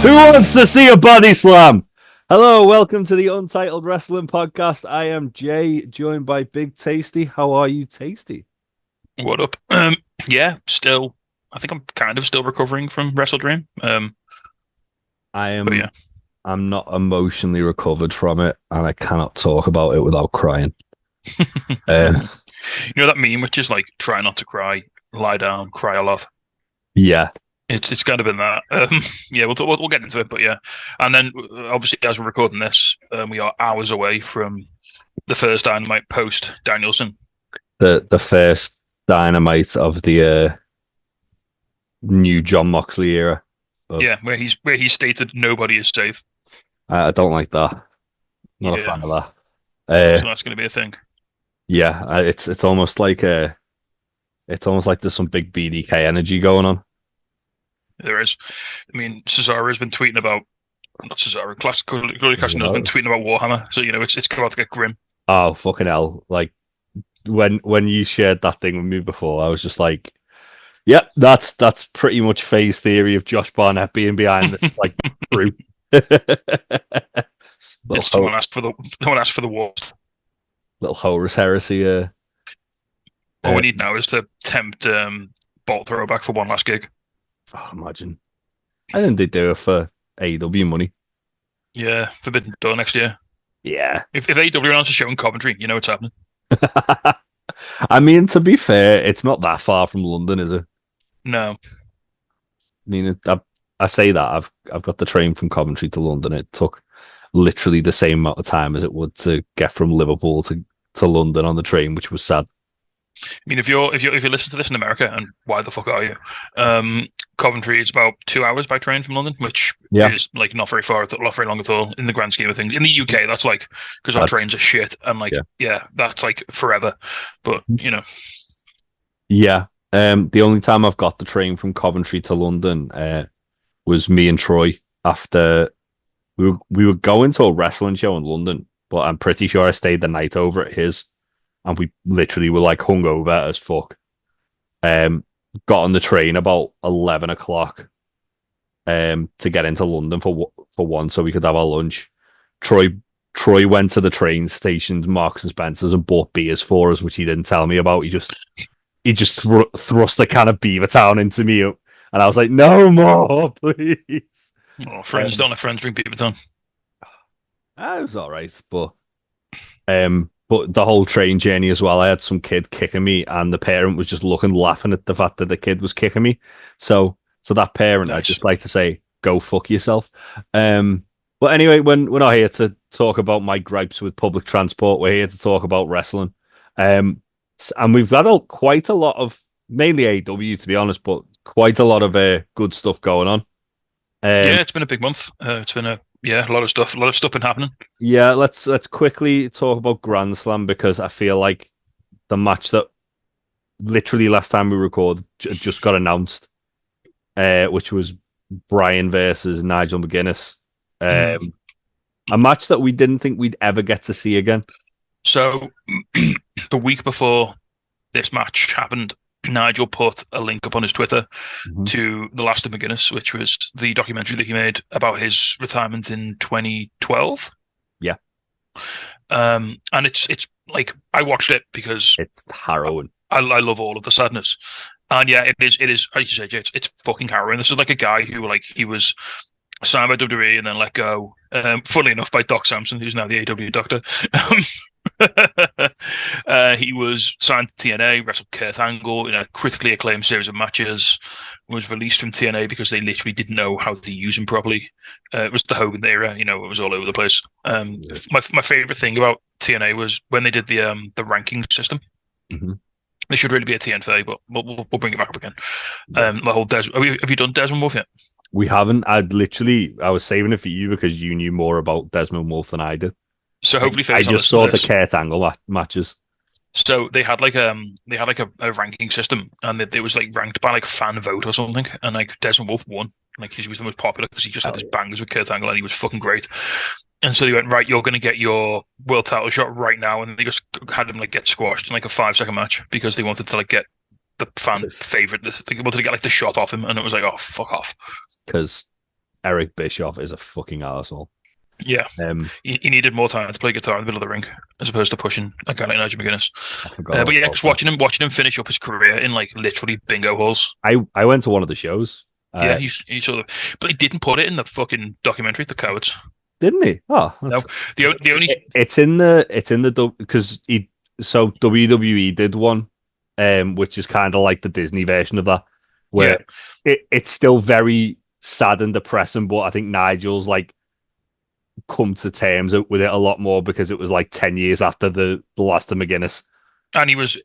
Who wants to see a body slam? Hello, welcome to the Untitled Wrestling Podcast. I am Jay, joined by Big Tasty. How are you, Tasty? What up? Yeah, still. I think I'm kind of still recovering from Wrestledream. I But am. yeah, I'm not emotionally recovered from it, and I cannot talk about it without crying. Uh, you know that meme which is like try not to cry, lie down, cry a lot. yeah, It's kind of been that. Yeah, we'll get into it, but yeah, and then obviously as we're recording this, we are hours away from the first Dynamite post Danielson. the first Dynamite of the new John Moxley era. Of Yeah, where he stated nobody is safe. I don't like that. Not a Yeah, fan of that. so that's going to be a thing. Yeah, it's almost like there's some big BDK energy going on. There is. I mean, Cesaro has been tweeting about not Cesaro. Glory Casino has been Yeah. tweeting about Warhammer, so it's about to get grim. Oh fucking hell! Like when you shared that thing with me before, I was just like, "Yep, that's pretty much Faye's theory of Josh Barnett being behind this." Like, true. Yeah, little ho- someone asked for the wars. little Horus heresy. All Uh, we need now is to tempt Bolt Throwback for one last gig. imagine. I think they do it for AEW money. Yeah, Forbidden Door next year. Yeah. If AEW announces a show in Coventry, you know what's happening. I mean, to be fair, it's not that far from London, is it? No, I mean, I say that I've got the train from Coventry to London. It took literally the same amount of time as it would to get from Liverpool to London on the train, which was sad. I mean if you listen to this in America, and why the fuck are you? Coventry is about 2 hours by train from London, which Yeah, is like not very far, not very long at all in the grand scheme of things. In the UK, that's like because our that's trains are shit, and like yeah, yeah, that's like forever. But yeah. The only time I've got the train from Coventry to London was me and Troy after we were going to a wrestling show in London, but I'm pretty sure I stayed the night over at his, and we literally were like hungover as fuck. Um, got on the train about 11 o'clock to get into London for one, so we could have our lunch. Troy Troy went to the train stations, Marks and Spencers, and bought beers for us, which he didn't tell me about. He just thrust a can of Beavertown into me, and I was like, "No more, please." friends Um, don't have friends drink Beaverton. I was all right, but the whole train journey as well, I had some kid kicking me, and the parent was just looking, laughing at the fact that the kid was kicking me. So, so that parent, I'd Nice. just like to say, go fuck yourself. Um, but anyway, when we're not here to talk about my gripes with public transport, we're here to talk about wrestling. And we've got quite a lot of mainly AW to be honest, but quite a lot of good stuff going on. Um, Yeah, it's been a big month. It's been a lot of stuff been happening. yeah, let's quickly talk about Grand Slam because I feel like the match that literally last time we recorded just got announced, which was Brian versus Nigel McGuinness. Mm. Um, a match that we didn't think we'd ever get to see again. So the week before this match happened, Nigel put a link up on his Twitter Mhm. to The Last of McGuinness, which was the documentary that he made about his retirement in 2012. Yeah, And it's like I watched it because it's harrowing. I love all of the sadness. And yeah, it is as you say, Jay, it's fucking harrowing. This is like a guy who like he was signed by WWE and then let go. Funnily enough, by Doc Samson, who's now the AEW doctor. He was signed to TNA, wrestled Kurt Angle in a critically acclaimed series of matches. Was released from TNA because they literally didn't know how to use him properly. It was the Hogan era, it was all over the place. Yeah. My favorite thing about TNA was when they did the ranking system. Mhm. They should really be a TNFA, but we'll bring it back up again. Yeah. The whole have you done Desmond Wolf yet? We haven't. I was saving it for you because you knew more about Desmond Wolf than I did. So hopefully, I Faye's not just listening saw to the this. Kurt Angle matches. So they had like a ranking system, and it was like ranked by like fan vote or something, and like Desmond Wolf won. Like he was the most popular because he just had Hell his yeah. bangers with Kurt Angle, and he was fucking great. And so they went, right, you're going to get your world title shot right now, and they just had him like get squashed in like a 5 second match because they wanted to like get the fan Because favorite. They wanted to get like the shot off him, and it was like, oh fuck off. because Eric Bischoff is a fucking arsehole. Yeah, Um, he needed more time to play guitar in the middle of the ring as opposed to pushing a guy like Nigel McGuinness. I forgot all But yeah, about just that. watching him finish up his career in like literally bingo halls. I went to one of the shows. Yeah, he sort of, but he didn't put it in the fucking documentary, The Cowards. Didn't he? Oh, No, that's the only it's in the because he so WWE did one, which is kind of like the Disney version of that, yeah. where it's still very sad and depressing, but I think Nigel's like come to terms with it a lot more because it was like 10 years after the last of McGuinness. And he was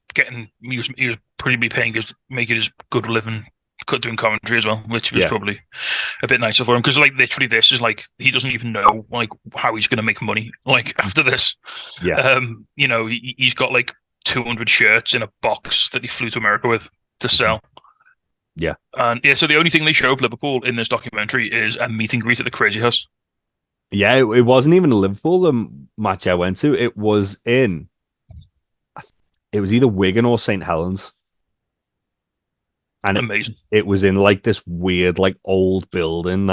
probably paying his making his good living doing commentary as well, which was Yeah, probably a bit nicer for him because like literally this is like he doesn't even know like how he's gonna make money like after this. yeah, He's got like 200 shirts in a box that he flew to America with to sell. yeah, And yeah, so the only thing they show of Liverpool in this documentary is a meet and greet at the Crazy House. yeah. It wasn't even a Liverpool match I went to. It was either Wigan or St Helens, and Amazing. it was in like this weird like old building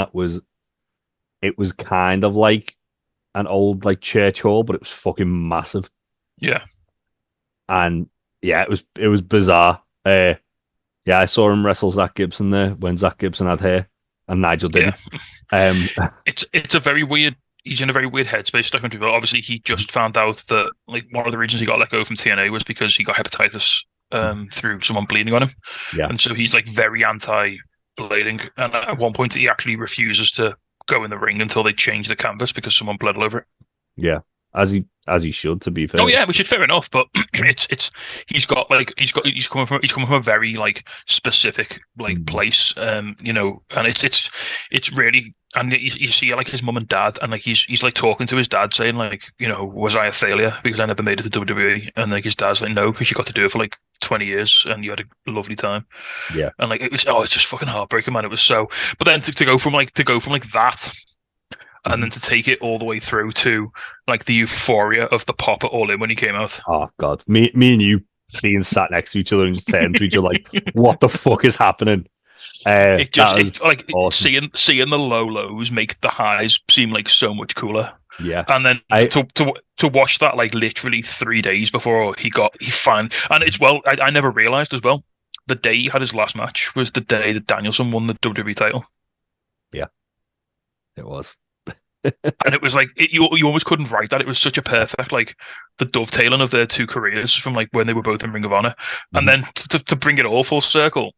it was kind of like an old like church hall, but it was fucking massive. Yeah. And yeah, it was bizarre. Yeah, I saw him wrestle Zach Gibson there when Zach Gibson had hair, and Nigel didn't. Yeah. Um, It's a very weird. He's in a very weird headspace. Documentary, but obviously he just found out that like one of the reasons he got let go from TNA was because he got hepatitis through someone bleeding on him, yeah, and so he's like very anti-blading. And at one point, he actually refuses to go in the ring until they change the canvas because someone bled all over it. yeah, as he should, to be fair. Oh yeah, which is fair enough, but it's he's coming from a very like specific like place, and it's really and you see like his mum and dad, and like he's like talking to his dad saying like was I a failure because I never made it to WWE, and like his dad's like no because you got to do it for like 20 years and you had a lovely time, Yeah, and like it's just fucking heartbreaking, man. It was so, but then to go from like that and then to take it all the way through to like the euphoria of the pop at All In when he came out. oh god, me and you being sat next to each other and just turning to each other like, what the fuck is happening? It's like awesome. seeing the low lows make the highs seem like so much cooler. Yeah, And then to watch that like literally 3 days before he found, and it's I never realized as well the day he had his last match was the day that Danielson won the WWE title. yeah, it was. And it was like you almost couldn't write that. It was such a perfect like the dovetailing of their two careers from like when they were both in Ring of Honor, and then to bring it all full circle.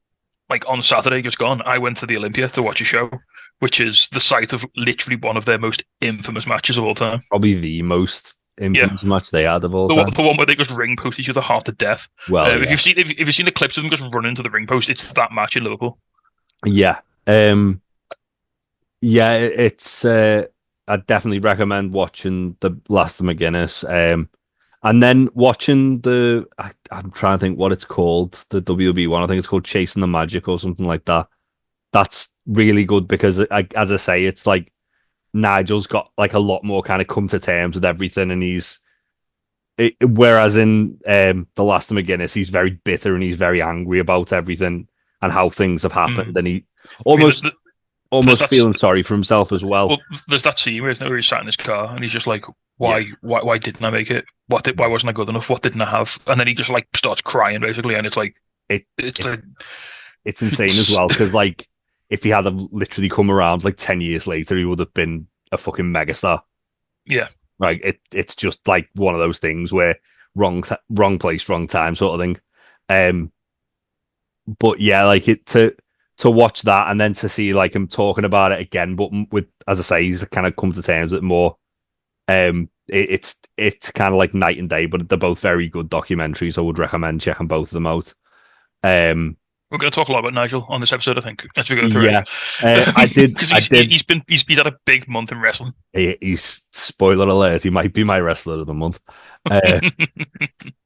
Like on Saturday just gone, I went to the Olympia to watch a show, which is the site of literally one of their most infamous matches of all time. Probably the most infamous match they had of all The time. one where they just ring post each other half to death. Well, yeah. If you've seen the clips of them just running to the ring post, it's that match in Liverpool. Yeah. Yeah, it's I definitely recommend watching the Last of McGuinness. And then watching I'm trying to think what it's called, the WWE one. I think it's called Chasing the Magic or something like that. That's really good because, as I say, it's like Nigel's got like a lot more kind of come to terms with everything, and whereas in the Last of McGuinness, he's very bitter and he's very angry about everything and how things have happened, and he almost feeling sorry for himself as well. Well, there's that scene where he's sat in his car and he's just like, why didn't I make it? Why wasn't I good enough? What didn't I have? And then he just like starts crying basically, and it's like it's insane as well because like if he had literally come around like 10 years later, he would have been a fucking megastar. Yeah, like it's just like one of those things where wrong place, wrong time sort of thing. But yeah, like to watch that and then to see like him talking about it again, but with, as I say, he's kind of come to terms with it more. It's kind of like night and day, but they're both very good documentaries. I would recommend checking both of them out. we're going to talk a lot about Nigel on this episode, I think, as we go through. Yeah, I did. Because I did. He's had a big month in wrestling. He's spoiler alert. He might be my wrestler of the month.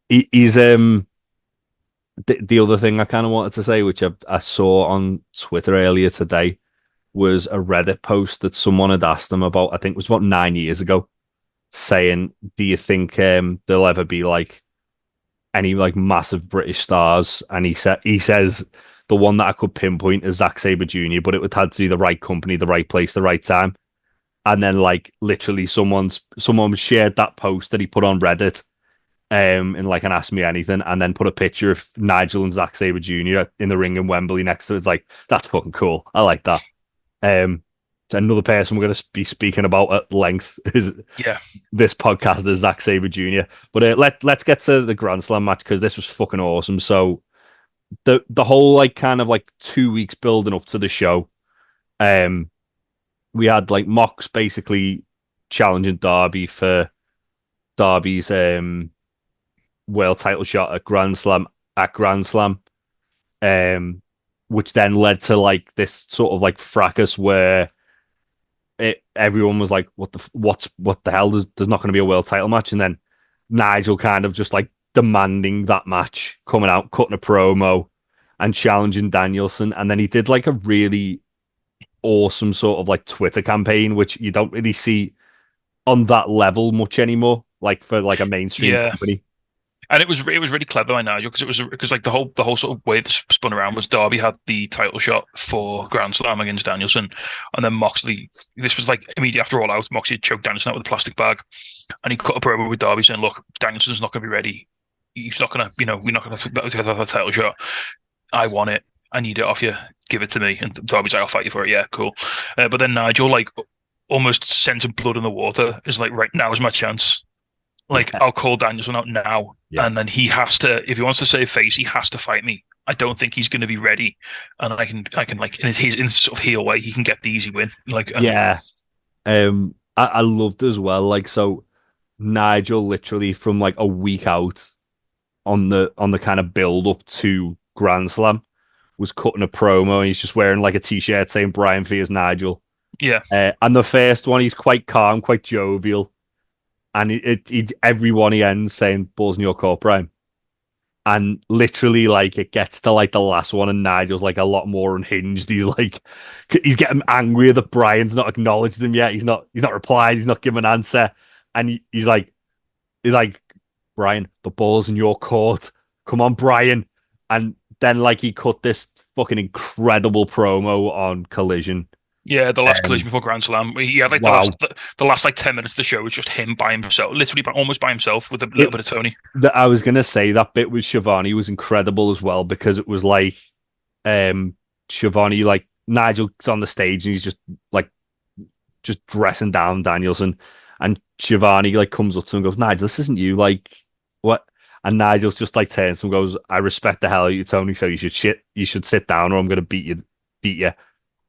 He's the other thing I kind of wanted to say, which I saw on Twitter earlier today, was a Reddit post that someone had asked him about. I think it was about 9 years ago, saying, "Do you think there'll ever be like any like massive British stars?" And he says the one that I could pinpoint is Zack Sabre Jr., but it would have to be the right company, the right place, the right time. And then like literally someone shared that post that he put on Reddit in like an Ask Me Anything, and then put a picture of Nigel and Zack Sabre Jr. in the ring in Wembley next to it. It's like, that's fucking cool. I like that. So another person we're going to be speaking about at length is Yeah. this podcast is Zack Sabre Jr. But let's get to the Grand Slam match because this was fucking awesome. So the whole like kind of like 2 weeks building up to the show, we had like Mox basically challenging Darby for Darby's world title shot at Grand Slam, which then led to like this sort of like fracas where everyone was like, what the hell? There's not going to be a world title match. And then Nigel kind of just like demanding that match, coming out, cutting a promo and challenging Danielson. And then he did like a really awesome sort of like Twitter campaign, which you don't really see on that level much anymore, like for like a mainstream company. And it was really clever by Nigel because like the whole sort of way it spun around was Darby had the title shot for Grand Slam against Danielson, and then Moxley. This was like immediately after All Out. Moxley had choked Danielson out with a plastic bag, and he cut a promo with Darby saying, "Look, Danielson's not going to be ready. He's not going to, we're not going to have a title shot. I want it. I need it off you. Give it to me." And Darby's like, "I'll fight you for it." Yeah, cool. But then Nigel like almost sent him blood in the water. Is like, right, now is my chance. Like, I'll call Danielson out now, and then he has to, if he wants to save face, he has to fight me. I don't think he's going to be ready, and I can like in his sort of heel way, he can get the easy win. Like, I loved as well. Like, so Nigel literally from like a week out on the kind of build up to Grand Slam was cutting a promo, and he's just wearing like a t-shirt saying Brian Fears Nigel. Yeah, and the first one, he's quite calm, quite jovial. And everyone he ends saying balls in your court, Brian. And literally, like, it gets to like the last one, and Nigel's like a lot more unhinged. He's getting angry that Brian's not acknowledged him yet. He's not replied. He's not given an answer. And he's like, Brian, the ball's in your court. Come on, Brian. And then like he cut this fucking incredible promo on Collision. Yeah, the last Collision before Grand Slam. He had like the last like 10 minutes of the show was just him by himself, literally almost by himself with a little bit of Tony. I was gonna say that bit with Shivani was incredible as well, because it was like Shivani, like Nigel's on the stage and he's just dressing down Danielson, and Shivani like comes up to him and goes, "Nigel, this isn't you, like what?" And Nigel's just like turns to him and goes, "I respect the hell out of you, Tony, so you should sit down or I'm gonna beat you.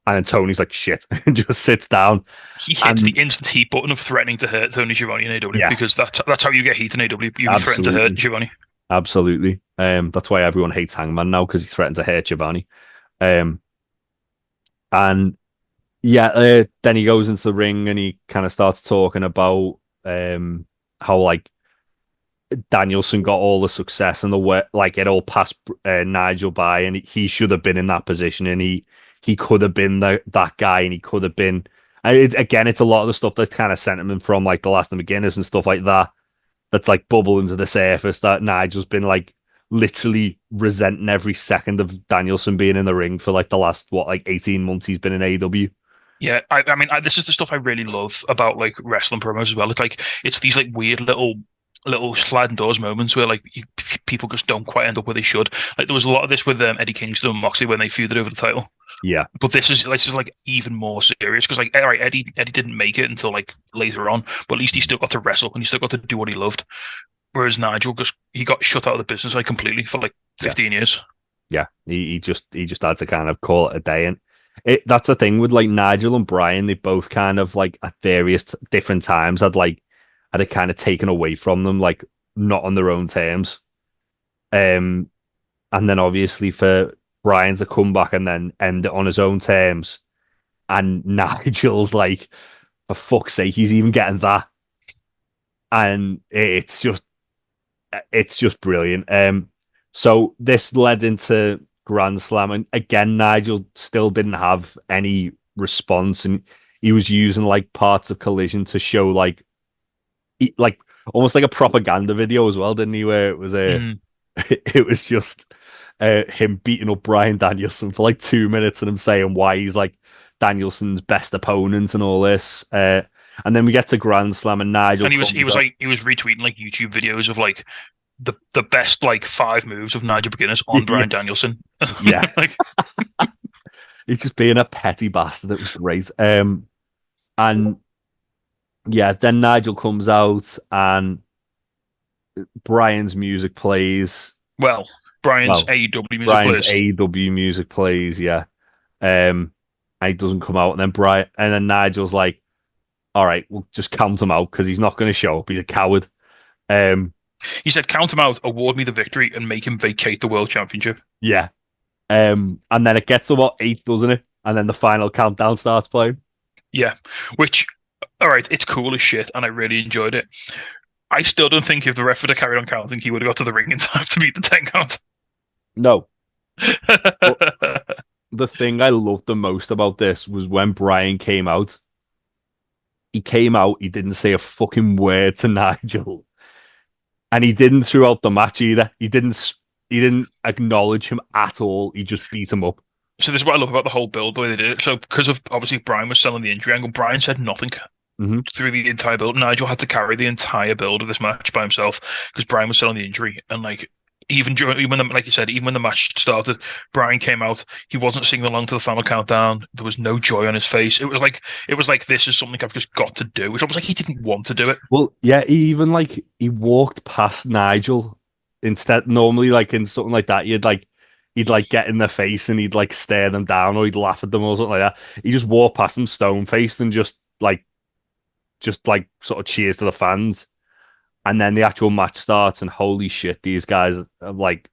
And then Tony's like, "Shit," and just sits down. He hits the instant heat button of threatening to hurt Tony Schiavone in AEW, because that's how you get heat in AEW. You threaten to hurt Schiavone. Absolutely. That's why everyone hates Hangman now, because he threatened to hurt Schiavone. And yeah, then he goes into the ring and he kind of starts talking about how like Danielson got all the success and the way, like it all passed Nigel by, and he should have been in that position, and he could have been that guy, and he could have been. Again, it's a lot of the stuff that's kind of sentiment from like the Last and Beginners and stuff like that. That's like bubbling to the surface. That Nigel's been like literally resenting every second of Danielson being in the ring for like the last 18 months he's been in AEW. Yeah, I mean, this is the stuff I really love about like wrestling promos as well. It's these like weird little sliding doors moments where like people just don't quite end up where they should. Like there was a lot of this with Eddie Kingston and Moxley when they feuded over the title. Yeah, but this is like even more serious, because like, all right, Eddie didn't make it until like later on, but at least he still got to wrestle and he still got to do what he loved. Whereas Nigel he got shut out of the business like completely for like 15 years. Yeah, he just had to kind of call it a day, and that's the thing with like Nigel and Brian. They both kind of like at various different times had it kind of taken away from them, like not on their own terms. And then obviously for Brian to come back and then end it on his own terms, and Nigel's like, for fuck's sake, he's even getting that, and it's just brilliant. So this led into Grand Slam, and again Nigel still didn't have any response, and he was using like parts of Collision to show like almost like a propaganda video as well, didn't he? Where it was it was just him beating up Bryan Danielson for like 2 minutes and him saying why he's like Danielson's best opponent and all this. And then we get to Grand Slam and Nigel And comes out. he was retweeting like YouTube videos of like the best like 5 moves of Nigel McGuinness on Yeah, Bryan Danielson. yeah. Like, He's just being a petty bastard. It was great. And yeah, then Nigel comes out and Brian's music plays. well, Bryan's Well, AEW music Brian's plays. AEW music plays, yeah. And he doesn't come out, and then Nigel's like, "All right, we'll just count him out because he's not going to show up. He's a coward." Um, He said, "Count him out, award me the victory, and make him vacate the world championship." yeah. And then it gets to what 8, doesn't it? And then the final countdown starts playing. Yeah, which, all right, it's cool as shit, and I really enjoyed it. I still don't think if the ref would have carried on counting, he would have got to the ring in time to beat the 10 count. No, but the thing I loved the most about this was when Brian came out. He came out. He didn't say a fucking word to Nigel, and he didn't throughout the match either. He didn't. He didn't acknowledge him at all. He just beat him up. So this is what I love about the whole build, the way they did it. So because of obviously Brian was selling the injury angle, Brian said nothing through the entire build. Nigel had to carry the entire build of this match by himself because Brian was selling the injury. And like even when like you said, even when the match started, Brian came out. He wasn't singing along to the final countdown. There was no joy on his face. It was like this is something I've just got to do. It's almost like he didn't want to do it. Well, yeah, he walked past Nigel instead. Normally, like in something like that, he'd like get in their face and he'd like stare them down or he'd laugh at them or something like that. He just walked past them stone faced and just like sort of cheers to the fans. And then the actual match starts and holy shit, these guys are like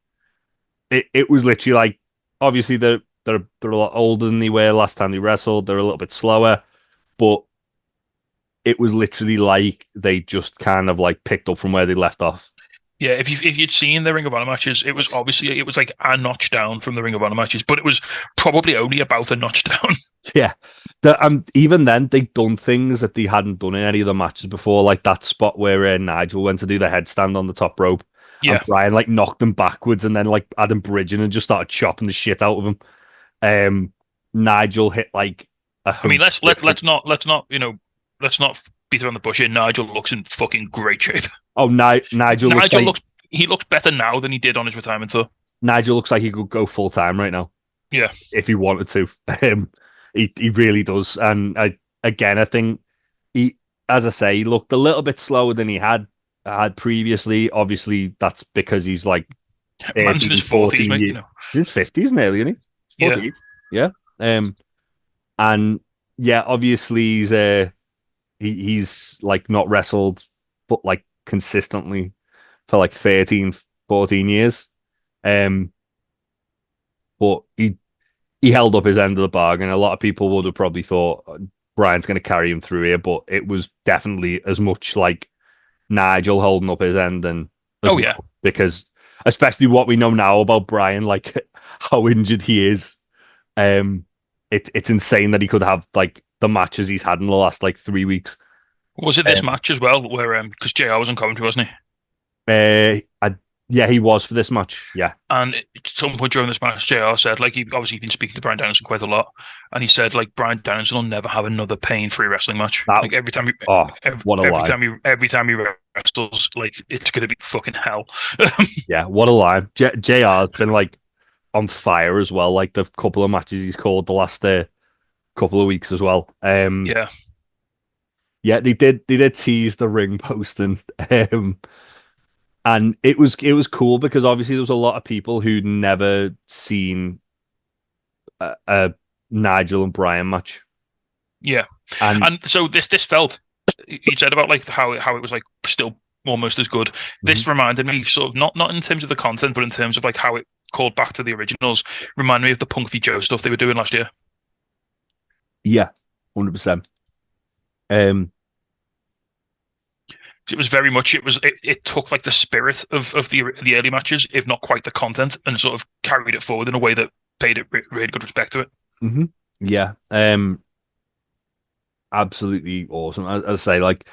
it was literally like obviously they're a lot older than they were last time they wrestled. They're a little bit slower, but it was literally like they just kind of like picked up from where they left off. Yeah, if you'd seen the Ring of Honor matches, it was like a notch down from the Ring of Honor matches, but it was probably only about a notch down. Yeah. Even then, they'd done things that they hadn't done in any of the matches before, like that spot where Nigel went to do the headstand on the top rope. Yeah. And Brian like knocked him backwards and then like had him bridging and just started chopping the shit out of him. Nigel hit like I mean, let's not beat around the bush here. Nigel looks in fucking great shape. Oh, Nigel looks better now than he did on his retirement tour. Nigel looks like he could go full time right now. Yeah, if he wanted to. He really does. And I think he, as I say, he looked a little bit slower than he had previously. Obviously, that's because he's like man's in his 40s, mate. You know. He's in his 50s nearly, isn't he? 48. Yeah. And yeah, obviously he's like not wrestled, but like consistently for like 13, 14 years. But he held up his end of the bargain. A lot of people would have probably thought Brian's going to carry him through here, but it was definitely as much like Nigel holding up his end and well, because especially what we know now about Brian, like how injured he is. It's insane that he could have like the matches he's had in the last like 3 weeks. Was it this match as well, where because JR was in commentary, wasn't he? Yeah, he was for this match. Yeah, and at some point during this match, JR said like he obviously been speaking to Bryan Danielson quite a lot, and he said like Bryan Danielson will never have another pain-free wrestling match. Like every time every time he wrestles, like it's gonna be fucking hell. Yeah, what a line. JR's been like on fire as well. Like the couple of matches he's called the last couple of weeks as well. Yeah, they did tease the ring posting. And it was cool because obviously there was a lot of people who'd never seen a Nigel and Brian match. Yeah, and so this felt. He said about like how it was like still almost as good. This reminded me sort of not in terms of the content, but in terms of like how it called back to the originals. Reminded me of the Punk v Joe stuff they were doing last year. Yeah, 100%. It was very much. It took like the spirit of the early matches, if not quite the content, and sort of carried it forward in a way that paid it really good respect to it. Mm-hmm. Yeah, absolutely awesome. As I say, like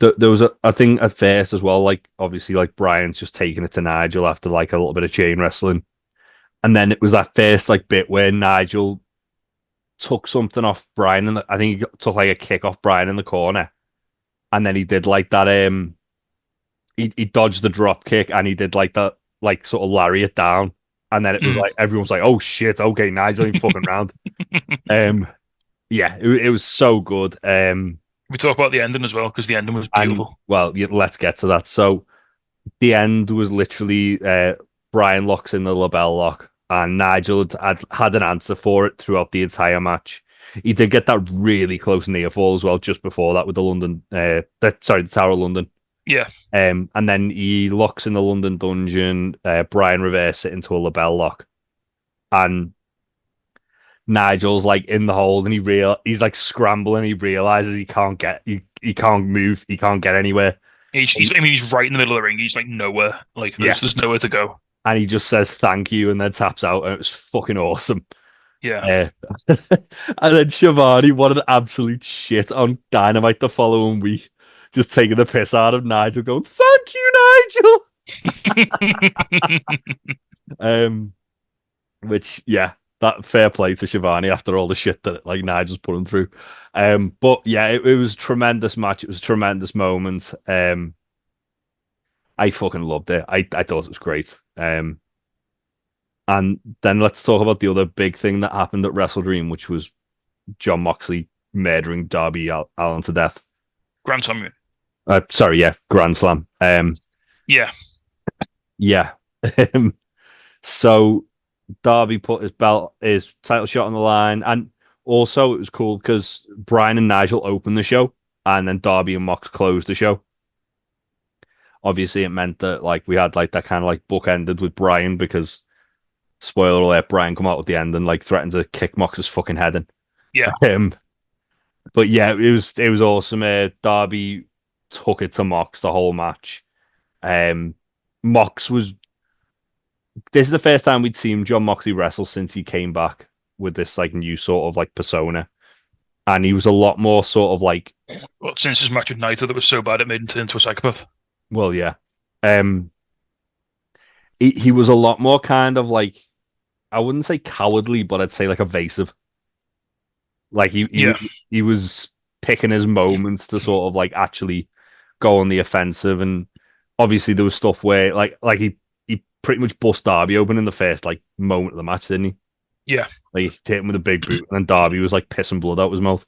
there was a thing at first as well. Like obviously, like Brian's just taking it to Nigel after like a little bit of chain wrestling, And then it was that first like bit where Nigel took something off Brian, and I think he took like a kick off Brian in the corner, and then he did like that. He dodged the drop kick, and he did like that, like sort of lariat down, and then it was Mm. like everyone's like, "Oh shit, okay, Nigel ain't fucking round." Um, yeah, it was so good. We talk about the ending as well because the ending was And beautiful. well, yeah, let's get to that. So the end was literally Brian locks in the label lock, and Nigel had an answer for it throughout the entire match. He did get that really close near fall as well just before that with the the Tower of London. Yeah, And then he locks in the London dungeon. Brian reverses it into a label lock, and Nigel's like in the hold, and he's like scrambling. He realizes he can't move, he can't get anywhere. I mean, he's right in the middle of the ring. He's like nowhere. Like Yeah, there's nowhere to go. and he just says thank you and then taps out, and it was fucking awesome. Yeah. Uh, and then Shivani wanted absolute shit on Dynamite the following week, just taking the piss out of Nigel, going thank you, Nigel. Which yeah, that fair play to Shivani after all the shit that like Nigel's put him through. But yeah, it was a tremendous match. It was a tremendous moment. I fucking loved it. I thought it was great. And then let's talk about the other big thing that happened at Wrestledream, which was John Moxley murdering Darby Allin to death. Grand Slam. Sorry, yeah, Grand Slam. Yeah. Yeah. So Darby put his title shot on the line, and also it was cool because Brian and Nigel opened the show, and then Darby and Mox closed the show. Obviously, it meant that like we had like that kind of like book ended with Brian because spoiler alert, Brian come out at the end and like threatened to kick Mox's fucking head in. Yeah. But yeah, it was awesome. Darby took it to Mox the whole match. Mox was. This is the first time we'd seen John Moxley wrestle since he came back with this like new sort of like persona, and he was a lot more sort of like. Well, since his match with Naito that was so bad it made him turn into a psychopath. Well, yeah. He was a lot more kind of like, I wouldn't say cowardly, but I'd say like evasive. Like Yeah. he was picking his moments to sort of like actually go on the offensive, and obviously there was stuff where like he pretty much bust Darby open in the first like moment of the match, didn't he? Yeah. Like he hit him with a big boot, and then Darby was like pissing blood out his mouth.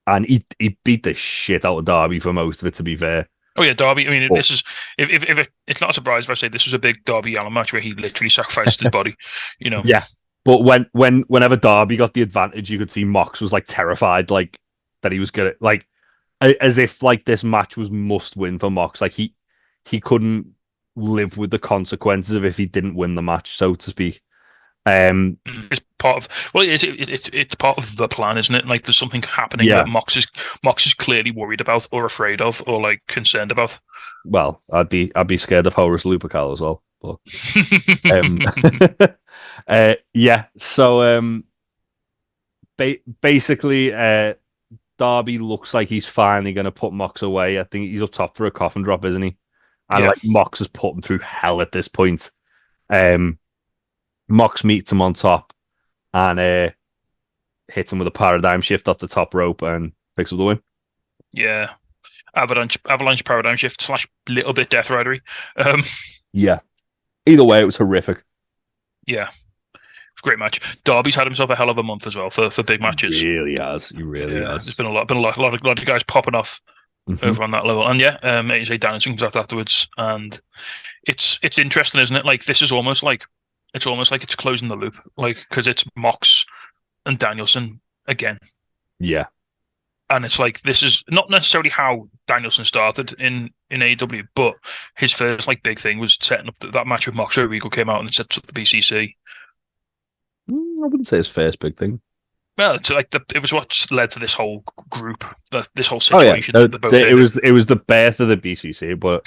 And he beat the shit out of Darby for most of it, to be fair. Oh yeah, Darby. I mean, But this is it's not a surprise if I say this was a big Darby Allin match where he literally sacrificed his body. You know. yeah, but whenever Darby got the advantage, you could see Mox was like terrified, like that he was gonna like as if like this match was must win for Mox. Like he couldn't live with the consequences of if he didn't win the match, so to speak. It's part of it's part of the plan, isn't it? Like there's something happening Yeah. that Mox is clearly worried about or afraid of or like concerned about. Well, I'd be scared of Horace Lupercal as well. But yeah. So basically, Darby looks like he's finally going to put Mox away. I think he's up top for a coffin drop, isn't he? And Yeah. like Mox has put him through hell at this point. Mox meets him on top and hits him with a paradigm shift off the top rope and picks up the win. Yeah. Avalanche paradigm shift / little bit death ridery. Yeah. Either way, it was horrific. Yeah. Great match. Darby's had himself a hell of a month as well for big matches. He really has. He really has. There's been a lot of guys popping off over on that level. And yeah, AJ Danielson comes out afterwards, and it's interesting, isn't it? Like this is almost like it's closing the loop, like because it's Mox and Danielson again. Yeah. And it's like this is not necessarily how Danielson started in AEW, but his first like big thing was setting up that match with Mox where Regal came out and set up the BCC. I wouldn't say his first big thing. Well, it's like it was what led to this whole group, this whole Oh yeah, situation. that they're both it in. was the birth of the BCC, but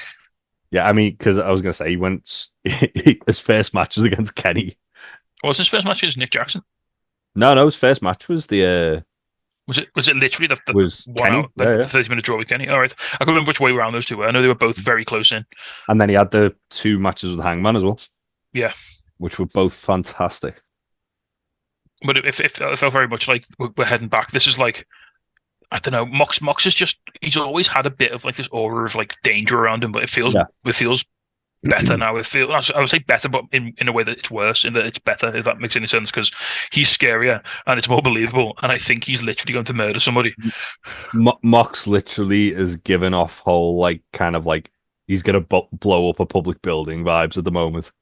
yeah, I mean, because I was gonna say he went his first match was against Kenny. Was his first match against Nick Jackson? No, his first match was the Was it literally the was one Kenny, out, the 30-minute draw with Kenny? All right, I can't remember which way around those two were. I know they were both very close in. and then he had the two matches with Hangman as well. Yeah. which were both fantastic. But it felt very much like we're heading back. This is like, I don't know. Mox is just, he's always had a bit of like this aura of like danger around him, but Yeah. it feels better now. It feels, I would say better, but in a way that it's worse, in that it's better, if that makes any sense, because he's scarier and it's more believable. And I think he's literally going to murder somebody. Mox literally is giving off whole like kind of like he's gonna blow up a public building vibes at the moment.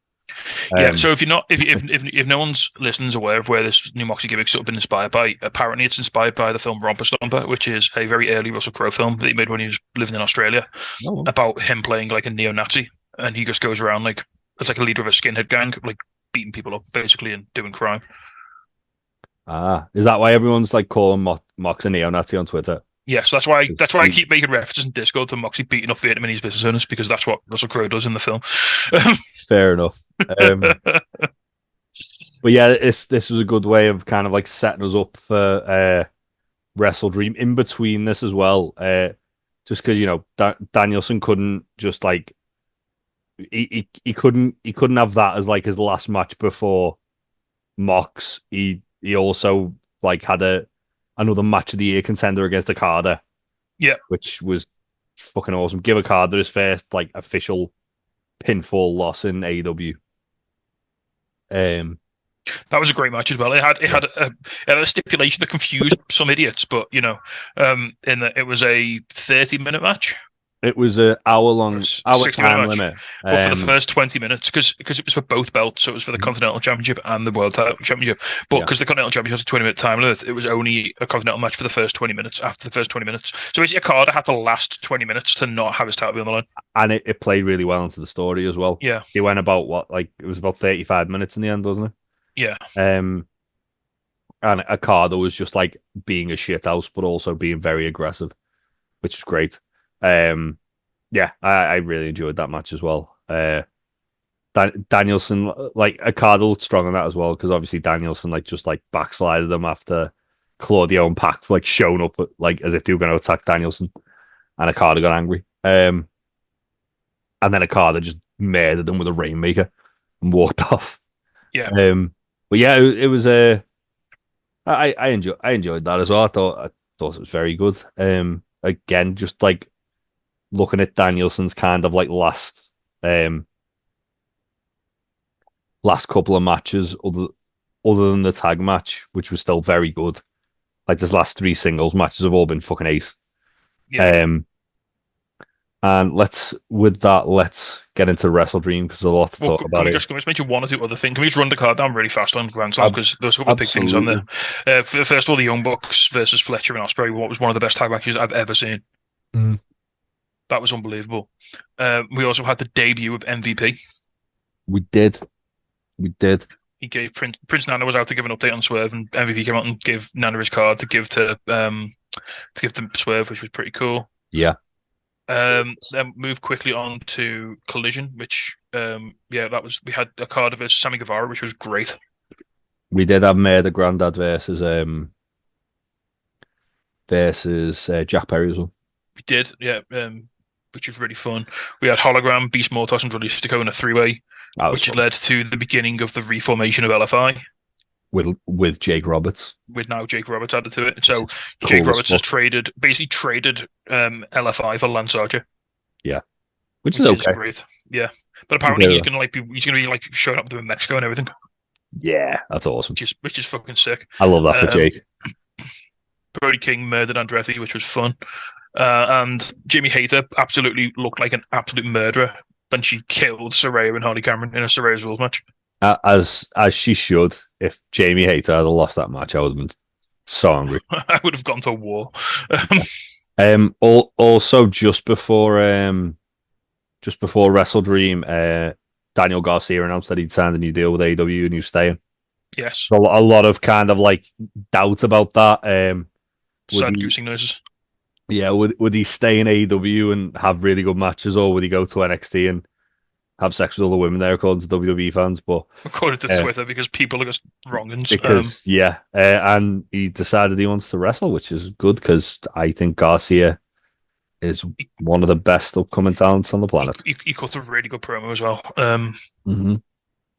Yeah. Um, So if you're not, if no one's listening's aware of where this new Moxie gimmick's sort of been inspired by, apparently it's inspired by the film Romper Stomper, which is a very early Russell Crowe film that he made when he was living in Australia, oh, about him playing like a neo-Nazi, and he just goes around like as like a leader of a skinhead gang, like beating people up basically and doing crime. is that why everyone's like calling Mox a neo-Nazi on Twitter? Yeah, so that's why I keep making references in Discord to Moxie beating up Vietnamese business owners, because that's what Russell Crowe does in the film. Fair enough. But yeah, this was a good way of kind of like setting us up for Wrestledream in between this as well. Just because Danielson couldn't just like he couldn't have that as like his last match before Mox. He also like had another match of the year contender against Okada, Yeah, which was fucking awesome. Give Okada his first like official pinfall loss in AEW. that was a great match as well. It had a stipulation that confused some idiots, but in that it was a 30-minute match. It was an hour Or a long, 60-minute time match. limit. But for the first 20 minutes, because it was for both belts, so it was for the Continental Championship and the World Title Championship. But Yeah. because the Continental Championship has a 20-minute time limit, it was only a Continental match for the first 20 minutes. After the first 20 minutes, so basically, Okada had the last 20 minutes to not have his title be on the line. And it played really well into the story as well. Yeah, It went about it was about 35 minutes in the end, wasn't yeah, it? And Okada was just like being a shithouse, but also being very aggressive, which was great. Yeah, I really enjoyed that match as well. Danielson, like Okada looked strong on that as well, because obviously Danielson like just like backslided them after Claudio and Pac like shown up like as if they were going to attack Danielson, and Okada got angry. And then Okada just murdered them with a rainmaker and walked off. yeah. But yeah, it was I enjoyed that as well. I thought it was very good. Again, just like looking at Danielson's kind of like last couple of matches, other than the tag match, which was still very good. Like his last 3 singles matches have all been fucking ace. Yeah. And let's get into Wrestledream because there's a lot to talk about. Can we just mention one or two other things? Can we just run the card down really fast on Grand Slam, because there's a couple of big things on there. First of all, the Young Bucks versus Fletcher and Ospreay, what was one of the best tag matches I've ever seen. That was unbelievable. We also had the debut of MVP. We did. He gave Prince Nana was out to give an update on Swerve, and MVP came out and gave Nana his card to give to Swerve, which was pretty cool. Yeah. Then move quickly on to Collision, which we had a card versus Sammy Guevara, which was great. We did have the Grandad versus Jack Perry as well. We did, yeah, which was really fun. We had Hologram, Beast Mortos, and Dralistico in a 3-way, which fun. led to the beginning of the reformation of LFI. With Jake Roberts. With now Jake Roberts added to it. So Jake Roberts has basically traded LFI for Lance Archer. Yeah. Which is okay. Great. Yeah. But apparently he's gonna be like showing up with them in Mexico and everything. Yeah, that's awesome. Which is fucking sick. I love that for Jake. Brody King murdered Andretti, which was fun. And Jimmy Hayter absolutely looked like an absolute murderer when she killed Saraya and Harley Cameron in a Saraya's Rules match. As she should. If Jamie Hayter had lost that match, I would have been so angry. I would have gone to war. Also, just before Wrestledream, Daniel Garcia announced that he'd signed a new deal with AEW and he was staying. Yes. So a lot of kind of like doubt about that. Sad goosing noises. Yeah, would he stay in AEW and have really good matches, or would he go to NXT and have sex with all the women there, according to WWE fans? But according to Twitter, because people are just wrong. And he decided he wants to wrestle, which is good, because I think Garcia is one of the best upcoming talents on the planet. He cut a really good promo as well.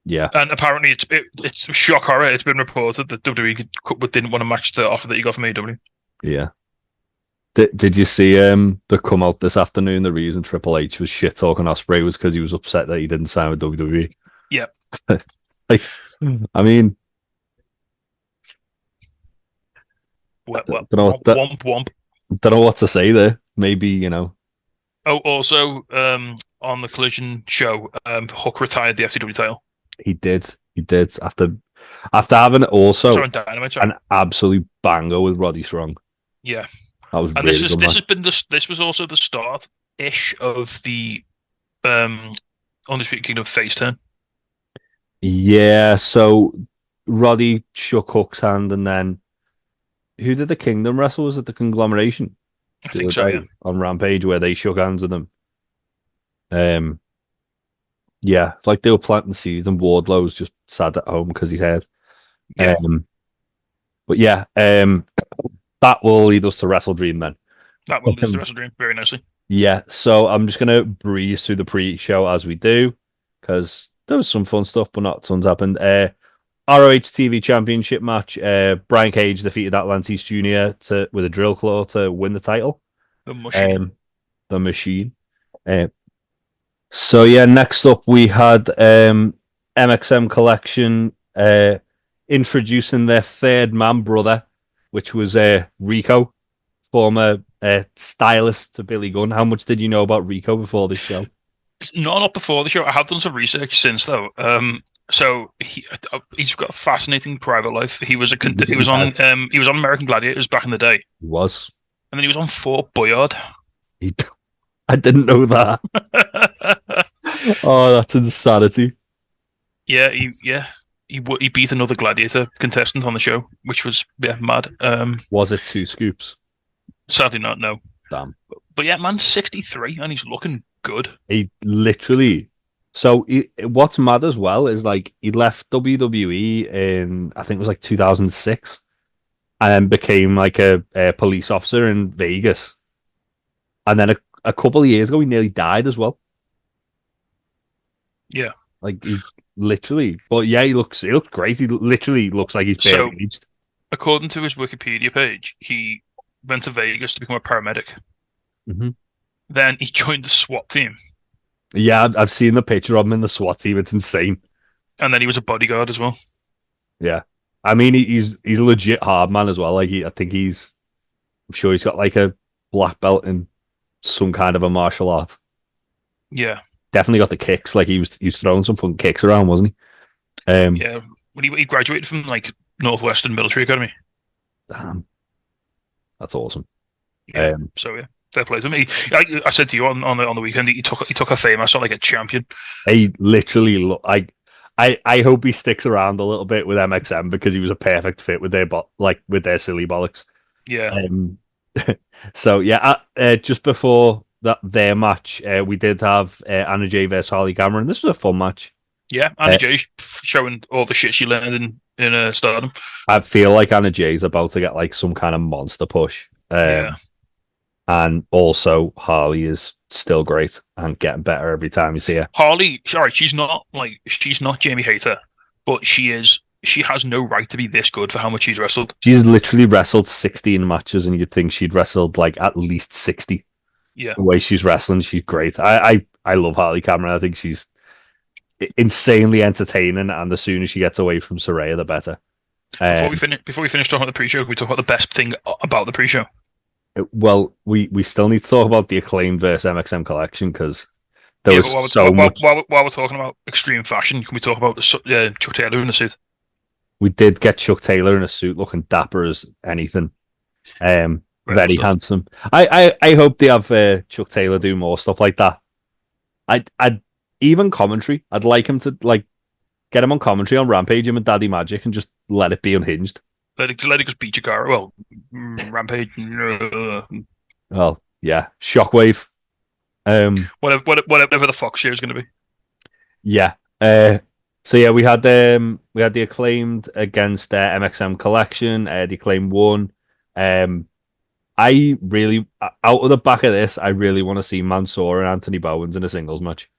And apparently, it's shock horror. It's been reported that WWE didn't want to match the offer that you got from AEW. Yeah. Did you see the come out this afternoon? The reason Triple H was shit talking Ospreay was because he was upset that he didn't sign with WWE. Yeah. Like, I mean, Womp womp. Don't know what to say there. Maybe, you know. Oh, also, on the Collision show, Hook retired the FTW title. He did. After having also Dynamite, an absolute banger with Roddy Strong. Yeah. That was and really this good, has been this was also the start ish of the Undisputed Kingdom face turn. Yeah, so Roddy shook Hook's hand, and then who did the Kingdom wrestle? Was it the Conglomeration? I think so, yeah. On Rampage, where they shook hands with them. Yeah, it's like they were planting seeds, and Wardlow's just sat at home because he's hurt. Yeah. But yeah, that will lead us to Wrestledream then. That will lead us to Wrestledream very nicely. Yeah, so I'm just gonna breeze through the pre-show as we do, because there was some fun stuff, but not tons happened. ROH TV Championship match. Brian Cage defeated Atlantis Jr. with a drill claw to win the title. The Machine. The Machine. So yeah, next up we had MXM Collection introducing their third man brother, which was Rico, former stylist to Billy Gunn. How much did you know about Rico before this show? Not before the show. I have done some research since though. So he's got a fascinating private life. He was on American Gladiators back in the day. He was, and then he was on Fort Boyard. I didn't know that. Oh, that's insanity. Yeah, he beat another Gladiator contestant on the show, which was mad. Was it 2 scoops? Sadly not. No. Damn. But yeah, man's 63 and he's looking good. He literally. So what's mad as well is like he left WWE in I think it was like 2006, and then became like a police officer in Vegas, and then a couple of years ago he nearly died as well. Yeah, like he literally. But yeah, he looks great. He literally looks like he's barely aged. According to his Wikipedia page, he went to Vegas to become a paramedic. Mm-hmm. Then he joined the SWAT team. Yeah, I've seen the picture of him in the SWAT team. It's insane. And then he was a bodyguard as well. Yeah, I mean he's a legit hard man as well. Like I'm sure he's got like a black belt in some kind of a martial art. Yeah, definitely got the kicks. Like he was throwing some fun kicks around, wasn't he? Yeah, when he graduated from like Northwestern Military Academy. Damn, that's awesome. Yeah, so yeah. Fair play to him. I said to you on the weekend, he took a famous like a champion. He literally looked like. I hope he sticks around a little bit with MXM because he was a perfect fit with their silly bollocks. Yeah. So yeah, just before their match, we did have Anna Jay versus Harley Cameron. This was a fun match. Yeah, Anna Jay showing all the shit she learned in Stardom. I feel like Anna Jay's about to get like some kind of monster push. Yeah. And also Harley is still great and getting better every time you see her. Harley, sorry, she's not Jamie Hayter, but she has no right to be this good for how much she's wrestled. She's literally wrestled 16 matches, and you'd think she'd wrestled like at least 60. Yeah. The way she's wrestling, she's great. I love Harley Cameron. I think she's insanely entertaining, and the sooner she gets away from Saraya, the better. Before we finish talking about the pre-show, can we talk about the best thing about the pre-show? Well, we still need to talk about the Acclaimed versus MXM Collection because there was so much. While we're talking about extreme fashion, can we talk about Chuck Taylor in a suit? We did get Chuck Taylor in a suit, looking dapper as anything. Very handsome. I hope they have Chuck Taylor do more stuff like that. I'd even commentary. I'd like him to like get him on commentary on Rampage, him and Daddy Magic, and just let it be unhinged. Let it just beat Chikara. Well, Rampage. Well, yeah, Shockwave. Whatever the Fox show is going to be. Yeah. So yeah, we had the Acclaimed against MXM Collection. The Acclaimed won. I really, out of the back of this, I really want to see Mansoor and Anthony Bowens in a singles match.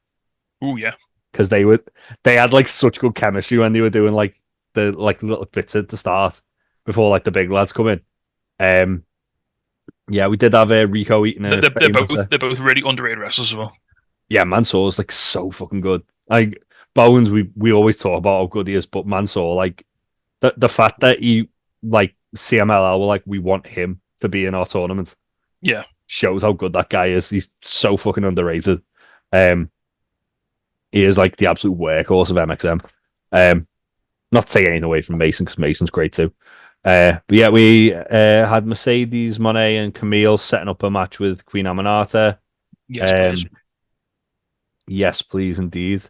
Oh yeah. because they had like such good chemistry when they were doing like the like little bits at the start before like the big lads come in. Um, yeah, we did have Rico eating a famous. They're both really underrated wrestlers as well. Yeah, Mansoor's like so fucking good. Like Bowens, we always talk about how good he is, but Mansoor, like the fact that he like CMLL were like, we want him to be in our tournament Yeah, shows how good that guy is. He's so fucking underrated. Um, he is like the absolute workhorse of MXM. Not to take anything away from Mason because Mason's great too. But yeah, we had Mercedes, Monet, and Camille setting up a match with Queen Aminata. yes, Um, please. yes, please, indeed.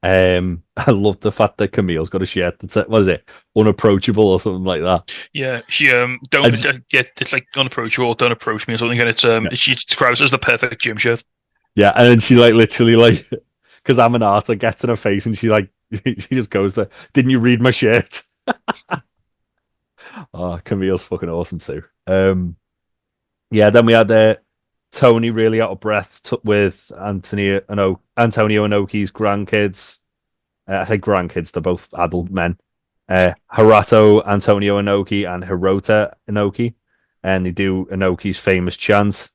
I love the fact that Camille's got a shirt that's what is it, unapproachable or something like that. Yeah, she And, yeah, it's like unapproachable, don't approach me or something, and it's yeah, she describes it as the perfect gym shirt. yeah, and then she like literally like because Aminata gets in her face and she like she just goes there. Didn't you read my shirt? Oh, Camille's fucking awesome too. Yeah, then we had Tony really out of breath with Antonio Inoki's grandkids. I say grandkids, they're both adult men. Harato, Antonio Inoki, and Hirota Inoki. And they do Inoki's famous chant.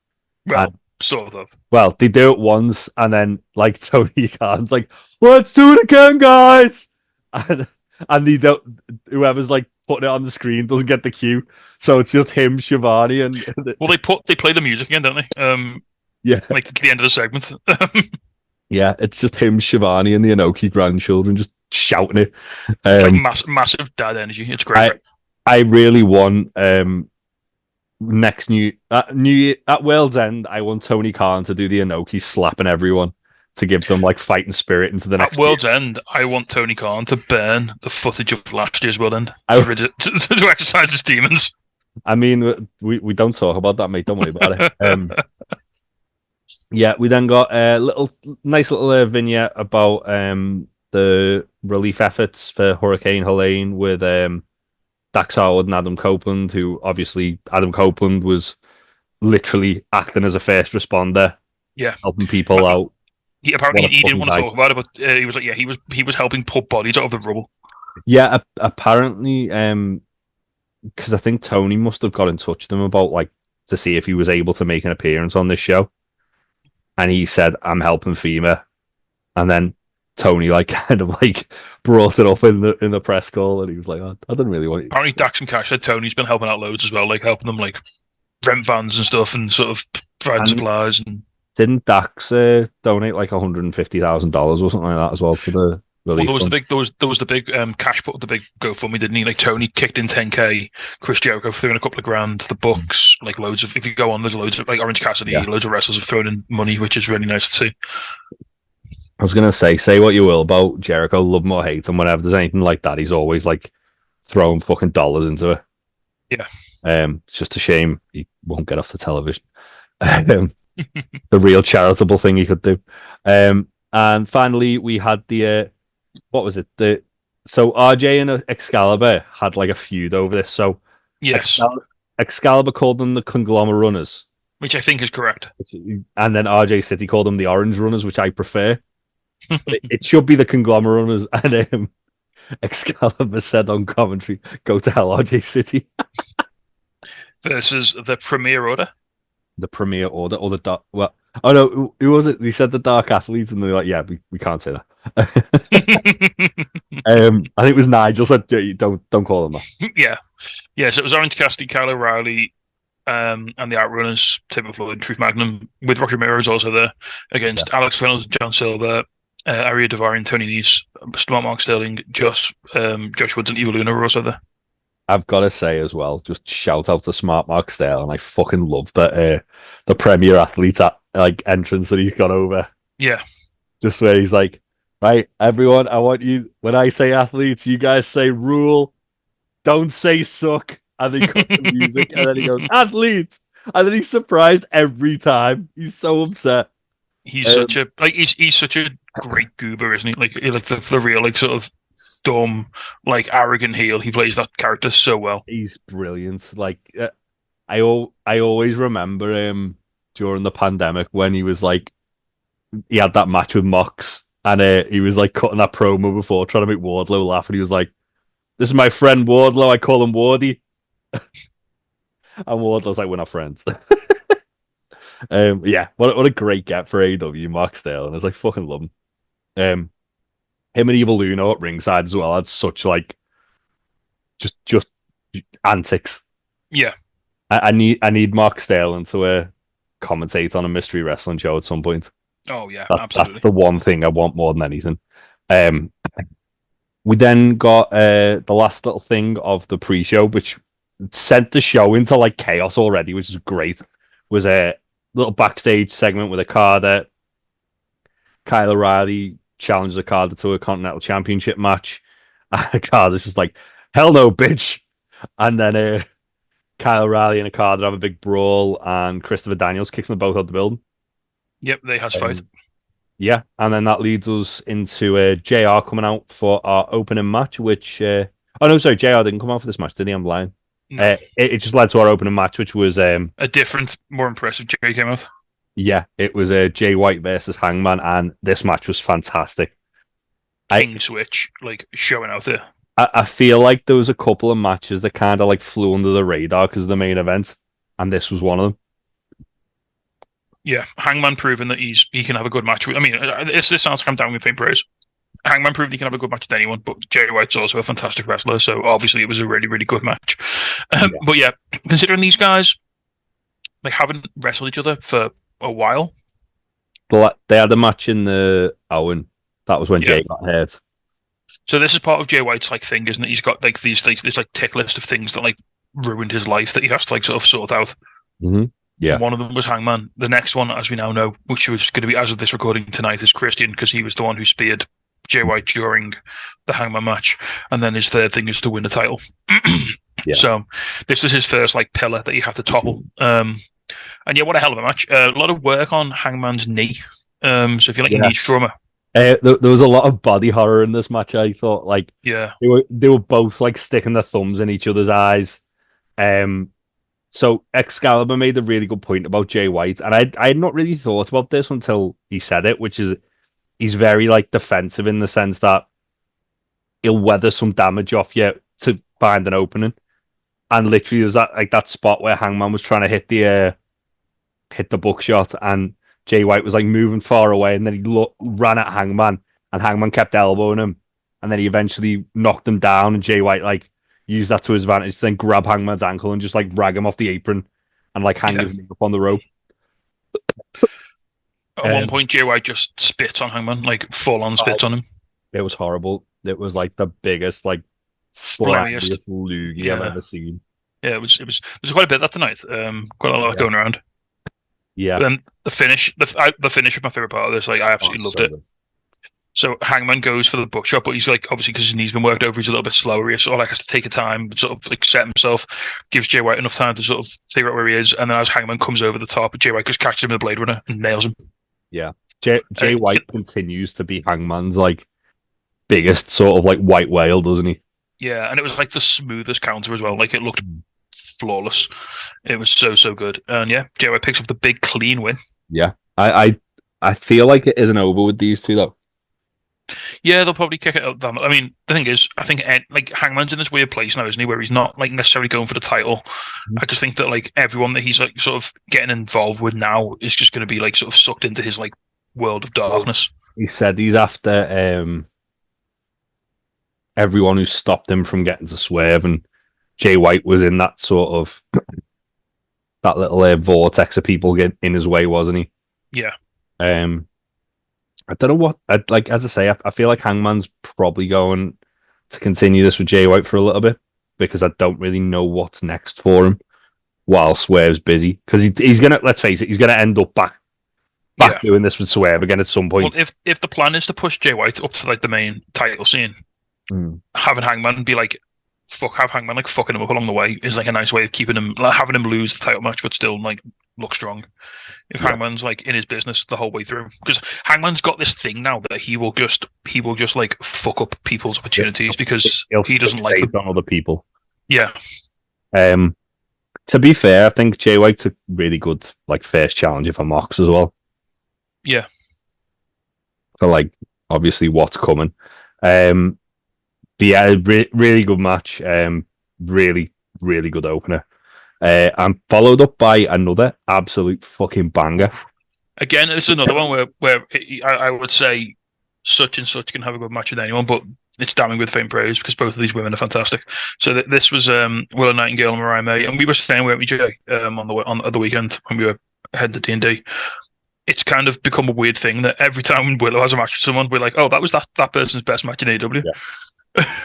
Well, And, sort of. well, they do it once, and then, like, Tony Khan's like, let's do it again, guys! And, and they don't, whoever's, like, putting it on the screen doesn't get the cue. So it's just him, Shivani, and Well, they play the music again, don't they? yeah. Like at the end of the segment. Yeah, it's just him, Shivani, and the Inoki grandchildren just shouting it. It's like Um, massive dad energy. It's great. I really want next New Year at World's End. I want Tony Khan to do the Inoki slapping everyone to give them like fighting spirit into the At next year. World's End, I want Tony Khan to burn the footage of last year's World End I, to exercise his demons. I mean, we don't talk about that, mate. Don't worry about it. Yeah, we then got a nice little vignette about the relief efforts for Hurricane Helene with Dax Howard and Adam Copeland, who obviously Adam Copeland was literally acting as a first responder, Yeah, helping people out. apparently What a he didn't fucking want to guy. talk about it, but he was like, yeah, he was helping pull bodies out of the rubble. Yeah, apparently, because I think Tony must have got in touch with him about like to see if he was able to make an appearance on this show, and he said, "I'm helping FEMA," and then Tony like kind of like brought it up in the press call, and he was like, I didn't really want it. Apparently, Dax and Cash said Tony's been helping out loads as well, like helping them like rent vans and stuff, and sort of providing And supplies. And didn't Dax donate like $150,000 or something like that as well to the well, relief fund? there was the big Cash put the big GoFundMe, didn't he? Like Tony kicked in 10K, Chris Jericho threw in a couple of grand, the Bucks, like loads of. If you go on, there's loads of like Orange Cassidy, Yeah. loads of wrestlers have thrown in money, which is really nice to see. I was gonna say what you will about Jericho, love him or hate him, whenever there's anything like that, he's always like throwing fucking dollars into it. Yeah. It's just a shame he won't get off the television. The real charitable thing he could do. And finally we had the what was it? So RJ and Excalibur had like a feud over this. So Yes, Excalibur called them the Conglomerate Runners, which I think is correct. and then RJ City called them the Orange Runners, which I prefer. It should be the Conglomerate Runners, and Excalibur said on commentary, "Go to hell, RJ City." Versus the Premier Order. The Premier Order or the Dark. Well, oh no, who was it? They said the Dark Athletes, and they're like, "Yeah, we can't say that." I think it was Nigel said, "Don't call them that." Yeah. So it was Orange Cassidy, Kyle O'Reilly, and the Outrunners, Tim Floyd, Truth Magnum, with Rocky Ramirez also there against Alex Reynolds, John Silver, Aria Devarian, Tony Nese, Smart Mark Sterling, Josh Woods, and Eva Luna were also there. I've got to say as well, just shout out to Smart Mark Stale, and I fucking love that the Premier Athlete like entrance that he's got over. Yeah. Just where he's like, right, everyone, I want you, when I say athletes, you guys say rule, don't say suck. And then cut the music, and then he goes, athletes. And then he's surprised every time. He's so upset. He's such a great goober, isn't he? Like the real like sort of dumb, like arrogant heel. He plays that character so well. He's brilliant. Like I always remember him during the pandemic when he was like he had that match with Mox And he was like cutting that promo before, trying to make Wardlow laugh, and he was like, "This is my friend Wardlow. I call him Wardy." And Wardlow's like, "We're not friends." Yeah, what a great get for AEW, Moxdale, and I was like, fucking love him. Him and Evil Uno at ringside as well had such like just antics. Yeah. I need Mark Sterling to commentate on a mystery wrestling show at some point. Oh yeah, That's absolutely. the one thing I want more than anything. Um, we then got the last little thing of the pre-show, which sent the show into like chaos already, which is great. Was a little backstage segment with Okada. Kyle O'Reilly challenges Okada to a Continental Championship match. Okada's just like, hell no, bitch. And then Kyle O'Reilly and Okada have a big brawl, and Christopher Daniels kicks them both out the building. Yep, they has fight. Yeah, and then that leads us into JR coming out for our opening match, which... oh, no, sorry, JR didn't come out for this match, did he? I'm lying. No. It just led to our opening match, which was... a different, more impressive Jerry came out. Yeah, it was Jay White versus Hangman, and this match was fantastic. King Switch, like, showing out there. I feel like there was a couple of matches that kind of like flew under the radar because of the main event, and this was one of them. Yeah, Hangman proving that he can have a good match. I mean, this sounds like I'm down with faint praise. Hangman proved he can have a good match with anyone, but Jay White's also a fantastic wrestler, so obviously it was a really, really good match. But yeah, considering these guys like haven't wrestled each other for a while. But they had a match in the Owen. That was when Jay got hurt. So this is part of Jay White's like thing, isn't it? He's got like this like tick list of things that like ruined his life that he has to like sort of sort out. Mm-hmm. Yeah. And one of them was Hangman. The next one, as we now know, which was going to be as of this recording tonight, is Christian, because he was the one who speared Jay White during the Hangman match. And then his third thing is to win the title. Yeah. So this is his first like pillar that you have to topple. And yeah, what a hell of a match. A lot of work on Hangman's knee. So if you like knee trauma. There was a lot of body horror in this match. I thought, like, they were both like sticking their thumbs in each other's eyes. So Excalibur made a really good point about Jay White, and I had not really thought about this until he said it, which is he's very like defensive in the sense that he'll weather some damage off you to find an opening. And literally, there's that spot where Hangman was trying to hit the buckshot, and Jay White was like moving far away, and then he ran at Hangman, and Hangman kept elbowing him, and then he eventually knocked him down, and Jay White like used that to his advantage to then grab Hangman's ankle and just like drag him off the apron and like hang his knee up on the rope. At one point, Jay White just spits on Hangman, like full on spits on him. It was horrible. It was like the biggest, like slappiest loogie I've ever seen. Yeah, it was quite a bit that tonight. Quite a lot going around. Yeah. But then the finish was my favorite part of this. Like, I absolutely loved it. Good. So Hangman goes for the buckshot, but he's like, obviously because his knee's been worked over, he's a little bit slower. He sort of like has to take a time, sort of like set himself, gives Jay White enough time to sort of figure out where he is, and then as Hangman comes over the top, Jay White just catches him with a Blade Runner and nails him. Yeah, Jay White continues to be Hangman's like biggest sort of like white whale, doesn't he? Yeah, and it was like the smoothest counter as well. Like it looked flawless. It was so good. And yeah, Jay White picks up the big clean win. Yeah, I feel like it isn't over with these two though. Yeah, they'll probably kick it up. I mean, the thing is, I think like Hangman's in this weird place now, isn't he? Where he's not like necessarily going for the title. Mm-hmm. I just think that like everyone that he's like sort of getting involved with now is just going to be like sort of sucked into his like world of darkness. He said he's after everyone who stopped him from getting to Swerve, and Jay White was in that sort of that little vortex of people getting in his way, wasn't he? Yeah. I don't know what like. As I say, I feel like Hangman's probably going to continue this with Jay White for a little bit because I don't really know what's next for him while Swerve's busy, because he's gonna, let's face it, he's gonna end up back doing this with Swerve again at some point. Well, if the plan is to push Jay White up to like the main title scene, having Hangman be like have Hangman like fucking him up along the way is like a nice way of keeping him, like, having him lose the title match but still like look strong. If Hangman's like in his business the whole way through, because Hangman's got this thing now that he will just like fuck up people's opportunities because he doesn't like them. On other people. Yeah. To be fair, I think Jay White's a really good like first challenger for Mox as well. Yeah. For like obviously what's coming. But yeah, really good match. Really, really good opener. And followed up by another absolute fucking banger. Again, it's another one where I would say such and such can have a good match with anyone, but it's damning with faint praise because both of these women are fantastic. So this was Willow Nightingale and Mariah May, and we were saying, weren't we, Jay, on the weekend when we were heading to D&D. It's kind of become a weird thing that every time Willow has a match with someone, we're like, oh, that was that person's best match in AEW. Yeah.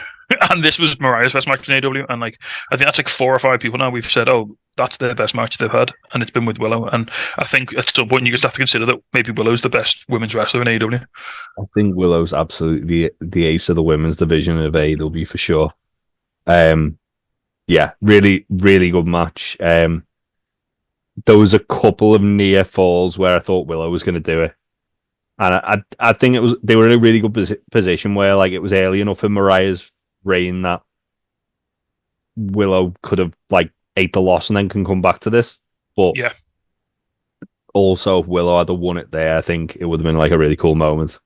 And this was Mariah's best match in AEW, and like I think that's like 4 or 5 people now we've said, oh, that's their best match they've had, and it's been with Willow. And I think at some point you just have to consider that maybe Willow's the best women's wrestler in AEW. I think Willow's absolutely the ace of the women's division of AEW for sure. Yeah, really, really good match. There was a couple of near falls where I thought Willow was going to do it, and I think they were in a really good position where like it was early enough in Mariah's reign that Willow could have like ate the loss and then can come back to this. But yeah, also if Willow had won it there, I think it would have been like a really cool moment.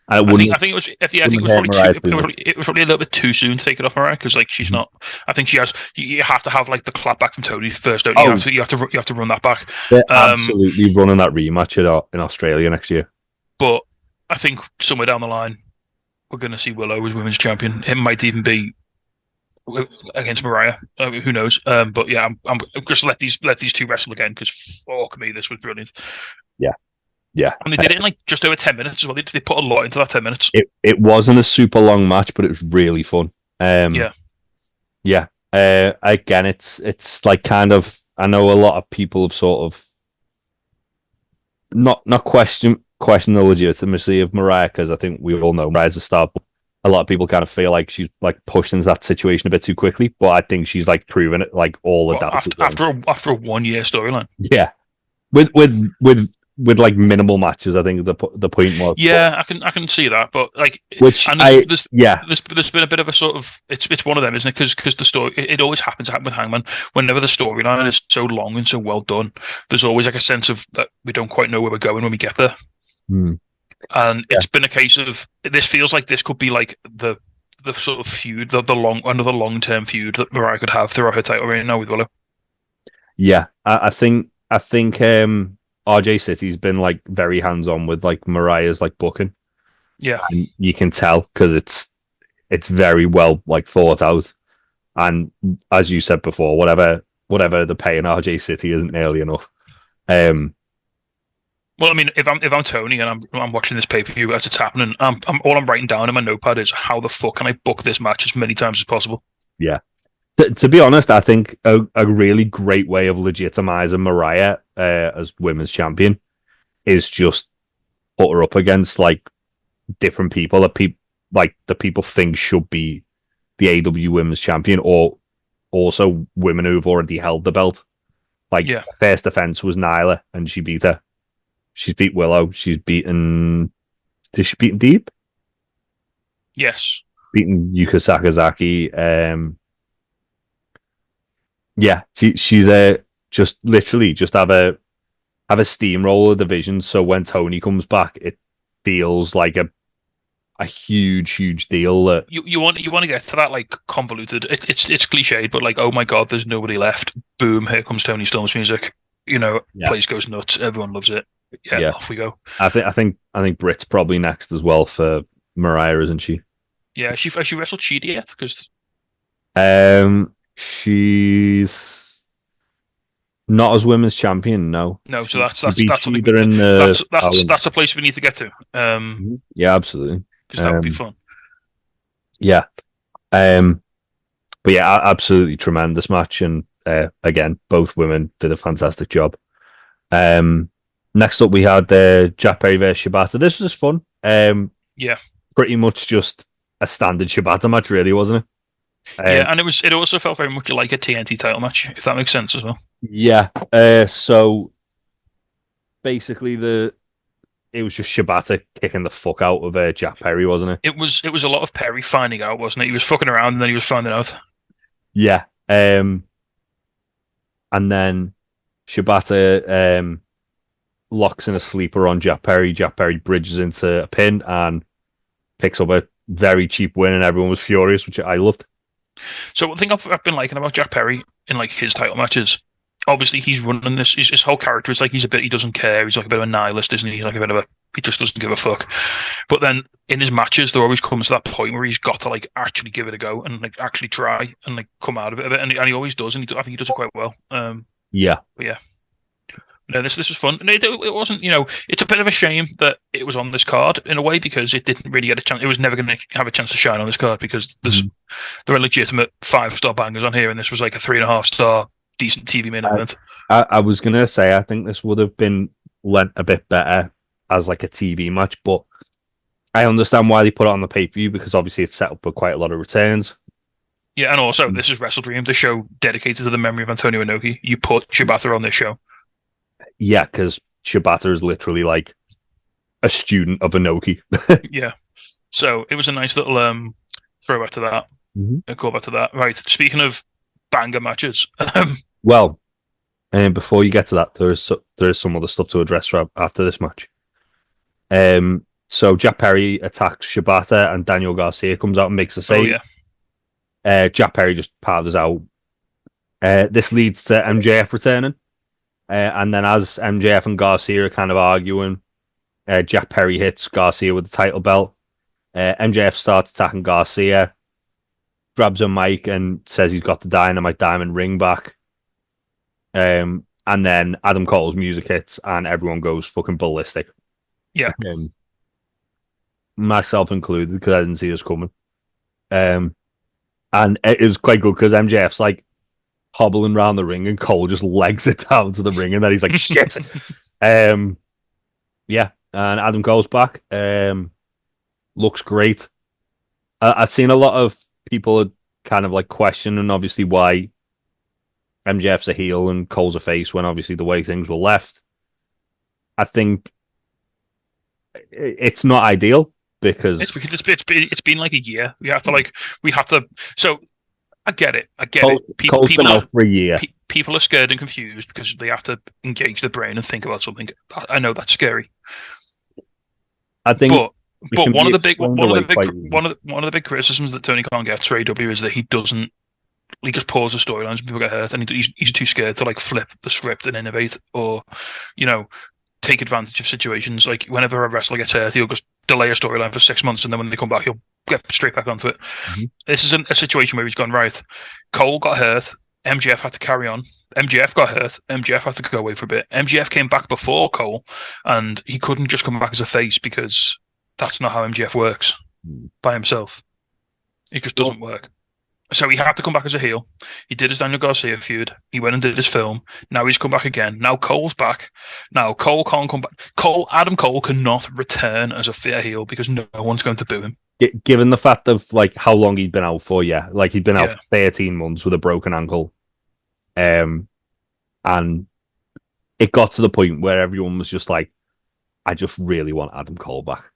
And I think it was. Yeah, I think it was probably a little bit too soon to take it off Mariah because like she's not. I think she has. You have to have like the clap back from Tony first. Don't you? You have to run that back. They're absolutely running that rematch in Australia next year. But I think somewhere down the line, we're going to see Willow as women's champion. It might even be against Mariah. Who knows? But yeah, I'm just let these two wrestle again because fuck me, this was brilliant. Yeah, and they did it in like just over 10 minutes as well. They put a lot into that 10 minutes. It wasn't a super long match, but it was really fun. Yeah. Again, it's like kind of. I know a lot of people have sort of not question the legitimacy of Mariah because I think we all know Mariah's a star. But a lot of people kind of feel like she's like pushed into that situation a bit too quickly. But I think she's like proven it like all the after a 1 year storyline. Yeah, with like minimal matches, I think the point was. Yeah, I can see that, but like, there's been a bit of a sort of it's one of them, isn't it? Because the story it always happens with Hangman. Whenever the storyline is so long and so well done, there's always like a sense of that we don't quite know where we're going when we get there. And it's been a case of this feels like this could be like the sort of feud, another long term feud that Mariah could have throughout her title reign now with Willow. Yeah, I think RJ City's been like very hands on with like Mariah's like booking. Yeah, and you can tell because it's very well like thought out. And as you said before, whatever they're paying RJ City isn't nearly enough. Well, I mean, if I'm Tony and I'm watching this pay per view as it's happening, all I'm writing down in my notepad is how the fuck can I book this match as many times as possible. Yeah. To be honest, I think a really great way of legitimizing Mariah as women's champion is just put her up against like different people that the people think should be the AEW women's champion, or also women who've already held the belt. Like first defense was Nyla, and she beat her. She's beat Willow. She's beaten. Did she beat Deep? Yes. Beaten Yuka Sakazaki. Yeah, she's just literally just have a steamroller division. So when Tony comes back, it feels like a huge deal. That you want to get to that like convoluted. It's cliched, but like, oh my god, there's nobody left. Boom, here comes Tony Storm's music. Place goes nuts. Everyone loves it. Yeah, off we go. I think Britt's probably next as well for Mariah, isn't she? Yeah, has she wrestled Cheetah yet? Because she's not as women's champion. No, so that's a place we need to get to. Yeah, absolutely, because that would be fun. Yeah, but yeah, absolutely tremendous match, and again, both women did a fantastic job. Next up, we had Jack Perry versus Shibata. This was fun. Pretty much just a standard Shibata match, really, wasn't it? And it also felt very much like a TNT title match, if that makes sense as well. Yeah. So basically, it was just Shibata kicking the fuck out of Jack Perry, wasn't it? It was a lot of Perry finding out, wasn't it? He was fucking around and then he was finding out. Yeah. And then Shibata locks in a sleeper on Jack Perry. Jack Perry bridges into a pin and picks up a very cheap win, and everyone was furious, which I loved. So one thing I've been liking about Jack Perry in like his title matches, obviously he's running this. His whole character is like he doesn't care. He's like a bit of a nihilist, isn't he? He's like a bit of a he just doesn't give a fuck. But then in his matches, there always comes to that point where he's got to like actually give it a go and like actually try and like come out of it a bit, and he always does, and I think he does it quite well. Yeah. But yeah. No, this was fun. It wasn't, it's a bit of a shame that it was on this card in a way because it didn't really get a chance. It was never going to have a chance to shine on this card because there are legitimate 5-star bangers on here, and this was like a 3.5-star decent TV main event. I was going to say I think this would have been lent a bit better as like a TV match, but I understand why they put it on the pay-per-view because obviously it's set up with quite a lot of returns. Yeah, and also this is Wrestledream, the show dedicated to the memory of Antonio Inoki. You put Shibata on this show. Yeah, because Shibata is literally like a student of Inoki. Yeah. So it was a nice little throwback to that. A callback to that. Right. Speaking of banger matches. Well, before you get to that, there is some other stuff to address after this match. So Jack Perry attacks Shibata and Daniel Garcia comes out and makes a save. Oh, yeah. Jack Perry just powders out. This leads to MJF returning. And then as MJF and Garcia are kind of arguing, Jack Perry hits Garcia with the title belt. MJF starts attacking Garcia, grabs a mic and says he's got the Dynamite Diamond ring back. And then Adam Cole's music hits and everyone goes fucking ballistic. Yeah. Myself included, because I didn't see this coming. And it was quite good because MJF's like hobbling around the ring and Cole just legs it down to the ring and then he's like, shit. Yeah, and Adam Cole's back. Looks great. I've seen a lot of people kind of like questioning obviously why MJF's a heel and Cole's a face when obviously the way things were left. I think it's not ideal because it's been like a year. We have to. So I get it. Cole's been out for a year. People are scared and confused because they have to engage the brain and think about something. I know that's scary. I think, but one of the big criticisms that Tony Khan gets for AEW is that he just pauses the storylines and people get hurt, and he's too scared to like flip the script and innovate or, take advantage of situations. Like whenever a wrestler gets hurt, he'll just delay a storyline for 6 months, and then when they come back, he'll get straight back onto it. This is a situation where he's gone, right, Cole got hurt, MJF had to carry on. MJF got hurt, MJF had to go away for a bit. MJF came back before Cole, and he couldn't just come back as a face because that's not how MJF works by himself. It just doesn't work. So he had to come back as a heel. He did his Daniel Garcia feud. He went and did his film. Now he's come back again. Now Cole's back. Now Cole can't come back. Adam Cole cannot return as a fair heel because no one's going to boo him. Given the fact of like how long he'd been out for, like he'd been out for 13 months with a broken ankle, and it got to the point where everyone was just like, "I just really want Adam Cole back."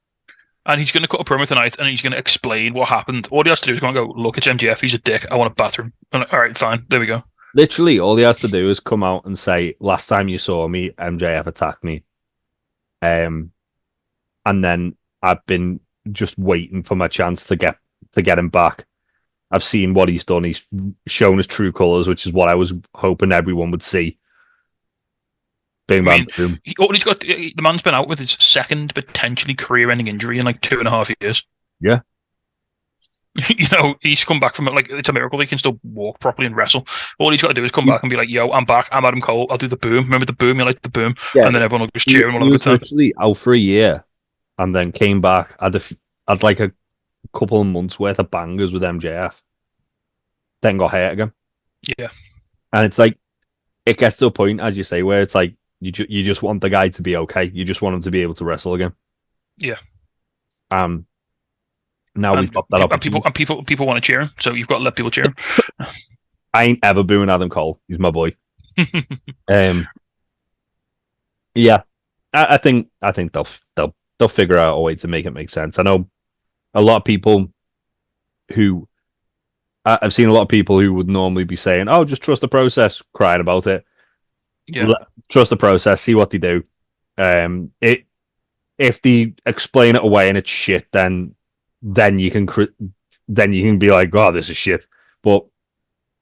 And he's going to cut a promo tonight, and he's going to explain what happened. All he has to do is go, "Look, it's MJF. He's a dick. I want to batter him." And, all right, fine. There we go. Literally, all he has to do is come out and say, "Last time you saw me, MJF attacked me." And then I've been just waiting for my chance to get him back. I've seen what he's done. He's shown his true colors, which is what I was hoping everyone would see. Bing, bang, boom. The man's been out with his second potentially career-ending injury in like 2.5 years. Yeah. He's come back from it. Like, it's a miracle he can still walk properly and wrestle. All he's got to do is come back and be like, "Yo, I'm back. I'm Adam Cole. I'll do the boom. Remember the boom? You like the boom?" Yeah, and then everyone will just cheer him. He was literally out for a year and then came back. Had like a couple of months worth of bangers with MJF. Then got hurt again. Yeah. And it's like, it gets to a point, as you say, where it's like, you just want the guy to be okay. You just want him to be able to wrestle again. Yeah. Now we've got that opportunity. People want to cheer him, so you've got to let people cheer him. I ain't ever booing Adam Cole. He's my boy. Yeah, I think they'll figure out a way to make it make sense. I know a lot of people who I've seen a lot of people who would normally be saying, "Oh, just trust the process," crying about it. Yeah, trust the process. See what they do. It if they explain it away and it's shit, then you can then you can be like, oh, this is shit. But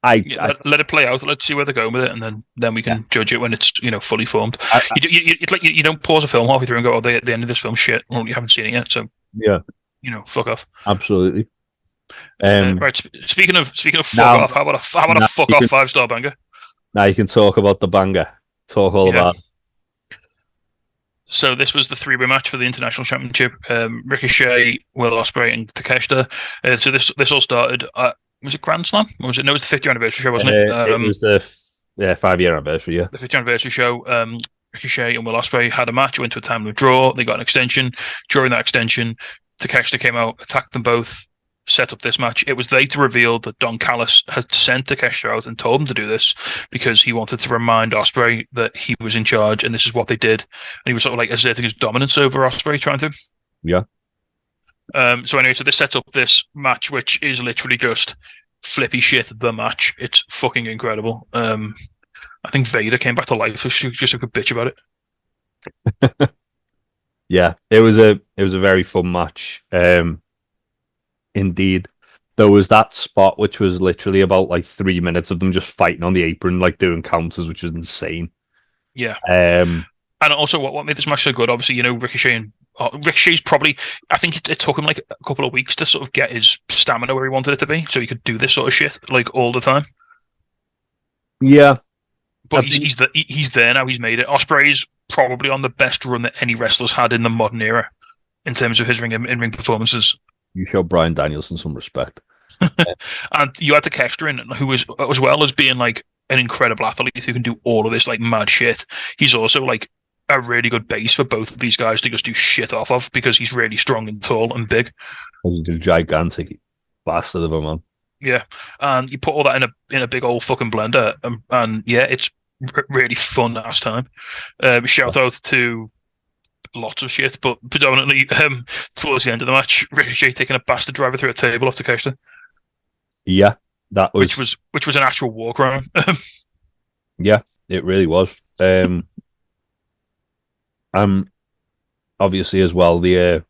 Yeah, I let it play out. Let's see where they're going with it, and then we yeah, can judge it when it's fully formed. I, It's like you don't pause a film halfway through and go, "Oh, the end of this film shit." Well, you haven't seen it yet, so yeah, fuck off. absolutely. Right. Speaking of fuck Now off, how about a now fuck you off can 5-star banger? now you can talk about the banger. Talk all Yeah. about So this was the three-way match for the international championship. Ricochet, Will Ospreay, and Takeshita. So this all started. Was it Grand Slam? Or was it? No, it was the 50th anniversary show, wasn't it? it was the 5-year anniversary. Yeah, The 50th anniversary show. Ricochet and Will Ospreay had a match. Went to a time limit draw. They got an extension. During that extension, Takeshita came out, attacked them both, set up this match. It was later revealed that Don Callis had sent Takeshita out and told him to do this because he wanted to remind Ospreay that he was in charge and this is what they did. And he was sort of like asserting his dominance over Ospreay, trying to. yeah, So anyway, so this sets up this match, which is literally just flippy shit. The match, it's fucking incredible. I think Vader came back to life. So she just took a bitch about it. yeah. It was a very fun match. Indeed, there was that spot which was literally about like 3 minutes of them just fighting on the apron, like doing counters, which is insane. Yeah. Um, And also, what made this match so good? Obviously, Ricochet and Ricochet's probably. I think it took him like a couple of weeks to sort of get his stamina where he wanted it to be, so he could do this sort of shit like all the time. yeah, I But think he's there now. He's made it. Ospreay's probably on the best run that any wrestler's had in the modern era in terms of his in-ring performances. you show Brian Danielson some respect. And you had Takeshita in, who was, as well as being like an incredible athlete who can do all of this like mad shit, he's also like a really good base for both of these guys to just do shit off of because he's really strong and tall and big. He's a gigantic bastard of a man. Yeah, and you put all that in a big old fucking blender, and yeah, it's really fun last time. Shout out to lots of shit, but predominantly towards the end of the match, Ricochet taking a bastard driver through a table off Takeshita. Yeah, that was which was an actual war crime. yeah, it really was. Obviously as well the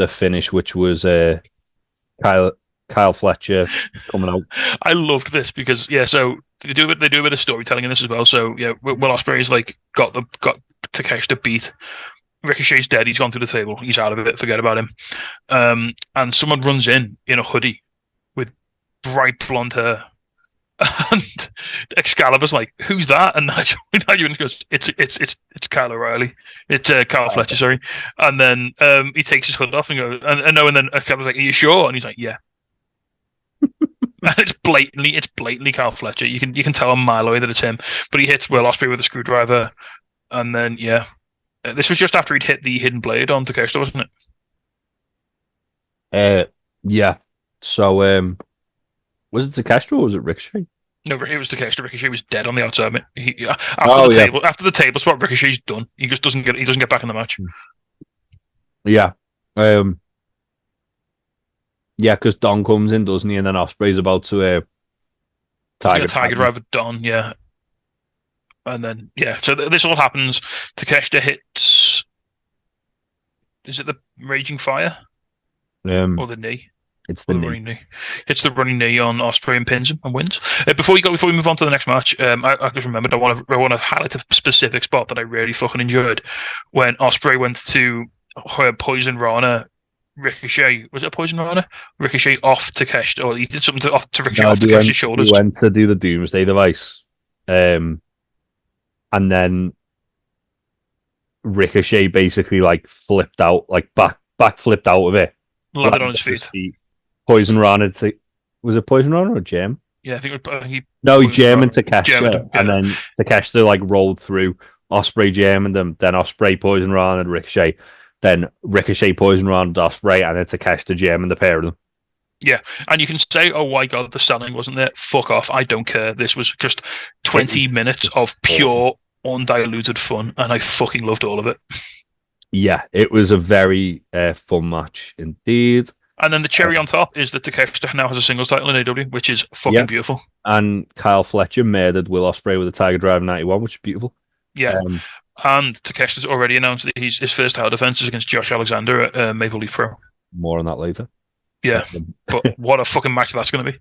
finish, which was Kyle Fletcher coming out. I loved this because so they do a bit of storytelling in this as well. So yeah, Will Ospreay's like got Takeshita beat. Ricochet's dead. He's gone through the table. He's out of it. Forget about him. And someone runs in a hoodie with bright blonde hair. And Excalibur's like, "Who's that?" And Nigel goes, "It's Kyle O'Reilly. It's Kyle Fletcher, sorry." And then he takes his hood off and goes, and then Excalibur's like, "Are you sure?" And he's like, "Yeah." And it's blatantly Kyle Fletcher. You can tell a mile away that it's him. But he hits Will Ospreay with a screwdriver, and then this was just after he'd hit the hidden blade on Takeshita, wasn't it? Yeah. So was it Takeshita or was it Ricochet? No, it was Takeshita. Ricochet was dead on the outside. After the table spot, Ricochet's done. He just doesn't get back in the match. Yeah. Yeah, because Don comes in, doesn't he? And then Ospreay's about to Tiger Driver Don, yeah. And then so this all happens. Takeshita hits. Is it the Raging Fire? Or the knee? It's the knee. Running knee. Hits the running knee on Ospreay and pins him and wins. Before we move on to the next match, I just remembered I want to highlight a specific spot that I really fucking enjoyed when Ospreay went to Poison Rana. Ricochet, was it a Poison Rana? Ricochet off Takeshita, or he did something to Ricochet off Takeshita's shoulders. He went to do the Doomsday Device, and then Ricochet basically like flipped out, like back flipped out of it, landed on his feet. Poison Rana was it Poison Rana or Jam? Yeah, I think he Jam and Takeshita, and then Takeshita like rolled through. Ospreay Jam and then Ospreay Poison Rana and Ricochet. Then Ricochet Poison Rana Ospreay, and then Takeshita Jam and the pair of them. Yeah, and you can say, "Oh my god, the selling wasn't there." Fuck off! I don't care. This was just 20 minutes of pure, undiluted fun, and I fucking loved all of it. Yeah, it was a very fun match indeed. And then the cherry on top is that Takeshita now has a singles title in AEW, which is fucking beautiful. And Kyle Fletcher murdered Will Ospreay with a Tiger Drive 91, which is beautiful. Yeah. And Takeshita's already announced that his first title defense is against Josh Alexander at Maple Leaf Pro. More on that later. Yeah, but what a fucking match that's going to be.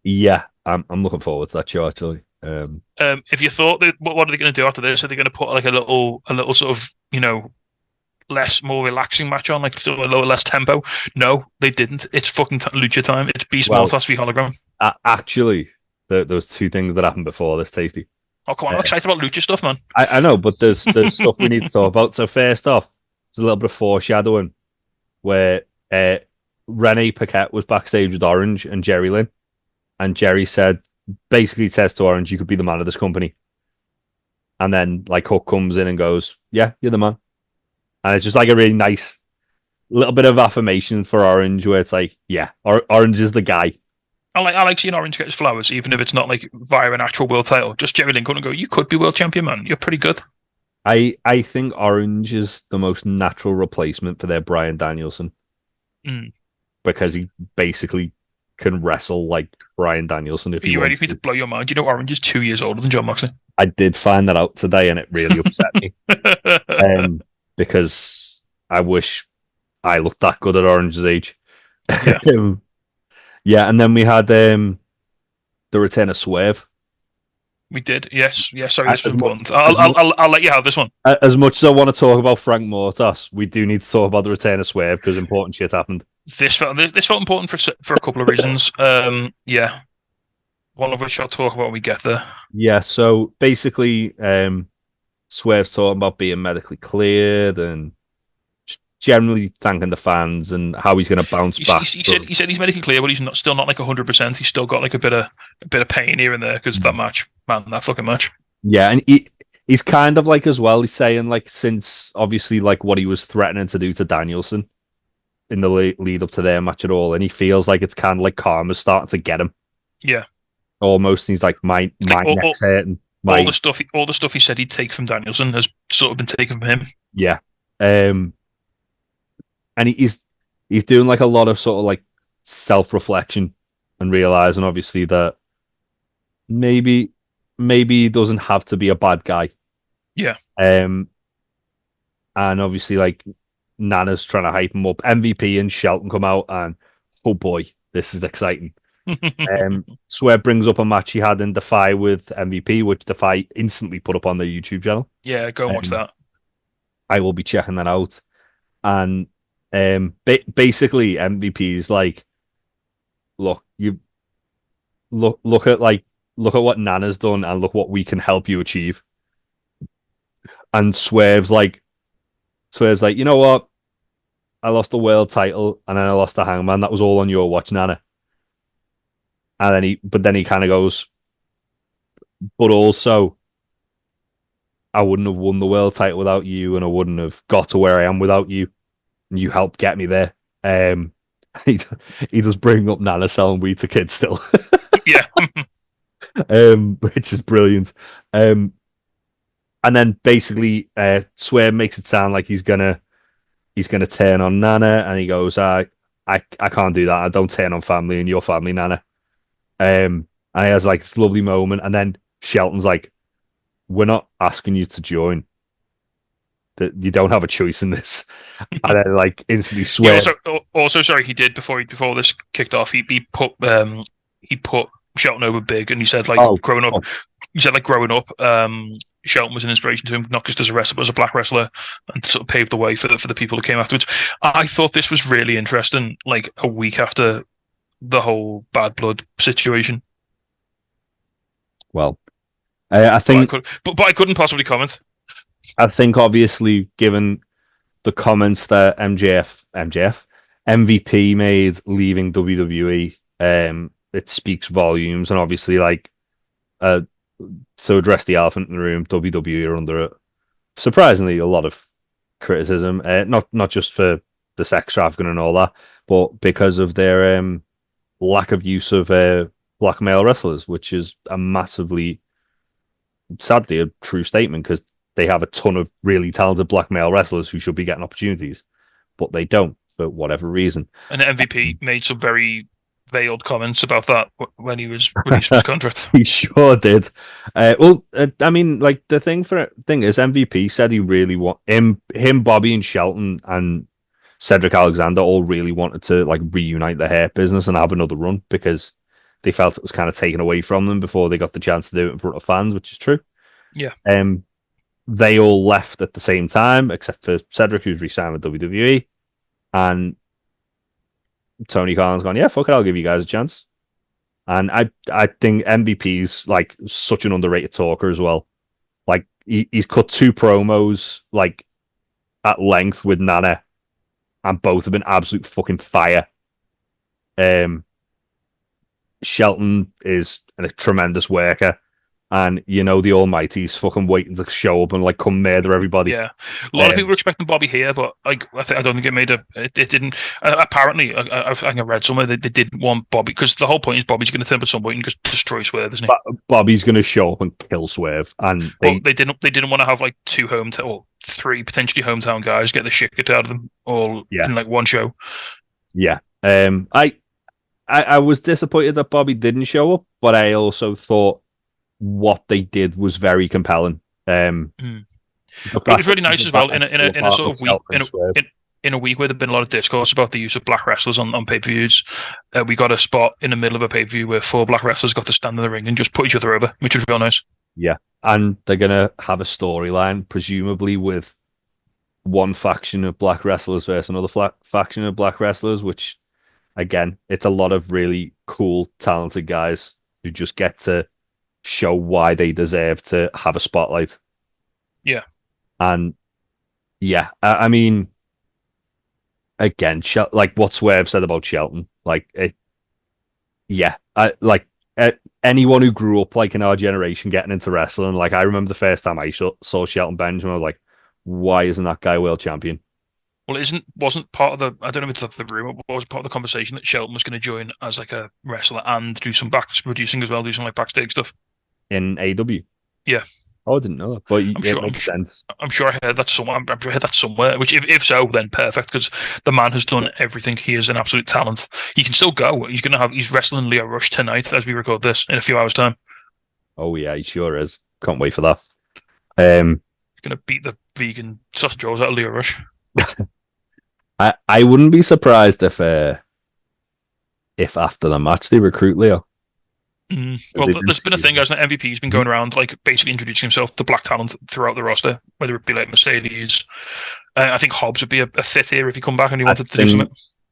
Yeah, I'm looking forward to that show actually. If you thought that, what are they going to do after this? Are they going to put like a little sort of more relaxing match on, like sort of a little less tempo? No, they didn't. It's fucking lucha time. It's Beast Mortas v Hologram. Actually, there was two things that happened before this, Tasty. Oh come on, I'm excited about lucha stuff, man. I know, but there's stuff we need to talk about. So first off, there's a little bit of foreshadowing where Renee Paquette was backstage with Orange and Jerry Lynn, and Jerry basically says to Orange, "You could be the man of this company." And then like Hook comes in and goes, "Yeah, you're the man." And it's just like a really nice little bit of affirmation for Orange, where it's like, "Yeah, Orange is the guy." I like seeing Orange get his flowers, even if it's not like via an actual world title. Just Jerry Lynn couldn't go, "You could be world champion, man. You're pretty good." I think Orange is the most natural replacement for their Bryan Danielson because he basically can wrestle like Bryan Danielson if Are he you ready wants for me to blow your mind? You know, Orange is 2 years older than John Moxley. I did find that out today, and it really upset me because I wish I looked that good at Orange's age. Yeah, yeah, and then we had the return of Swerve. we did. Yes. Sorry, this was important. I'll let you have this one. As much as I want to talk about Frank Mortas, we do need to talk about the return of Swerve because important shit happened. This felt important for a couple of reasons. Yeah, one of which I'll talk about when we get there. Yeah, so basically, Swerve's talking about being medically cleared and generally thanking the fans and how he's going to bounce back. He said he's medically clear, but he's still not like 100%. He's still got like a bit of pain here and there because that fucking match. Yeah, and he's kind of like as well. He's saying like since obviously like what he was threatening to do to Danielson in the lead up to their match at all, and he feels like it's kind of like karma's starting to get him. Yeah, almost. And he's like my neck's hurting. All the stuff he said he'd take from Danielson has sort of been taken from him. Yeah, and he's doing like a lot of sort of like self-reflection and realizing obviously that maybe he doesn't have to be a bad guy. Yeah. And obviously like Nana's trying to hype him up. MVP and Shelton come out and oh boy, this is exciting. Swerve brings up a match he had in Defy with MVP, which Defy instantly put up on their YouTube channel. Yeah, go and watch that. I will be checking that out. And basically MVP is like, look at what Nana's done and look what we can help you achieve. And Swerve's like, you know what? I lost the world title and then I lost the Hangman. That was all on your watch, Nana. And then he kind of goes, but also, I wouldn't have won the world title without you, and I wouldn't have got to where I am without you. And you helped get me there. He does bring up Nana selling weed to kids still. Yeah. Which is brilliant. And then basically, Swerve makes it sound like he's gonna turn on Nana, and he goes, I can't do that. I don't turn on family and your family, Nana. And he has like this lovely moment, and then Shelton's like, "We're not asking you to join. That you don't have a choice in this." And then like instantly Swerve. Also, sorry, he did before this kicked off. He put Shelton over big, and he said growing up. He said growing up, Shelton was an inspiration to him, not just as a wrestler, but as a black wrestler, and sort of paved the way for the people who came afterwards. I thought this was really interesting. Like a week after the whole Bad Blood situation. Well, I think, but I couldn't possibly comment. I think obviously, given the comments that MVP made leaving WWE, it speaks volumes, and obviously, to address the elephant in the room, WWE are under surprisingly a lot of criticism, not just for the sex trafficking and all that, but because of their lack of use of black male wrestlers, which is sadly a true statement, because they have a ton of really talented black male wrestlers who should be getting opportunities, but they don't for whatever reason. And MVP made some very, veiled comments about that when he was released from his contract. He sure did. I mean, like the thing is, MVP said he really want him, Bobby and Shelton and Cedric Alexander all really wanted to like reunite the hair business and have another run because they felt it was kind of taken away from them before they got the chance to do it in front of fans, which is true. Yeah. They all left at the same time, except for Cedric, who's re-signed with WWE, and Tony Khan's gone, yeah, fuck it, I'll give you guys a chance. And I think MVP's like such an underrated talker as well. Like he's cut 2 promos like at length with Nana, and both have been absolute fucking fire. Shelton is a tremendous worker, and the Almighty's fucking waiting to show up and like come murder everybody. Yeah, a lot of people were expecting Bobby here, but like I don't think it made it didn't. Apparently, I think I read somewhere that they didn't want Bobby because the whole point is Bobby's going to turn up at some point and just destroy Swerve, isn't he? Bobby's going to show up and kill Swerve, and they didn't want to have like 2 hometown or 3 potentially hometown guys get the shit kicked out of them all in like one show. Yeah, I was disappointed that Bobby didn't show up, but I also thought what they did was very compelling. It was really nice as well in a sort of week in a week where there'd been a lot of discourse about the use of black wrestlers on pay-per-views. We got a spot in the middle of a pay-per-view where 4 black wrestlers got to stand in the ring and just put each other over, which was real nice. Yeah, and they're gonna have a storyline, presumably with one faction of black wrestlers versus another faction of black wrestlers, which, again, it's a lot of really cool, talented guys who just get to show why they deserve to have a spotlight. Yeah. And yeah, I mean, again, like what Swerve said about Shelton, like anyone who grew up like in our generation getting into wrestling, like I remember the first time I saw Shelton Benjamin, I was like, why isn't that guy world champion? Well, wasn't part of the, I don't know if it's the rumor, but was part of the conversation that Shelton was going to join as like a wrestler and do some back producing as well, do some like backstage stuff in AEW. Yeah. Oh, I didn't know that, but it makes sense. I'm sure I heard that somewhere. I'm sure I heard that somewhere. Which, if so, then perfect, because the man has done everything. He is an absolute talent. He can still go. He's wrestling Leo Rush tonight as we record this in a few hours' time. Oh yeah, he sure is. Can't wait for that. He's gonna beat the vegan sausage rolls out of Leo Rush. I wouldn't be surprised if after the match they recruit Leo. Well, there's been a thing, hasn't it? MVP's been going around like basically introducing himself to black talent throughout the roster, whether it be like Mercedes. I think Hobbs would be a fit here if he come back and he wanted to do something.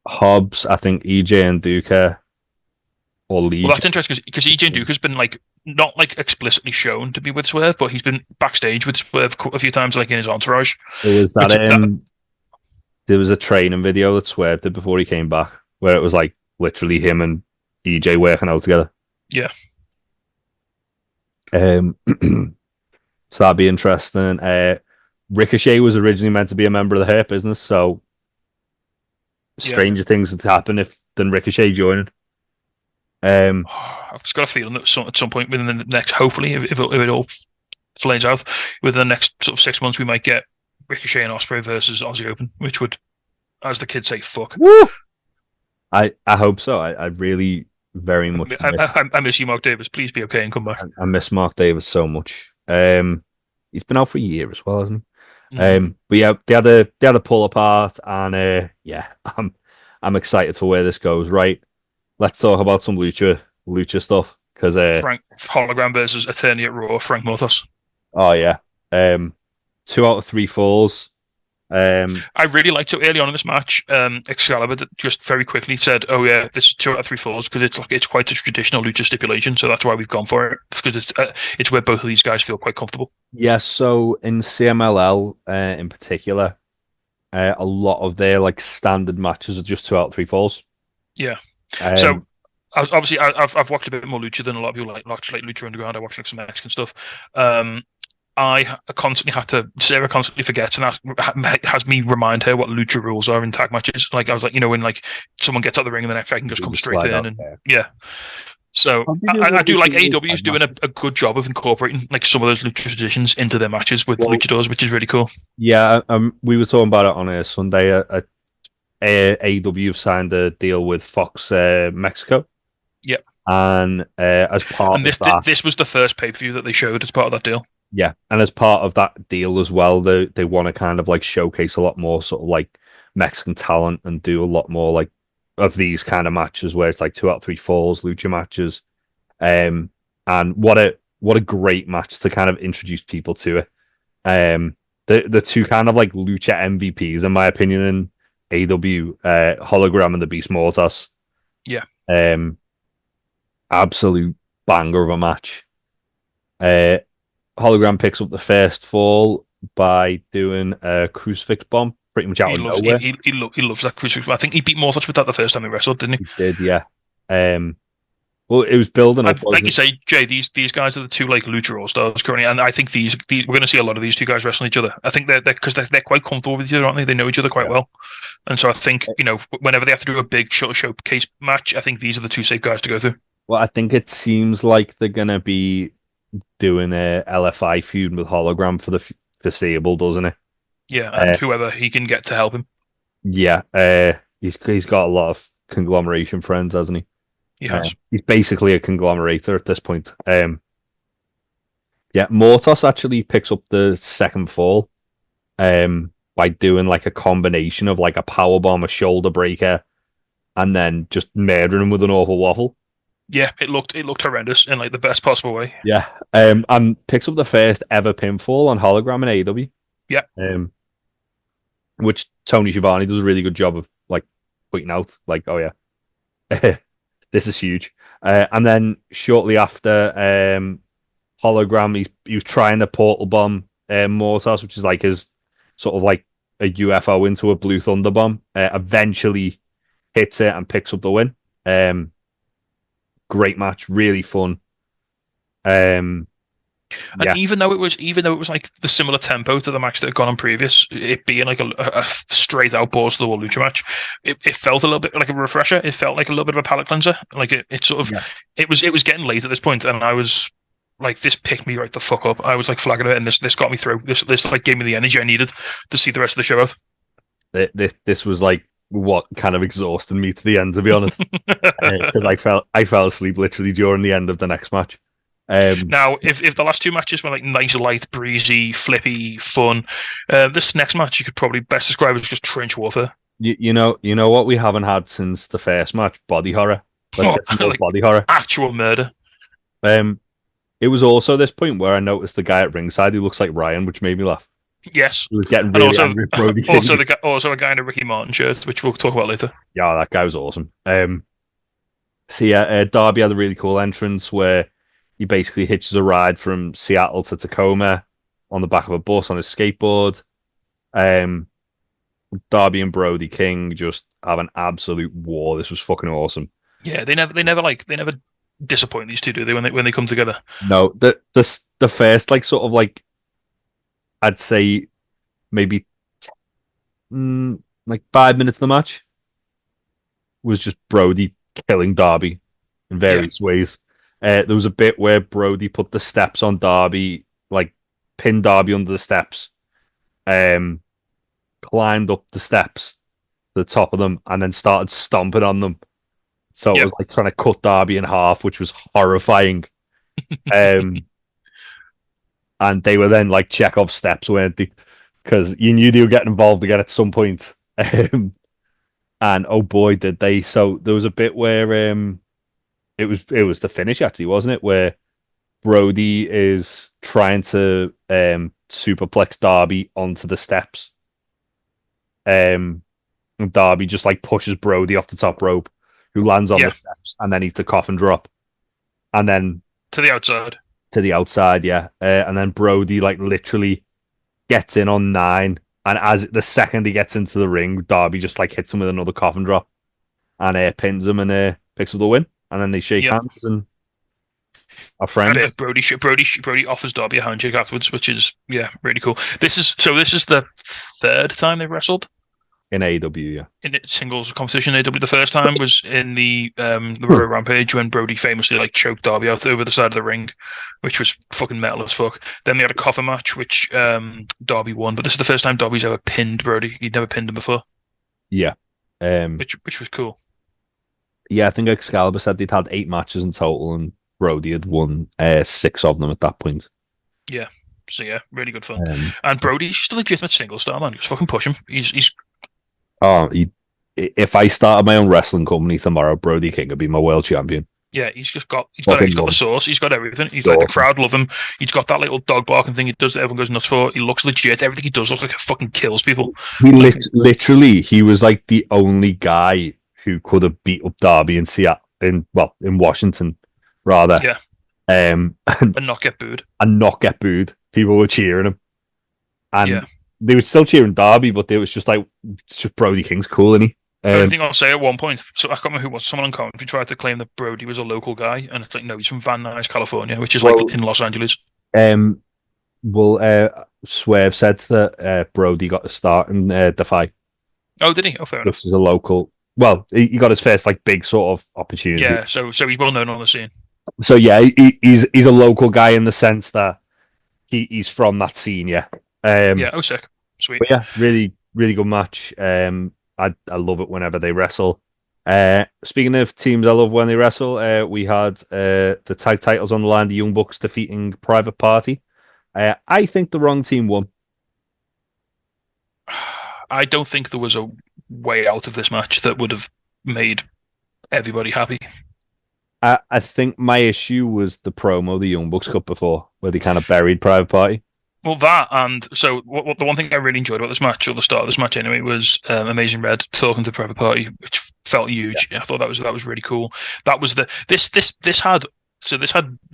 Hobbs, I think EJ and Duca or Lee. Well, that's interesting because EJ and Duca's been like not like explicitly shown to be with Swerve, but he's been backstage with Swerve a few times, like in his entourage. There was there was a training video that Swerve did before he came back, where it was like literally him and EJ working out together. Yeah. So that'd be interesting. Ricochet was originally meant to be a member of the Hurt Business, so stranger things would happen than Ricochet joining. I've just got a feeling that at some point within the next, hopefully, if it all flames out, within the next sort of 6 months, we might get Ricochet and Ospreay versus Aussie Open, which would, as the kids say, fuck. Woo! I hope so. I really very much. I miss you, Mark Davis. Please be okay and come back. I miss Mark Davis so much. He's been out for a year as well, hasn't he? But yeah, they had a pull apart, and I'm excited for where this goes. Right, let's talk about some lucha stuff because Frank Hologram versus Attorney at Raw, Frank Motos. Oh yeah, 2 out of 3 falls. I really liked it early on in this match. Excalibur just very quickly said, "Oh yeah, this is 2 out of 3 falls," because it's quite a traditional lucha stipulation, so that's why we've gone for it, because it's where both of these guys feel quite comfortable. Yes, so in CMLL in particular, a lot of their like standard matches are just 2 out of 3 falls. Yeah. So obviously I've watched a bit more lucha than a lot of people like Lucha Underground. I watched like some Mexican stuff. I constantly have to. Sarah constantly forgets and has me remind her what lucha rules are in tag matches. Like I was like, when like someone gets out of the ring and the next guy can just come straight in, and So I do like AEW's doing a good job of incorporating like some of those lucha traditions into their matches with luchadors, which is really cool. Yeah, we were talking about it on a Sunday. AEW have signed a deal with Fox Mexico, Yeah, and as part and of that, this was the first pay-per-view that they showed as part of that deal. yeah, and as part of that deal as well, they want to kind of like showcase a lot more sort of like Mexican talent and do a lot more like of these kind of matches where it's like 2 out of 3 falls, lucha matches. And what a great match to kind of introduce people to it. The two kind of like lucha MVPs in my opinion in AW, Hologram and the Beast Mortas. Yeah, Um, absolute banger of a match. Uh, Hologram picks up the first fall by doing a crucifix bomb pretty much out he of loves nowhere. he loves that crucifix. I think he beat Mortis with that the first time they wrestled, didn't he? He did, yeah. Um, well, it was building up, And like wasn't you it? say, Jay, these guys are the two like lucha all stars currently, and I think these we're going to see a lot of these two guys wrestling each other. I think they're because they're quite comfortable with each other, aren't they? They know each other quite Yeah. well, and so I think whenever they have to do a big showcase match, I think these are the two safe guys to go through. Well, I think it seems like they're gonna be doing a LFI feud with Hologram for the foreseeable, doesn't it? Yeah, and Uh, whoever he can get to help him, yeah, he's got a lot of conglomeration friends, hasn't he? he has. He's basically a conglomerator at this point. Yeah, Mortos actually picks up the second fall by doing like a combination of like a power bomb, a shoulder breaker, and then just murdering him with an awful waffle. Yeah, it looked horrendous in like the best possible way. Yeah, and picks up the first ever pinfall on Hologram in AEW. Yeah, Um, which Tony Schiavone does a really good job of like pointing out, like, oh yeah, this is huge. And then shortly after, Hologram, he was trying to portal bomb Mortos, which is like his sort of like a UFO into a Blue Thunder bomb. Eventually hits it and picks up the win. Great match, really fun. Um, and yeah, even though it was like the similar tempo to the match that had gone on previous, it being like a straight out balls to the wall lucha match, it felt a little bit like a refresher. It felt like a little bit of a palate cleanser. Like it sort of yeah. it was getting late at this point, and I was like, this picked me right the fuck up. I was like flagging it, and this got me through. This like gave me the energy I needed to see the rest of the show out. This was like what kind of exhausted me to the end, to be honest, because I fell asleep literally during the end of the next match. Now, if the last two matches were like nice, light, breezy, flippy, fun, this next match you could probably best describe as just trench warfare. You know what we haven't had since the first match, body horror. Let's get some more Like body horror. actual murder. Um, it was also this point where I noticed the guy at ringside who looks like Ryan, which made me laugh. Yes, He was getting and really angry at Brody King. also a guy in a Ricky Martin shirt, which we'll talk about later. Yeah, that guy was awesome. So yeah, Darby had a really cool entrance where he basically hitches a ride from Seattle to Tacoma on the back of a bus on his skateboard. Um, Darby and Brody King just have an absolute war. This was fucking awesome. Yeah, they never disappoint these two, do they? When they come together. No, the first like sort of like I'd say maybe like 5 minutes of the match was just Brody killing Darby in various ways. There was a bit where Brody put the steps on Darby, like pinned Darby under the steps, climbed up the steps to the top of them, and then started stomping on them. So it was like trying to cut Darby in half, which was horrifying. And they were then like Chekhov steps, weren't they? Because you knew they were getting involved again at some point. And oh boy, did they! So there was a bit where it was the finish actually, wasn't it? Where Brody is trying to superplex Darby onto the steps. And Darby just like pushes Brody off the top rope, who lands on the steps, and then he's the coffin drop, and then to the outside. To the outside, yeah. And then Brody like literally gets in on 9, and as the second he gets into the ring, Darby just like hits him with another coffin drop, and pins him and picks up the win. And then they shake hands and are friends. Brody offers Darby a handshake afterwards, which is really cool. This is the third time they've wrestled in AEW, yeah. In singles competition, AEW. The first time was in the Royal Rampage when Brody famously like choked Darby out over the side of the ring, which was fucking metal as fuck. Then they had a coffin match, which Darby won. But this is the first time Darby's ever pinned Brody. He'd never pinned him before. Yeah. which was cool. Yeah, I think Excalibur said they'd had 8 matches in total, and Brody had won 6 of them at that point. Yeah. So yeah, really good fun. Um, And Brody's just a legitimate single star, man. Just fucking push him. He's oh, if I started my own wrestling company tomorrow, Brody King would be my world champion. Yeah, Fucking he's got love the him. sauce. He's got everything. He's He's like the awesome. crowd love him. He's got that little dog barking thing he does that everyone goes nuts for. He looks legit. Everything he does looks like it fucking kills people. Like Literally, he was like the only guy who could have beat up Darby in Seattle, in Washington, rather, yeah, um, and, and not get booed. and not get booed. People were cheering him, Yeah. and they were still cheering Darby, but it was just like, it's just Brody King's cool, isn't he? The only thing I'll say at one point, so I can't remember who was, someone on commentary tried to claim that Brody was a local guy, and it's like, no, he's from Van Nuys, California, which is like Well, in Los Angeles. um, Swerve said that Brody got a start in Defy, Oh, did he? Oh, fair enough. which is a local. Well, he got his first like big sort of opportunity. Yeah, so he's well known on the scene. So yeah, he's a local guy in the sense that he's from that scene. Yeah. Yeah, oh, sick. Sweet. But yeah, really really good match. I love it whenever they wrestle. Speaking of teams, I love when they wrestle. We had the tag titles on the line. The Young Bucks defeating Private Party. I think the wrong team won. I don't think there was a way out of this match that would have made everybody happy. I think my issue was the promo the Young Bucks cut before, where they kind of buried Private Party. Well, that and so what the one thing I really enjoyed about this match, or the start of this match anyway, was Amazing Red talking to Private Party, which felt huge. Yeah. I thought that was really cool. That was this had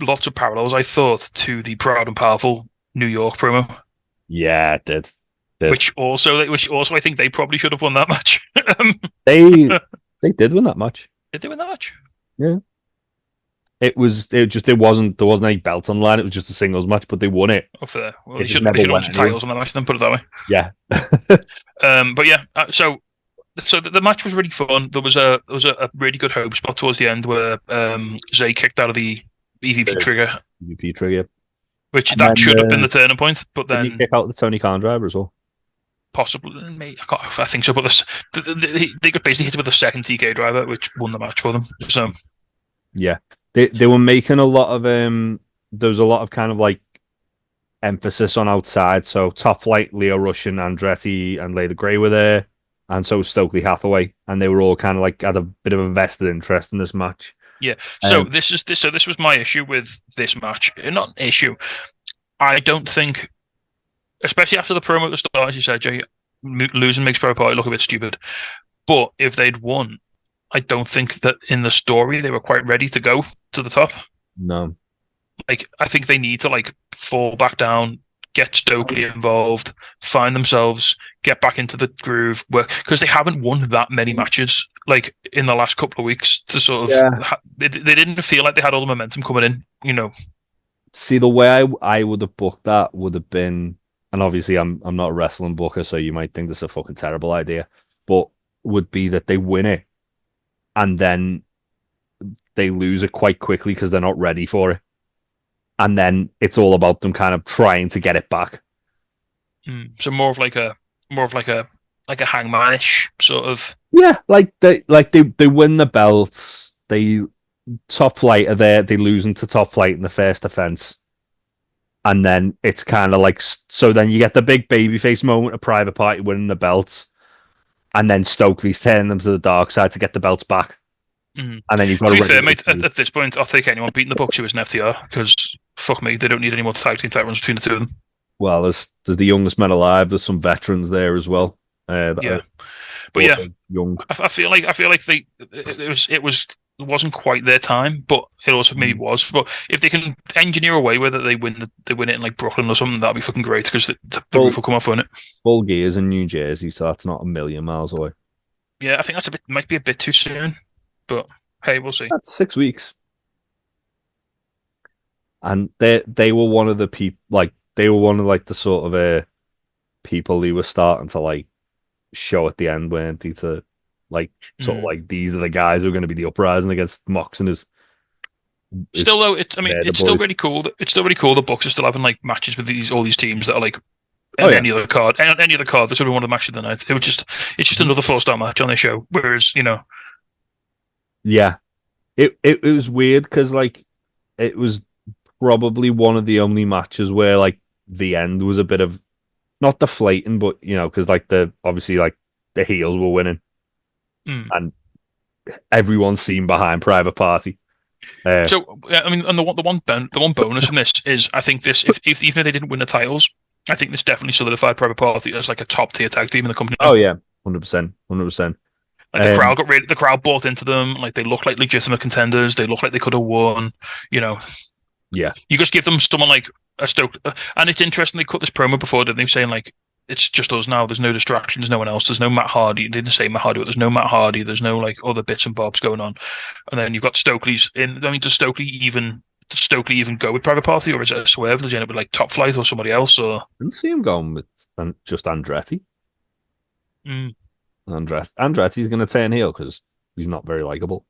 lots of parallels, I thought, to the Proud and Powerful New York promo. Yeah, it did. Which also I think they probably should have won that match. They did win that match. Did they win that match? Yeah. It wasn't there wasn't any belt on the line. It was just a singles match, but they won it. Oh, fair. Well, It they just should never have won went some anywhere. titles on the match. Then put it that way. Yeah. But yeah, so the match was really fun. There was a really good hope spot towards the end where Zay kicked out of the EVP trigger, EVP trigger. which And that then, should have been the turning point. But Did he then kick out the Tony Khan driver as well? possibly, I think so. But they got basically hit it with a second TK driver, which won the match for them. So Yeah. They were making a lot of there was a lot of kind of like emphasis on outside. So Top Flight, Leo Rush and Andretti and Layla Gray were there, and so was Stokely Hathaway, and they were all kind of like had a bit of a vested interest in this match. yeah. So this was my issue with this match. Not an issue. I don't think, especially after the promo at the start, as you said, Jay, losing makes Private Party look a bit stupid. But if they'd won, I don't think that in the story they were quite ready to go to the top. No. Like, I think they need to like fall back down, get Stokely involved, find themselves, get back into the groove, because they haven't won that many matches like in the last couple of weeks to sort of they didn't feel like they had all the momentum coming in, you know. See, the way I would have booked that would have been, and obviously I'm not a wrestling booker, so you might think this is a fucking terrible idea, but would be that they win it and then they lose it quite quickly because they're not ready for it. And then it's all about them kind of trying to get it back. So more of like a hangmanish sort of. Yeah, like they win the belts. They Top Flight are there. They lose into Top Flight in the first defense, and then it's kind of like, so then you get the big babyface moment of Private Party winning the belts, and then Stokely's turning them to the dark side to get the belts back. And then you've got to be fair, mate, at this point, I'll take anyone beating the Bucks who is an FTR, because fuck me, they don't need any more tag team titles between the two of them. Well, there's the youngest men alive. There's some veterans there as well. Yeah, but yeah, young. I feel like it wasn't quite their time, but it also maybe was. But if they can engineer a way where they win it in like Brooklyn or something, that'd be fucking great, because the roof will come off on it. Full Gear's in New Jersey, so that's not a million miles away. Yeah, I think might be a bit too soon, but hey, we'll see. That's 6 weeks. And they were one of the people, like they were one of like the sort of people who were starting to like show at the end, weren't they? To like sort of like, these are the guys who are going to be the uprising against Mox and his. Still though, it's still really cool. It's still really cool. The Bucks are still having like matches with all these teams that are like Oh, and yeah. any other card, any other card, this would be one of the matches of the night. It's just another 4-star match on this show. Whereas, Yeah. It was weird because like it was probably one of the only matches where like the end was a bit of not deflating, but because like the obviously like the heels were winning mm. and everyone's seen behind Private Party. So I mean, and the one bonus in this is I think this if even if they didn't win the titles, I think this definitely solidified Private Party as like a top tier tag team in the company Oh now. yeah, 100%, 100%. Like the crowd bought into them. Like they look like legitimate contenders. They look like they could have won. You know, Yeah, you just give them someone like a Stoke, and it's interesting they cut this promo before, didn't they? Saying like it's just us now. There's no distractions. No one else. There's no Matt Hardy. They didn't say Matt Hardy, but there's no Matt Hardy. There's no like other bits and bobs going on. And then you've got Stokely's in. I mean, does Stokely even go with Private Party, or is it a swerve? Does he end up with like Top Flight or somebody else? Or I didn't see him going with just Andretti. mm. Andretti's going to turn heel because he's not very likable.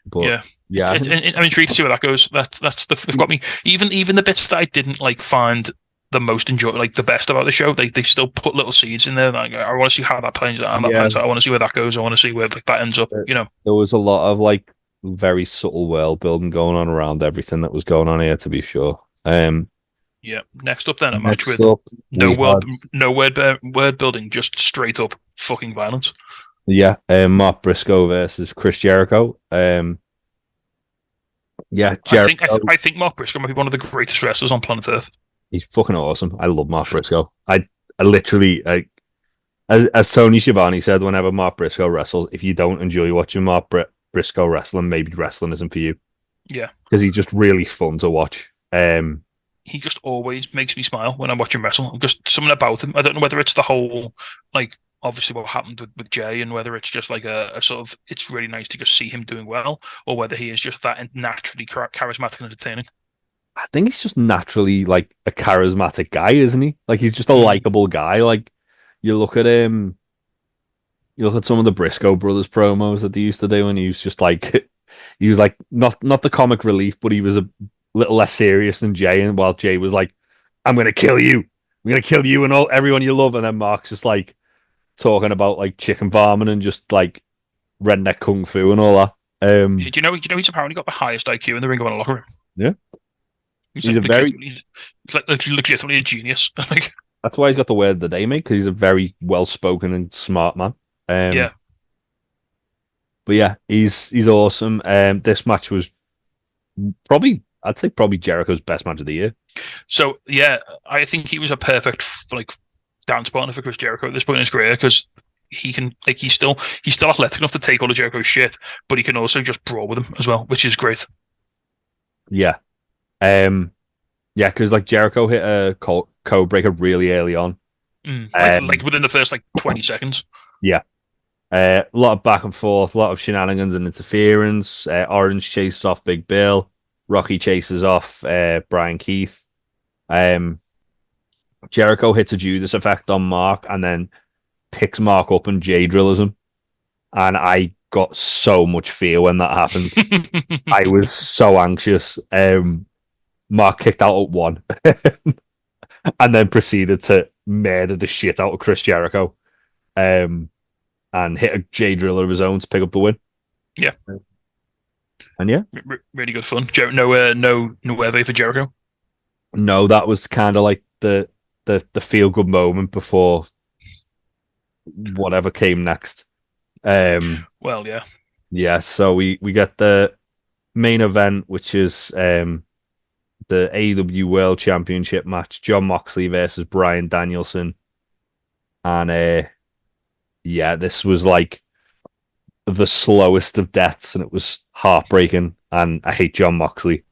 But Yeah, yeah, I'm intrigued to see where that goes. They've got me. Even the bits that I didn't like find the most the best about the show, they still put little seeds in there. Like I want to see how that plays out. I want to see where that goes. I want to see where like that ends up. There was a lot of like very subtle world building going on around everything that was going on here. To be sure. Yeah. Next up, then a match Next with up, no word building, just straight up fucking violence. Yeah, Mark Briscoe versus Chris Jericho. Yeah, Jericho. I think Mark Briscoe might be one of the greatest wrestlers on planet Earth. He's fucking awesome. I love Mark Briscoe. I literally, as Tony Schiavone said, whenever Mark Briscoe wrestles, if you don't enjoy watching Mark Briscoe wrestling, maybe wrestling isn't for you. Yeah, because he's just really fun to watch. He just always makes me smile when I'm watching wrestle. Just something about him. I don't know whether it's the whole like obviously what happened with Jay, and whether it's just like a sort of it's really nice to just see him doing well, or whether he is just that naturally charismatic and entertaining. I think he's just naturally like a charismatic guy, isn't he? Like he's just a likable guy. Like you look at him, you look at some of the Briscoe brothers promos that they used to do, and he was just like he was like not the comic relief, but he was a little less serious than Jay, and while Jay was like, I'm gonna kill you. I'm gonna kill you and all everyone you love, and then Mark's just like talking about like chicken farming and just like redneck kung fu and all that. Do you know he's apparently got the highest IQ in the Ring of Honor locker room. Yeah. He's like legitimately a genius. Like that's why he's got the word that they make, because he's a very well spoken and smart man. Yeah. But yeah, he's awesome. This match was I'd say probably Jericho's best match of the year. So yeah, I think he was a perfect like dance partner for Chris Jericho at this point in his career, because he can like he's still athletic enough to take all of Jericho's shit, but he can also just brawl with him as well, which is great. Yeah. Yeah, because like Jericho hit a code breaker really early on. Like within the first like 20 seconds. Yeah. A lot of back and forth, a lot of shenanigans and interference. Orange chases off Big Bill. Rocky chases off Brian Keith. Jericho hits a Judas effect on Mark and then picks Mark up and Jay drills him. And I got so much fear when that happened. I was so anxious. Mark kicked out at 1 and then proceeded to murder the shit out of Chris Jericho and hit a J driller of his own to pick up the win. Yeah. And yeah. Really good fun. No Nueve for Jericho? No, that was kind of like the feel-good moment before whatever came next. Well, yeah. Yeah, so we get the main event, which is the AEW World Championship match, Jon Moxley versus Bryan Danielson. And yeah, this was like the slowest of deaths, and it was heartbreaking. And I hate Jon Moxley.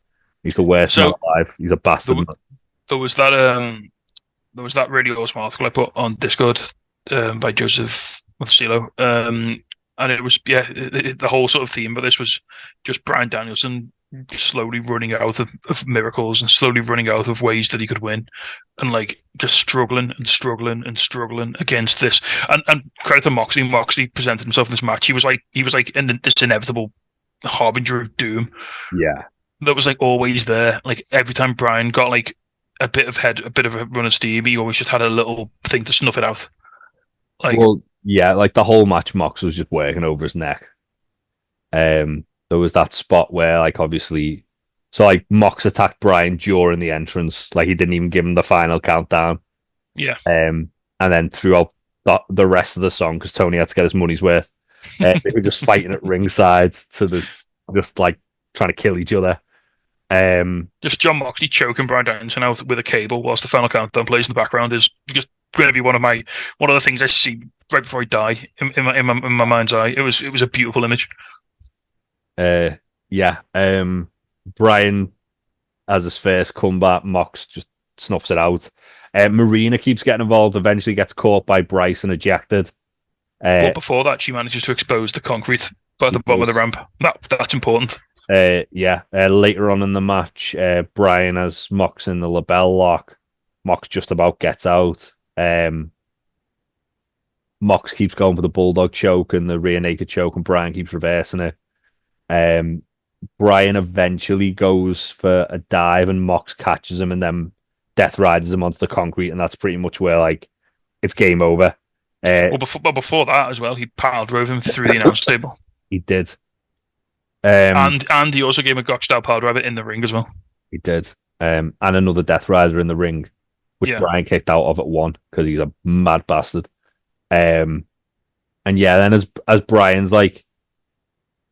He's the worst man alive. He's a bastard. There was that really awesome article I put on Discord by Joseph Marcelo. And it was the whole sort of theme, but this was just Bryan Danielson slowly running out of miracles and slowly running out of ways that he could win, and like just struggling against this. And credit to Moxley. Moxley presented himself in this match. He was like in this inevitable harbinger of doom. Yeah, that was like always there. Like every time Bryan got like a bit of a run of steam, he always just had a little thing to snuff it out. Like, well, yeah, like the whole match, Mox was just working over his neck. There was that spot where, like, obviously, so like Mox attacked Brian during the entrance, like he didn't even give him the final countdown. yeah, And then throughout the rest of the song, because Tony had to get his money's worth, they were just fighting at ringside to the just like trying to kill each other. just John Moxley choking Brian Danielson out with a cable whilst the final countdown plays in the background is just going to be one of the things I see right before I die in my mind's eye. It was a beautiful image. Yeah. Brian as his first comeback, Mox just snuffs it out. Marina keeps getting involved, eventually gets caught by Bryce and ejected. But before that, she manages to expose the concrete by the bottom of the ramp. That's important. Later on in the match, Brian has Mox in the label lock. Mox just about gets out. Mox keeps going for the bulldog choke and the rear naked choke, and Brian keeps reversing it. Brian eventually goes for a dive, and Mox catches him, and then Death rides him onto the concrete, and that's pretty much where like it's game over. Before that as well, he power drove him through the announce table. He did. And he also gave a Gotch style power driver in the ring as well. He did. And another Death Rider in the ring, which Brian kicked out of at one because he's a mad bastard. And yeah, then as Brian's like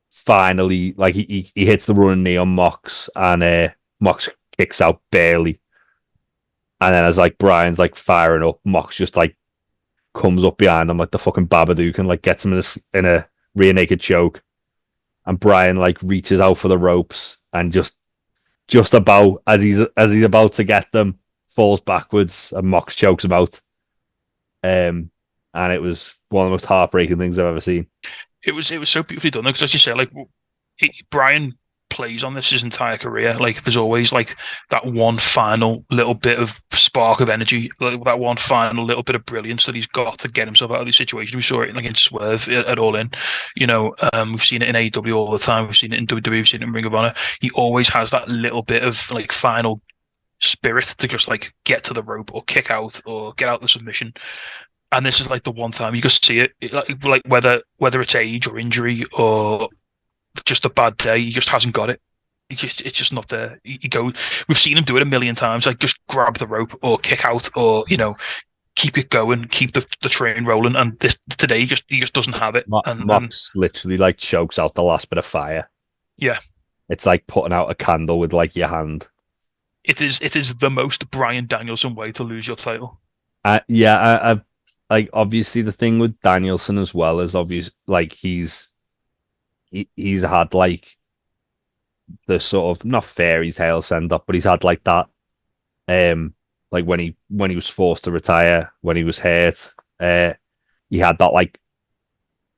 finally like he hits the running knee on Mox, and Mox kicks out barely. And then as like Brian's like firing up, Mox just like comes up behind him like the fucking Babadook and like gets him in a rear naked choke. And Brian like reaches out for the ropes and just about as he's about to get them, falls backwards, and Mox chokes him out. And it was one of the most heartbreaking things I've ever seen. It was so beautifully done because, as you say, like Brian plays on this his entire career. Like there's always like that one final little bit of spark of energy, like that one final little bit of brilliance that he's got to get himself out of these situations. We saw it like in Swerve at All In, we've seen it in AEW all the time. We've seen it in WWE, we've seen it in Ring of Honor. He always has that little bit of like final spirit to just like get to the rope or kick out or get out the submission. And this is like the one time you just see it, like whether it's age or injury or just a bad day, he just hasn't got it. It's just not there. We've seen him do it a million times, like just grab the rope or kick out or keep it going, keep the train rolling. And today he just doesn't have it. Mox literally like chokes out the last bit of fire. Yeah, it's like putting out a candle with like your hand. It is the most Bryan Danielson way to lose your title. I've like obviously the thing with Danielson as well is obvious. Like he's had like the sort of not fairy tale send up, but he's had like that. Like when he was forced to retire, when he was hurt, he had that like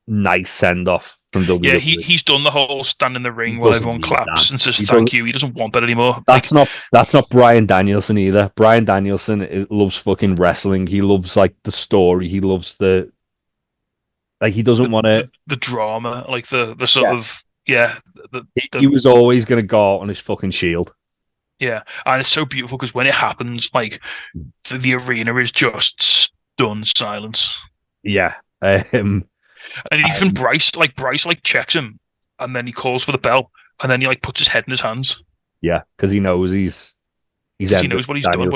nice send off from WWE. Yeah, he's done the whole stand in the ring while everyone claps and says thank you. He doesn't want that anymore. That's not Bryan Danielson either. Bryan Danielson loves fucking wrestling. He loves like the story. He loves the like. He doesn't want to the drama, like the sort of he was always going to go out on his fucking shield. Yeah, and it's so beautiful because when it happens, like the arena is just stunned silence. Yeah. And even Bryce checks him, and then he calls for the bell, and then he like puts his head in his hands. Yeah, because he knows he knows what he's doing,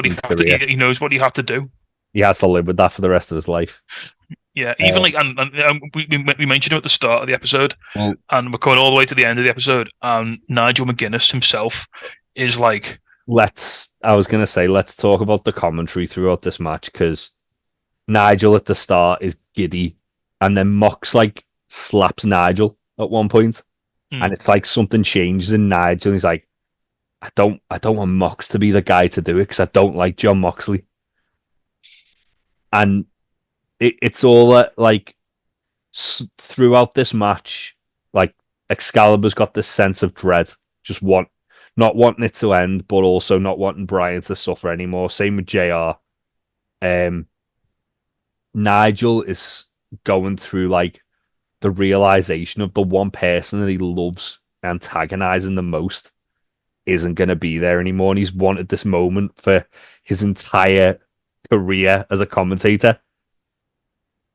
he knows what you have to do. He has to live with that for the rest of his life. Yeah, even we mentioned him at the start of the episode, and we're coming all the way to the end of the episode. Nigel McGuinness himself is like. Let's talk about the commentary throughout this match, because Nigel at the start is giddy. And then Mox like slaps Nigel at one point, and it's like something changes in Nigel. He's like, I don't want Mox to be the guy to do it because I don't like Jon Moxley. And it's all that like throughout this match, like Excalibur's got this sense of dread, just not wanting it to end, but also not wanting Brian to suffer anymore. Same with JR. Nigel is going through like the realization of the one person that he loves antagonizing the most isn't going to be there anymore, and he's wanted this moment for his entire career as a commentator.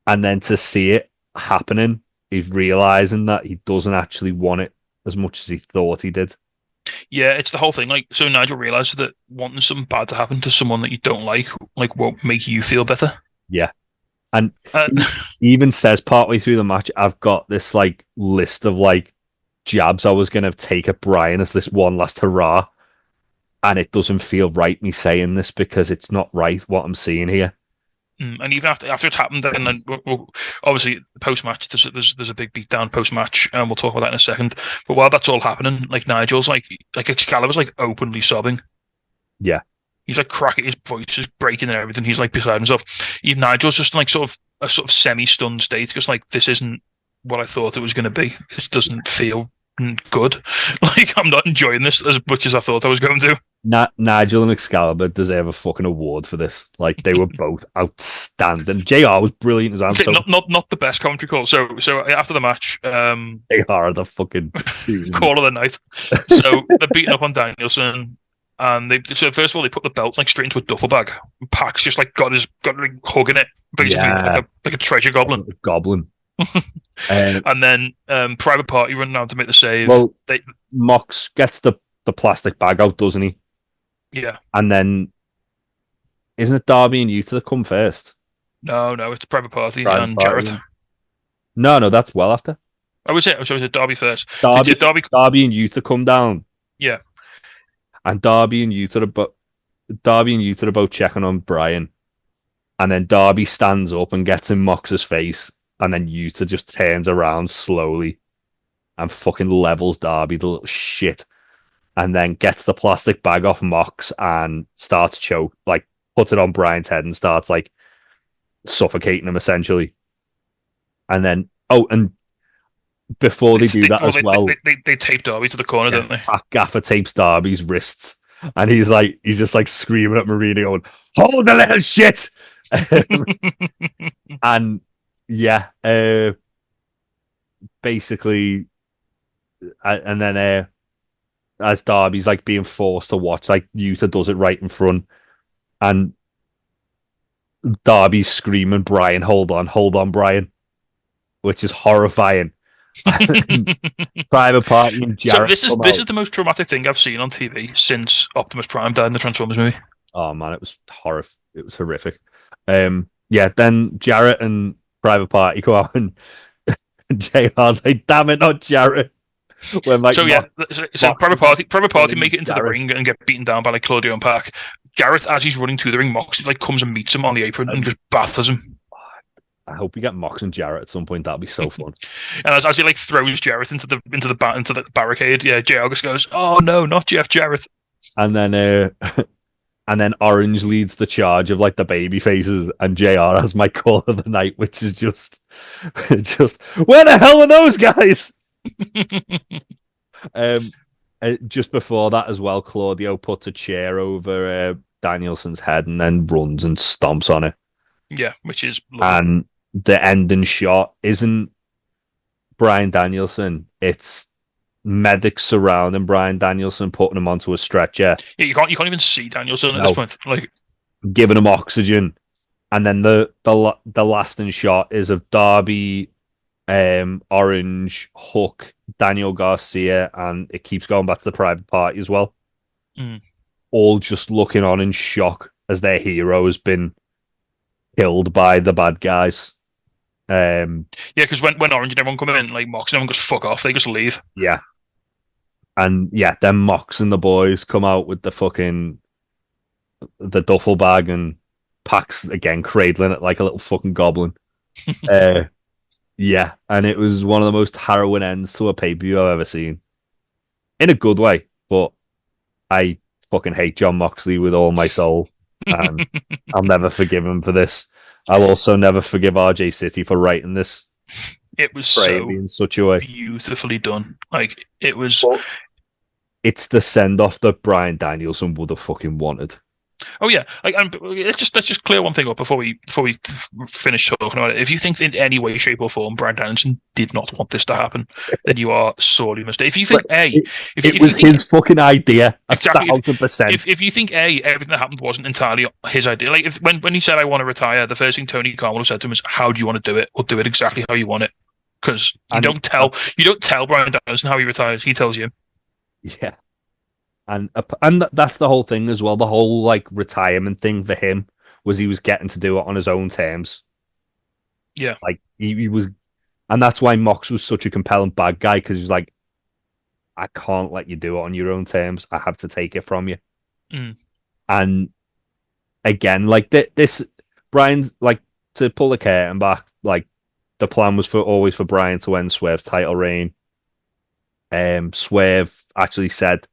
And then to see it happening, he's realizing that he doesn't actually want it as much as he thought he did. Yeah, it's the whole thing. Like, so Nigel realized that wanting something bad to happen to someone that you don't like, won't make you feel better. Yeah. And Uh, he even says partway through the match, I've got this like list of like jabs I was going to take at Brian as this one last hurrah. And it doesn't feel right me saying this because it's not right what I'm seeing here. and even after it's happened, then obviously post match there's a big beatdown post match, and we'll talk about that in a second. But while that's all happening, like Nigel's like Excalibur's like openly sobbing. Yeah. He's like cracking, his voice is breaking and everything. He's like beside himself. Even Nigel's just like sort of semi-stunned state because like this isn't what I thought it was going to be. This doesn't feel good. Like I'm not enjoying this as much as I thought I was going to. Nigel and Excalibur deserve a fucking award for this. Like they were both outstanding. JR was brilliant as well. So not the best commentary call. So after the match, JR the fucking call of the night. So they're beating up on Danielson. And so first of all they put the belt like straight into a duffel bag. Pax just like got like hugging it, basically like a treasure goblin. Goblin. And then Private Party running down to make the save. Well, Mox gets the plastic bag out, doesn't he? Yeah. And then isn't it Darby and Yuta that come first? No, it's Private Party and Jarrett. No, that's well after. I would say Darby first. Darby and Yuta come down. Yeah. And Darby and Yuta are both checking on Brian. And then Darby stands up and gets in Mox's face. And then Yuta just turns around slowly and fucking levels Darby, the little shit. And then gets the plastic bag off Mox and starts puts it on Brian's head and starts like suffocating him essentially. And then, and before they do that as well, they tape Darby to the corner, don't they? Gaffer tapes Darby's wrists, and he's just like screaming at Marina, going, "Hold the little shit!" And yeah, basically, and then as Darby's like being forced to watch, like Yuta does it right in front, and Darby's screaming, "Brian, hold on, Brian," which is horrifying. Private Party and Jarrett. So this is the most traumatic thing I've seen on TV since Optimus Prime died in the Transformers movie. Oh man, it was horrific. It was horrific. Yeah, then Jarrett and Private Party go out and JR's like, "Damn it, not Jarrett." When, like, so Private Party make it into Jarrett. The ring and get beaten down by like Claudio and Pac. Jarrett, as he's running to the ring, Mox like comes and meets him on the apron and just batters him. I hope we get Mox and Jarrett at some point. That'd be so fun. And as he like throws Jarrett into the barricade, yeah, JR just goes, "Oh no, not Jeff Jarrett." And then Orange leads the charge of like the baby faces, and JR has my call of the night, which is just where the hell are those guys? Just before that as well, Claudio puts a chair over Danielson's head and then runs and stomps on it. Yeah, which is lovely. And the ending shot isn't Bryan Danielson; it's medics surrounding Bryan Danielson, putting him onto a stretcher. Yeah, you can't even see Danielson at this point, like giving him oxygen. And then the lasting shot is of Darby, Orange, Hook, Daniel Garcia, and it keeps going back to the Private Party as well. All just looking on in shock as their hero has been killed by the bad guys. Yeah, because when Orange and everyone come in, like Mox and everyone goes fuck off, they just leave. Yeah. And yeah, then Mox and the boys come out with the duffel bag, and Pax again cradling it like a little fucking goblin. Yeah, and it was one of the most harrowing ends to a pay-per-view I've ever seen. In a good way, but I fucking hate Jon Moxley with all my soul. And I'll never forgive him for this. I'll also never forgive RJ City for writing this. It was so in such a way beautifully done. Like it was. Well, it's the send off that Bryan Danielson would have fucking wanted. Oh yeah, like, and let's just clear one thing up before we finish talking about it. If you think in any way, shape, or form Bryan Danielson did not want this to happen, then you are sorely mistaken. If you But think a, it if you was think his fucking idea, exactly, if 1,000%. if you think a everything that happened wasn't entirely his idea, like if when he said I want to retire, the first thing Tony Khan would have said to him is, "How do you want to do it? We'll do it exactly how you want it." Because And you don't tell Bryan Danielson how he retires. He tells you. yeah, and that's the whole thing as well. The whole like retirement thing for him was he was getting to do it on his own terms. Yeah. Like he was, and that's why Mox was such a compelling bad guy because he's like, I can't let you do it on your own terms. I have to take it from you. Mm. And again, like this, Brian, like to pull the curtain back, like the plan was for always for Brian to win Swerve's title reign. Swerve actually said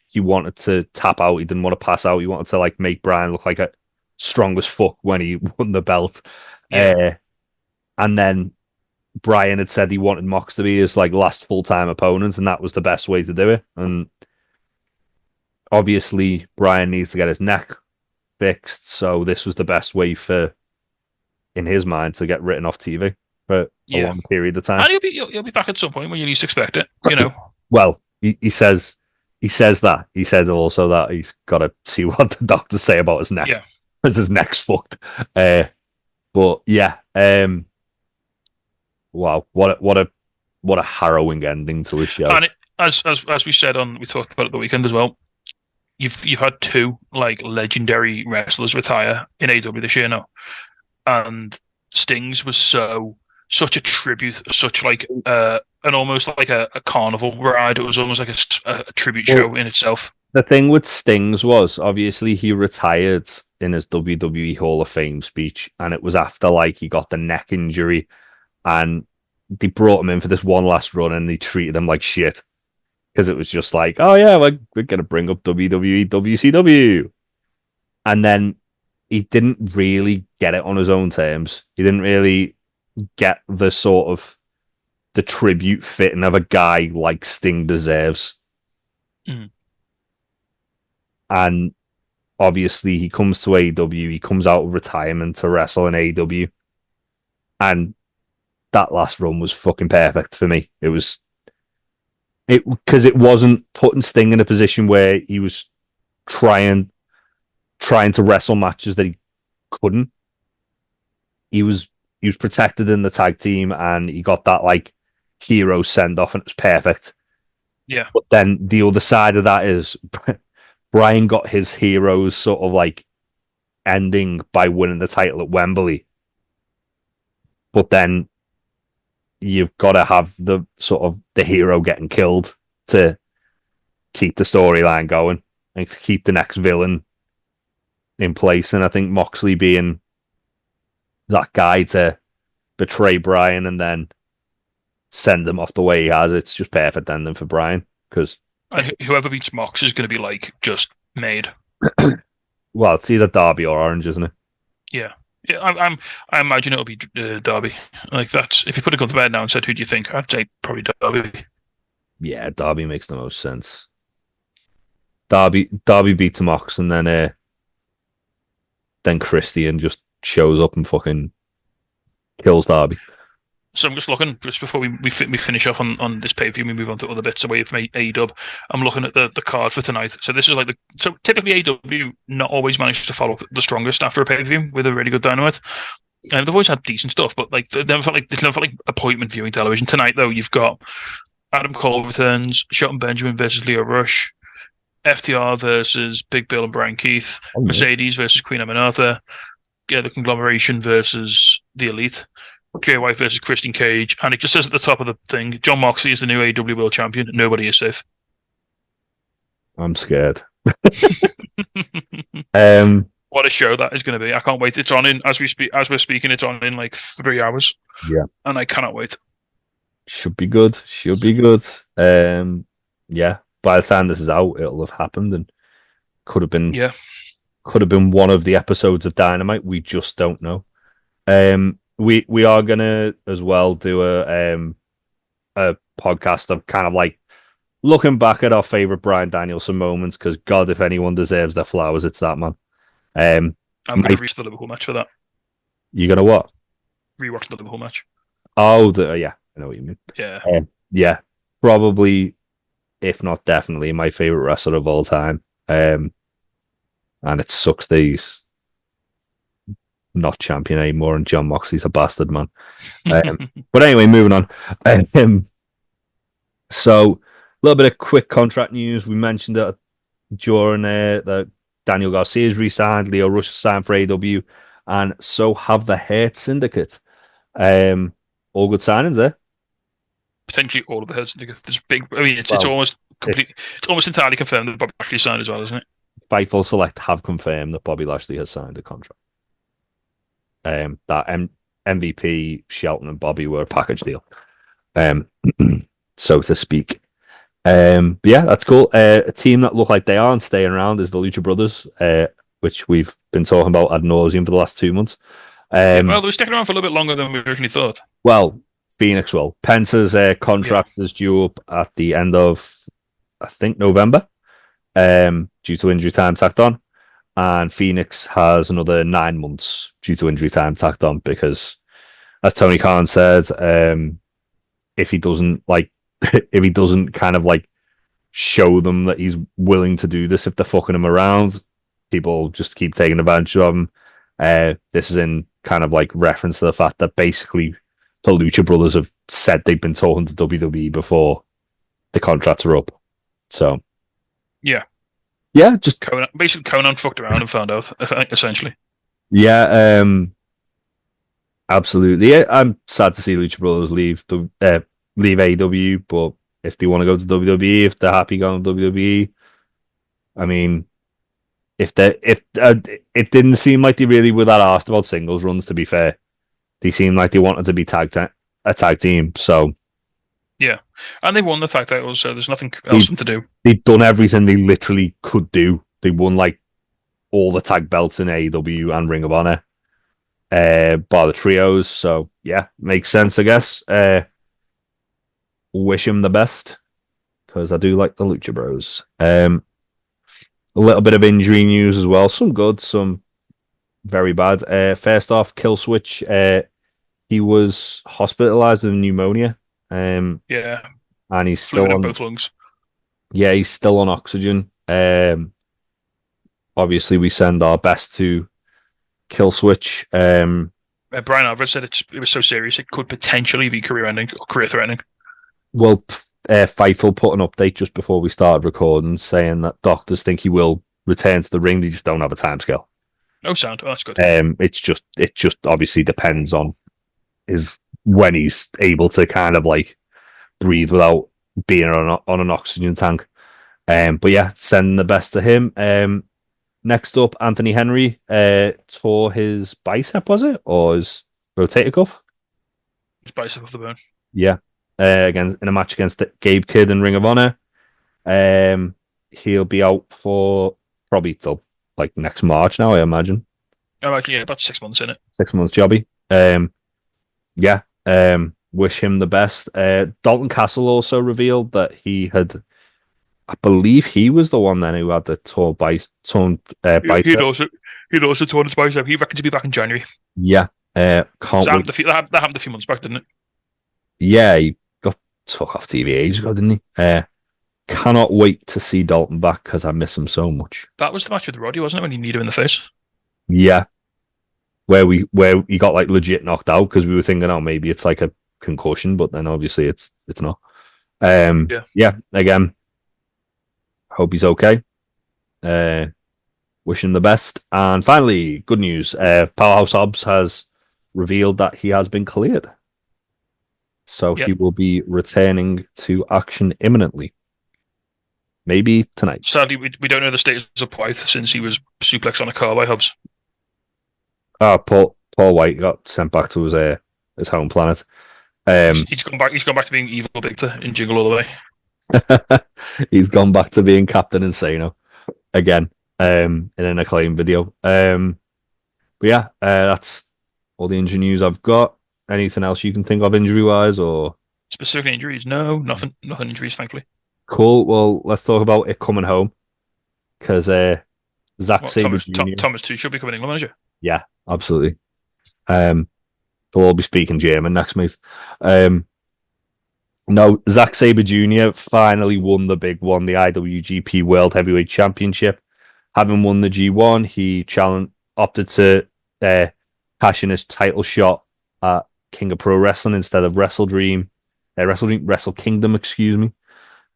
he wanted to tap out. He didn't want to pass out. He wanted to like make Brian look like a strong as fuck when he won the belt. Yeah. And then Brian had said he wanted Mox to be his like last full time opponent, and that was the best way to do it. And obviously, Brian needs to get his neck fixed, so this was the best way for, in his mind, to get written off TV for a Yeah. long period of time. And he'll be back at some point when you least expect it. You know. Well, he says that. He said also that he's got to see what the doctors say about his neck, Yeah. because his neck's fucked. But yeah, wow, what a harrowing ending to a show. And as we said we talked about it the weekend as well. You've had two like legendary wrestlers retire in AEW this year now, and Sting's was such a tribute, such like an almost like a carnival ride. It was almost like a tribute show in itself. The thing with Stings was obviously he retired in his WWE Hall of Fame speech, and it was after like he got the neck injury, and they brought him in for this one last run, and they treated him like shit because it was just like, oh yeah, we're gonna bring up WWE, WCW, and then he didn't really get it on his own terms. He didn't really get the sort of the tribute fitting of a guy like Sting deserves. Mm. And obviously he comes to AEW, he comes out of retirement to wrestle in AEW, and that last run was fucking perfect for me. It because it wasn't putting Sting in a position where he was trying to wrestle matches that he couldn't. He was protected in the tag team, and he got that like hero send off, and it was perfect. Yeah. But then the other side of that is Brian got his heroes sort of like ending by winning the title at Wembley. But then you've got to have the sort of the hero getting killed to keep the storyline going and to keep the next villain in place. And I think Moxley being that guy to betray Brian and then send him off the way he has, it's just perfect ending for Brian. Because whoever beats Mox is going to be like just made. well, it's either Darby or Orange, isn't it? Yeah. Yeah, I imagine it'll be Darby. Like that's if you put a gun to bed now and said, "Who do you think?" I'd say probably Darby. Yeah, Darby makes the most sense. Darby beats Mox, and then Christian just shows up and fucking kills Darby. So I'm just looking just before we finish off on this pay per view. We move on to other bits away from AEW. I'm looking at the card for tonight. So this is like so typically AEW not always managed to follow up the strongest after a pay per view with a really good dynamite. And they've always had decent stuff, but like they never felt like appointment viewing television. Tonight though, you've got Adam Cole returns, Shelton Benjamin versus Leo Rush, FTR versus Big Bill and Brian Keith, Mercedes versus Queen Aminata, the Conglomeration versus the Elite, Jay White versus Christian Cage, and it just says at the top of the thing, John Moxley is the new AEW World Champion. Nobody is safe. I'm scared. What a show that is going to be! I can't wait. It's on in as we're speaking. It's on in like 3 hours. Yeah, and I cannot wait. Should be good. Yeah. By the time this is out, it'll have happened, and could have been one of the episodes of Dynamite. We just don't know. We are gonna as well do a podcast of kind of like looking back at our favorite Bryan Danielson moments, because God, if anyone deserves their flowers, it's that man. I'm My, going to rewatch the Liverpool match for that. you gonna what? Rewatch the Liverpool match. Oh, yeah, I know what you mean. Yeah. Yeah, probably, if not definitely, my favorite wrestler of all time. And it sucks that he's not champion anymore, and John Moxley's a bastard, man. But anyway, moving on. Um, so, a little bit of quick contract news. We mentioned it during that Daniel Garcia's re-signed, Leo Rush signed for AEW, and so have the Hurt Syndicate. All good signings there. Potentially all of the heads. There's big. I mean, it's Well, almost complete. It's almost entirely confirmed that Bobby Lashley signed as well, isn't it? Fightful Select have confirmed that Bobby Lashley has signed a contract. That MVP, Shelton, and Bobby were a package deal, so to speak. But yeah, that's cool. A team that look like they aren't staying around is the Lucha Brothers, which we've been talking about ad nauseum for the last 2 months. Well, they were sticking around for a little bit longer than we originally thought. Well, Phoenix will. Penta's contract is due up at the end of, I think, November, due to injury time tacked on. And Phoenix has another 9 months due to injury time tacked on because, as Tony Khan said, if he doesn't if he doesn't kind of like show them that he's willing to do this, if they're fucking him around, people just keep taking advantage of him. This is in kind of like reference to the fact that basically the Lucha Brothers have said they've been talking to WWE before the contracts are up. So yeah, just basically Conan fucked around and found out essentially. Yeah, absolutely. Yeah, I'm sad to see Lucha Brothers leave AEW, but if they want to go to WWE, if they're happy going to WWE, I mean, it didn't seem like they really were that asked about singles runs. To be fair, they seemed like they wanted to be a tag team. So yeah, and they won the tag titles, so there's nothing else to do. They'd done everything they literally could do. They won like all the tag belts in AEW and Ring of Honor, bar the trios. So yeah, makes sense, I guess. Wish him the best because I do like the Lucha Bros. A little bit of injury news as well. Some good, some very bad. First off, Kill Switch. He was hospitalized with pneumonia. Yeah, and he's still on both lungs. Yeah, he's still on oxygen. Obviously, we send our best to Kill Switch. Brian Alvarez said it was so serious it could potentially be career-ending or career-threatening. Well, Fightful put an update just before we started recording saying that doctors think he will return to the ring. They just don't have a timescale. No sound. Oh, that's good. It just obviously depends on when he's able to kind of like breathe without being on an oxygen tank. But yeah, sending the best to him. Next up, Anthony Henry tore his bicep, was it? Or his rotator cuff? His bicep off the bone. Yeah. Again, in a match against Gabe Kidd in Ring of Honor. He'll be out for probably till like next March now, I imagine. Yeah, about 6 months in it. 6 months jobby. Yeah. Wish him the best. Dalton Castle also revealed that he had, I believe he was the one then who had the torn bicep. He'd also torn his bicep. He reckons to be back in January. Yeah. Can't wait. That happened a few months back, didn't it? Yeah, he got took off TV ages ago, didn't he? Cannot wait to see Dalton back because I miss him so much. That was the match with Roddy, wasn't it, when he kneed him in the face? Yeah. Where he got like legit knocked out because we were thinking, oh, maybe it's like a concussion, but then obviously it's not. Yeah. Again, hope he's okay. Wish him the best. And finally, good news. Powerhouse Hobbs has revealed that he has been cleared. So he will be returning to action imminently. Maybe tonight. Sadly, we don't know the status of White since he was suplexed on a car by Hobbs. Paul White got sent back to his home planet. He's gone back to being Evil Victor in Jingle All the Way. He's gone back to being Captain Insano again in an Acclaim video. But yeah, that's all the injury news I've got. Anything else you can think of injury wise or specific injuries? No, nothing injuries, thankfully. Cool. Well, let's talk about it coming home because Zack What Sabre Thomas Jr. Thomas Tuchel becoming England manager? Yeah, absolutely. Um, they'll all be speaking German next, mate. Um, no, Zack Sabre Jr. finally won the big one, the IWGP World Heavyweight Championship. Having won the G1, he opted to uh, cash in his title shot at King of Pro Wrestling instead of Wrestle Kingdom, excuse me.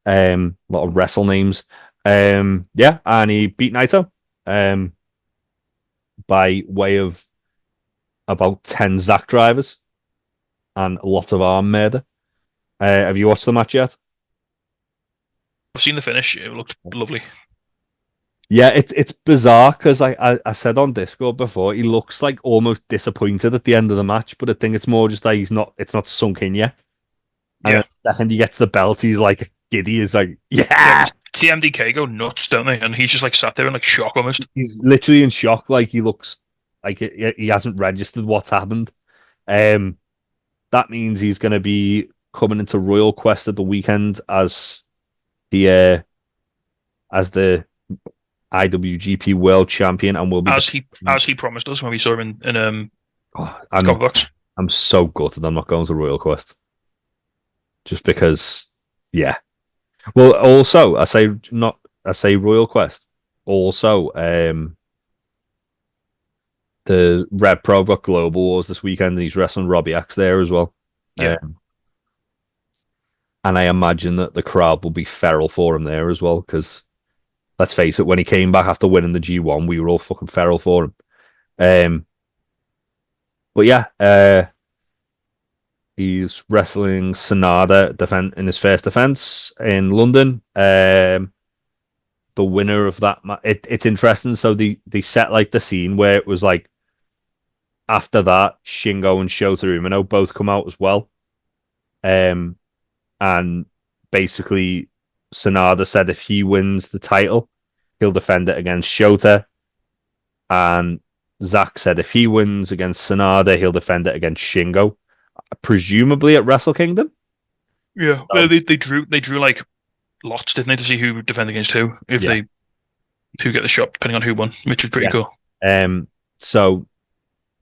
A lot of wrestle names. Yeah, and he beat Naito by way of about 10 Zack drivers and a lot of arm murder. Have you watched the match yet? I've seen the finish. It looked lovely. Yeah, it's bizarre because I said on Discord before he looks like almost disappointed at the end of the match, but I think it's more just like it's not sunk in yet. And Yeah, then the second he gets the belt, he's like giddy. He's like, yeah. yeah. Because TMDK go nuts, don't they? And he's just like sat there in like shock almost. He's literally in shock. Like he looks like he hasn't registered what's happened. Um, that means he's going to be coming into Royal Quest at the weekend the as the IWGP World Champion, and will be As he promised us when we saw him in oh, Discover Box. I'm so gutted I'm not going to Royal Quest just because, yeah. Well, also I say Royal Quest. Also, the Red Pro got Global Wars this weekend, and he's wrestling Robbie X there as well. Yeah. And I imagine that the crowd will be feral for him there as well, because let's face it, when he came back after winning the G1, we were all fucking feral for him. But yeah, he's wrestling Sanada in his first defense in London. The winner of that it's interesting. So they set like the scene where it was like after that, Shingo and Shota Umino both come out as well. And basically Sanada said if he wins the title, he'll defend it against Shota. And Zack said if he wins against Sanada, he'll defend it against Shingo, presumably at Wrestle Kingdom. Yeah. Well, they drew like lots, didn't they, to see who would defend against who who get the shot, depending on who won, which was pretty cool. So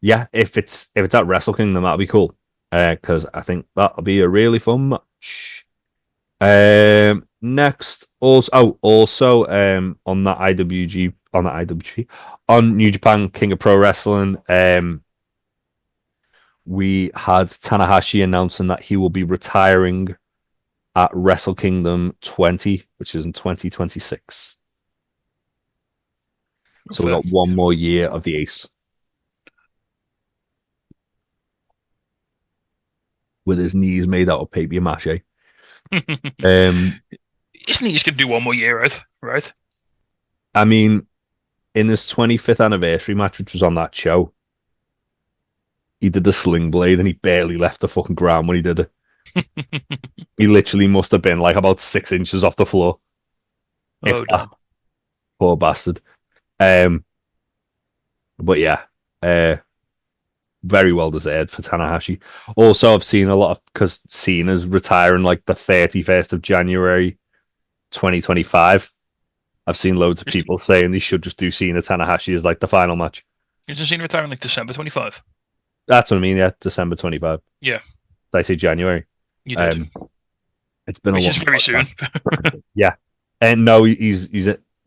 yeah, if it's at Wrestle Kingdom, that'll be cool. Because I think that'll be a really fun match. Next, also on that IWGP on New Japan King of Pro Wrestling, we had Tanahashi announcing that he will be retiring at Wrestle Kingdom 20, which is in 2026. So we got one more year of the Ace with his knees made out of papier mâché. Isn't he just going to do one more year out, right? I mean, in his 25th anniversary match, which was on that show, he did the sling blade and he barely left the fucking ground when he did it. He literally must have been like about 6 inches off the floor. Oh, damn. Poor bastard. But yeah, very well deserved for Tanahashi. Also, I've seen a lot of, because Cena's retiring like the 31st of January 2025. I've seen loads of people saying they should just do Cena Tanahashi as like the final match. Isn't Cena retiring like December 25? That's what I mean, yeah, December 25. Yeah. Did I say January? You did. It's been Which a is long very soon. Yeah. And no, he's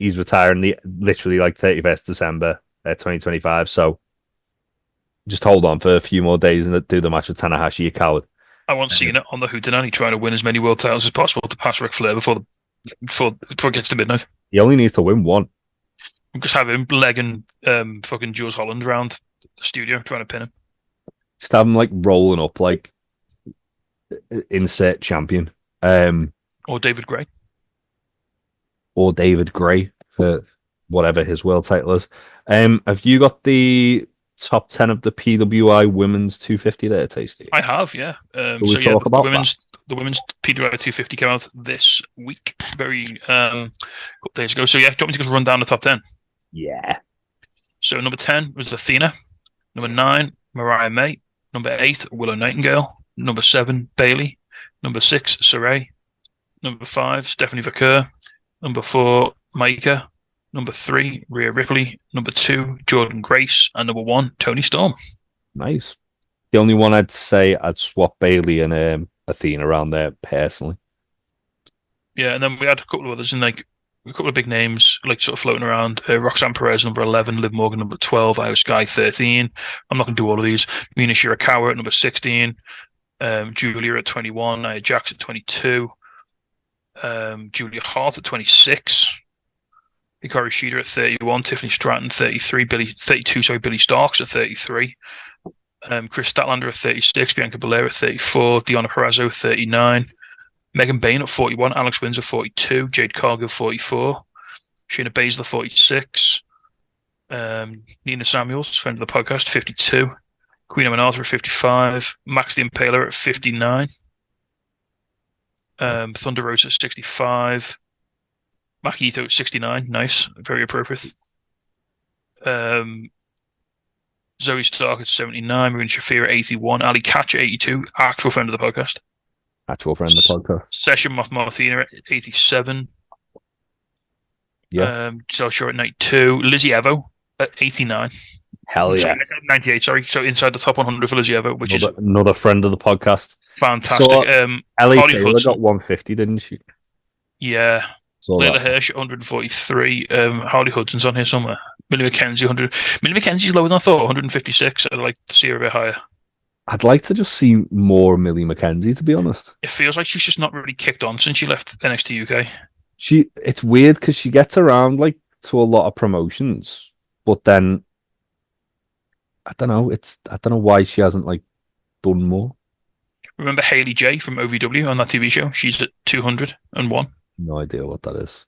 retiring literally like 31st December 2025. So just hold on for a few more days and do the match with Tanahashi, you coward. I want Cena on the Hootenanny trying to win as many world titles as possible to pass Ric Flair before it gets to midnight. He only needs to win one. Just have him legging fucking Jules Holland around the studio trying to pin him. Just have him like rolling up like insert champion. Or David Gray. Or David Gray for whatever his world title is. Have you got the top 10 of the PWI Women's 250 there, Tasty? I have, yeah. The women's PWI 250 came out this week, very couple days ago. So yeah, do you want me to just run down the top 10? Yeah. So number 10 was Athena. Number 9, Mariah May. Number 8, Willow Nightingale. Number 7, Bailey. Number 6, Saray. Number 5, Stephanie Vaquer. Number 4, Maika. Number 3, Rhea Ripley. Number 2, Jordan Grace. And number 1, Tony Storm. Nice. The only one I'd say I'd swap Bailey and Athena around there personally. Yeah, and then we had a couple of others and like a couple of big names like sort of floating around. Roxanne Perez, number 11, Liv Morgan, number 12, Io Sky, 13. I'm not going to do all of these. Mina Shirakawa at number 16, Julia at 21, Nia Jax at 22, Julia Hart at 26, Hikaru Shida at 31, Tiffany Stratton 33, 32, sorry, Billy Starks at 33, Chris Statlander at 36, Bianca Belair at 34, Deonna Purrazzo 39, Megan Bayne at 41, Alex Windsor 42, Jade Cargill 44, Shayna Baszler 46, Nina Samuels, friend of the podcast, 52, Queen Aminata at 55, Max the Impaler at 59, Thunder Rosa at 65, Maki Ito at 69, nice, very appropriate. Zoe Stark at 79, Marina Shafir at 81, Ali Catch at 82, actual friend of the podcast. Actual friend of the podcast. Session Moth Martina at 87. Yeah. Giselle Shaw at 92. Lizzie Evo at 89. Hell yeah. 98, sorry. So inside the top 100 for Lizzie Evo, which another, is another friend of the podcast. Fantastic. So, LA Harley Taylor Hudson got 150, didn't she? Yeah. So Layla Hirsch at 143. Harley Hudson's on here somewhere. Millie McKenzie 100. Millie McKenzie's lower than I thought, 156. I'd like to see her a bit higher. I'd like to just see more Millie McKenzie, to be honest. It feels like she's just not really kicked on since she left NXT UK. It's weird because she gets around like to a lot of promotions, but then I don't know. I don't know why she hasn't like done more. Remember Haley J from OVW on that TV show? She's at 201. No idea what that is.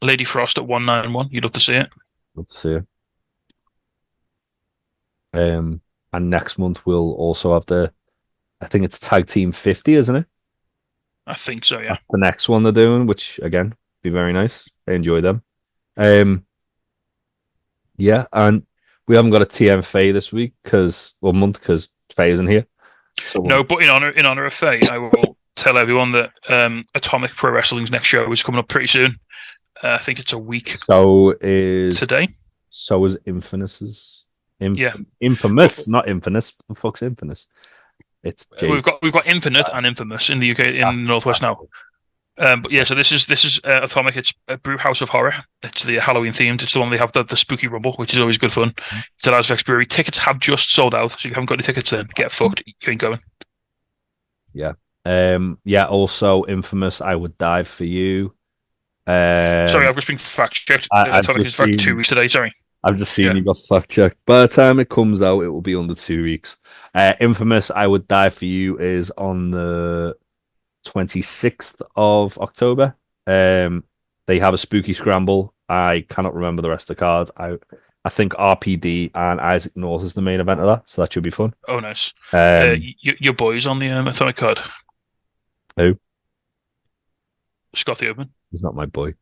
Lady Frost at 191. You'd love to see it. Love to see it. And next month we'll also have I think it's Tag Team 50, isn't it? I think so, yeah. That's the next one they're doing, which again, be very nice. I enjoy them. Yeah, and we haven't got a TM Faye this week because Faye isn't here. So no, but in honor of Faye, I will tell everyone that Atomic Pro Wrestling's next show is coming up pretty soon. I think it's a week. So is today. So is Infamous's. Yeah, Infamous, not Infamous. The fuck's Infamous? It's we've got Infinite and Infamous in the UK in the Northwest now. But yeah, so this is Atomic. It's a Brew House of Horror. It's the Halloween themed. It's the one they have the Spooky Rumble, which is always good fun. It's at Las Vegas Brewery. Tickets have just sold out, so if you haven't got any tickets, then get fucked. You ain't going. Yeah. Yeah. Also, Infamous. I would die for you. Sorry, I've just been fact checked. Atomic is back 2 weeks today. Sorry. I've just seen you got fact checked. By the time it comes out, it will be under 2 weeks. Infamous, I Would Die For You is on the 26th of October. They have a spooky scramble. I cannot remember the rest of the card. I think RPD and Isaac North is the main event of that, so that should be fun. Oh, nice. Your boy's on the Atomic card. Who? Scotty Open. He's not my boy.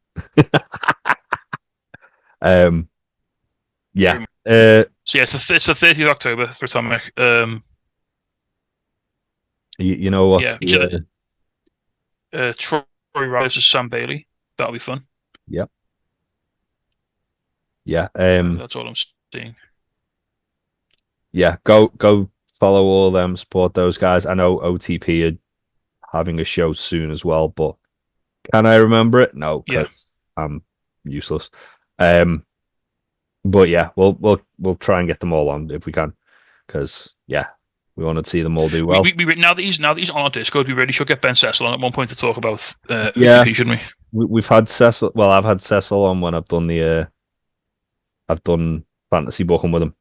Yeah. So yeah, it's the 30th of October for Atomic. You know what? Yeah. Troy Rice versus Sam Bailey. That'll be fun. Yep. Yeah. That's all I'm seeing. Yeah. Go follow all of them. Support those guys. I know OTP are having a show soon as well, but can I remember it? No, because I'm useless. But yeah, we'll try and get them all on if we can, because yeah, we want to see them all do well. Now that he's on our Discord, we really should get Ben Cecil on at one point to talk about OTP, shouldn't we? We've had Cecil. Well, I've had Cecil on when I've done I've done fantasy booking with him,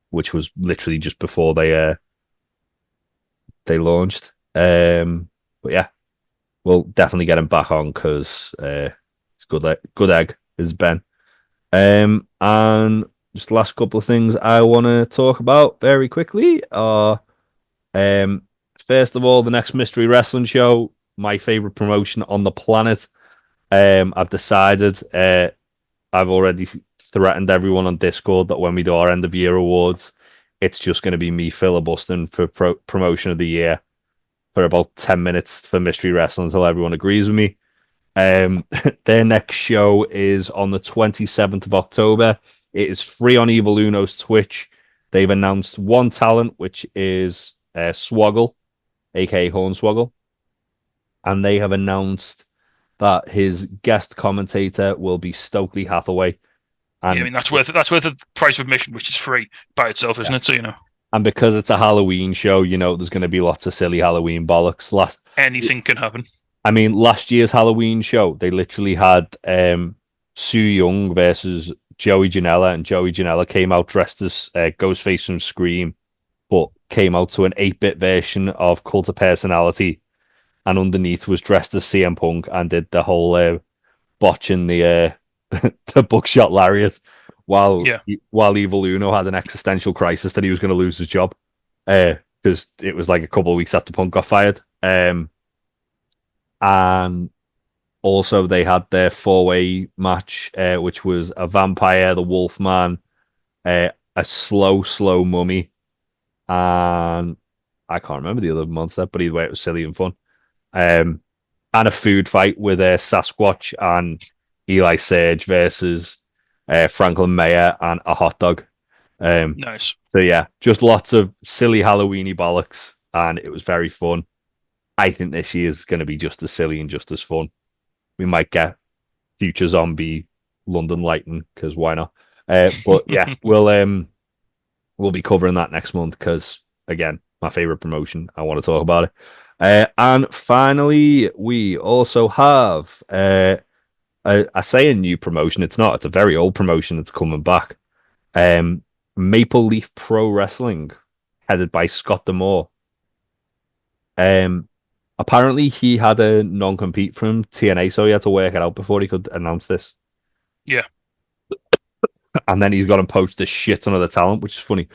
which was literally just before they launched. But yeah, we'll definitely get him back on because it's good egg is Ben. And just the last couple of things I want to talk about very quickly are, first of all, the next Mystery Wrestling show, my favorite promotion on the planet. I've decided, I've already threatened everyone on Discord that when we do our end of year awards, it's just going to be me filibustering for promotion of the year for about 10 minutes for Mystery Wrestling until everyone agrees with me. Their next show is on the 27th of October. It is free on Evil Uno's Twitch. They've announced one talent, which is Swoggle, aka Hornswoggle, and they have announced that his guest commentator will be Stokely Hathaway. Yeah, I And mean that's worth the price of admission, which is free by itself, isn't it? So and because it's a Halloween show, there's going to be lots of silly Halloween bollocks. anything can happen. Last year's Halloween show, they literally had Sue Young versus Joey Janela, and Joey Janela came out dressed as Ghostface from Scream, but came out to an 8-bit version of Cult of Personality, and underneath was dressed as CM Punk and did the whole botching the the buckshot lariat while Yeah, while Evil Uno had an existential crisis that he was going to lose his job because it was like a couple of weeks after Punk got fired. And also they had their 4-way match, which was a vampire, the Wolfman, a slow mummy, and I can't remember the other monster, but either way, it was silly and fun. Um, and a food fight with Sasquatch and Eli Sage versus Franklin Mayer and a hot dog. nice. So yeah, just lots of silly Halloweeny bollocks, and it was very fun. I think this year is going to be just as silly and just as fun. We might get future zombie London Lighting because why not? But yeah, we'll be covering that next month because again, my favorite promotion. I want to talk about it. And finally, we also have I say a new promotion. It's not. It's a very old promotion that's coming back. Um, Maple Leaf Pro Wrestling, headed by Scott D'Amore. Um, Apparently he had a non-compete from TNA, so he had to work it out before he could announce this. Yeah, And then he's got to poach the shit ton of the talent, which is funny.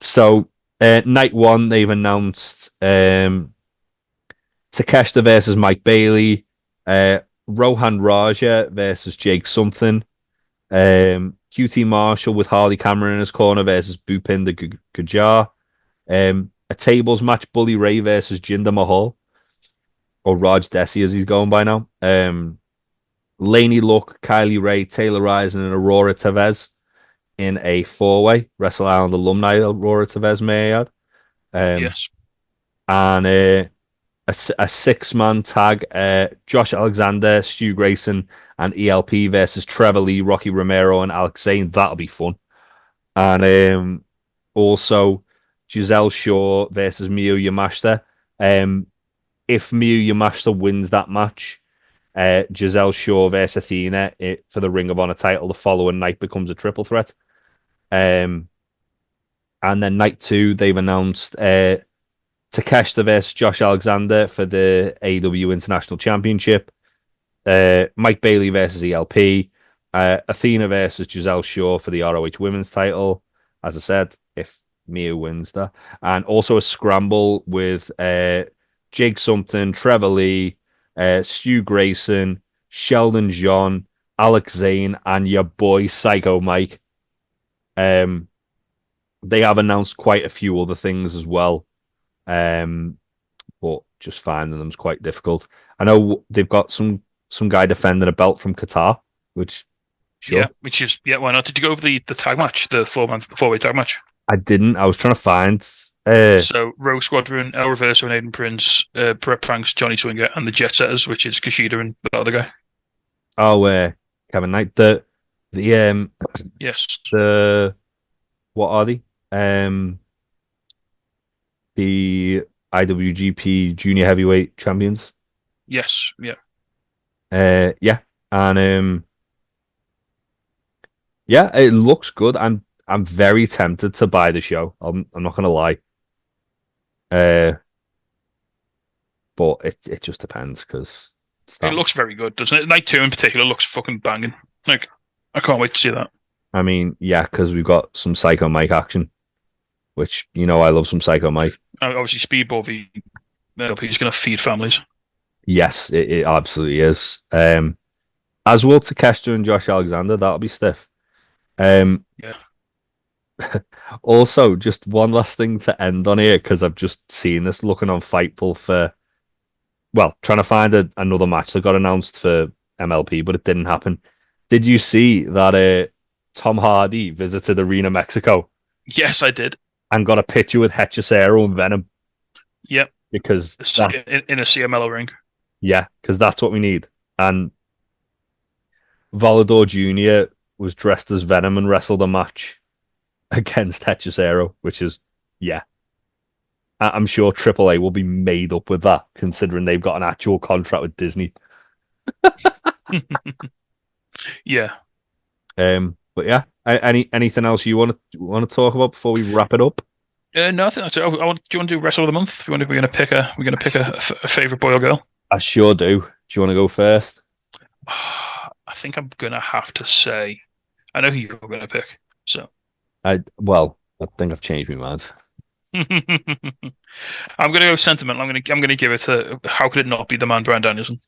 So night one, they've announced Takeshita versus Mike Bailey, Rohan Raja versus Jake Something, QT Marshall with Harley Cameron in his corner versus Bhupinder Gujjar, a tables match, Bully Ray versus Jinder Mahal, or Raj Desi as he's going by now. Laney Luck, Kylie Ray, Taylor Ryzen, and Aurora Tevez in a 4-way. Wrestle Island alumni Aurora Tevez, may I add. yes, And a 6-man tag, Josh Alexander, Stu Grayson, and ELP versus Trevor Lee, Rocky Romero, and Alex Zane. That'll be fun. And also Giselle Shaw versus Miyu Yamashita. If Miyu Yamashita wins that match, Giselle Shaw versus Athena for the Ring of Honor title the following night becomes a triple threat. And then night 2, they've announced Takeshita versus Josh Alexander for the AEW International Championship. Mike Bailey versus ELP. Athena versus Giselle Shaw for the ROH Women's title. As I said, if Mia wins that. And also a scramble with Jake Something, Trevor Lee, Stu Grayson, Sheldon John, Alex Zane, and your boy Psycho Mike. They have announced quite a few other things as well. But just finding them is quite difficult. I know they've got some guy defending a belt from Qatar, which sure. Why not? Did you go over the tag match, the 4-way tag match? I didn't. I was trying to find. So Rogue Squadron, El Reverso and Aiden Prince, Brett Pranks, Johnny Swinger, and the Jet Setters, which is Kushida and the other guy. Oh, Kevin Knight. The Yes. What are they? The IWGP Junior Heavyweight Champions. Yes. Yeah. Yeah, and yeah, it looks good. I'm very tempted to buy the show. I'm not gonna lie. But it just depends because It looks very good, doesn't it? Night 2 in particular looks fucking banging. Like, I can't wait to see that. I mean, yeah, because we've got some Psycho Mike action, which I love some Psycho Mike. Obviously, Speedball v. LP is going to feed families. Yes, it absolutely is. As will Takeshita and Josh Alexander. That'll be stiff. Yeah. Also, just one last thing to end on here because I've just seen this looking on Fightful for well, trying to find another match that got announced for MLP, but it didn't happen. Did you see that Tom Hardy visited Arena Mexico Yes, I did. and got a picture with Hechicero and Venom? Yep, Because that, in a CMLL ring. yeah, because that's what we need. And Volador Jr. was dressed as Venom and wrestled a match against Hechicero, which is, yeah. I'm sure AAA will be made up with that, considering they've got an actual contract with Disney. Yeah. But yeah, anything else you want to talk about before we wrap it up? No, I think that's it. Do you want to do Wrestle of the Month? We're going to pick a favorite boy or girl. I sure do. Do you want to go first? I think I'm going to have to say, I know who you're going to pick. So, I think I've changed my mind. I'm going to go sentimental. I'm going to give it to, how could it not be the man Bryan Danielson?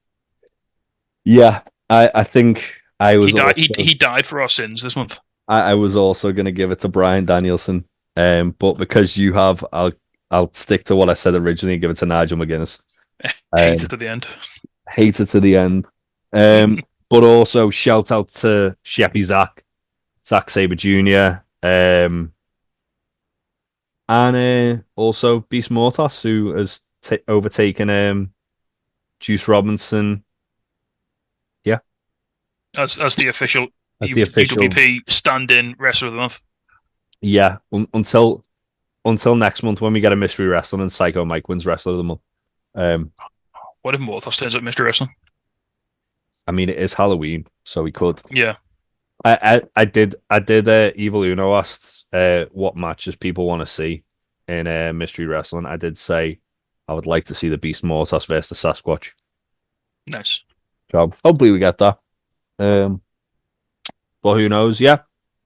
Yeah, I think I was also, He died for our sins this month. I was also going to give it to Bryan Danielson. But because you have, I'll stick to what I said originally and give it to Nigel McGuinness. Hate it to the end. Hate it to the end. But also shout out to Sheppy Zack Sabre Jr. And also Beast Mortos, who has overtaken Juice Robinson. Yeah, As the official official UWP stand-in wrestler of the month. Yeah, until next month when we get a mystery wrestling and Psycho Mike wins wrestler of the month. What if Mortos turns up Mr. Wrestling? I mean, it is Halloween, so we could. Yeah. I did Evil Uno asked what matches people want to see in mystery wrestling. I did say I would like to see the Beast Mortos versus the Sasquatch. Nice. So hopefully we get that. But who knows? Yeah.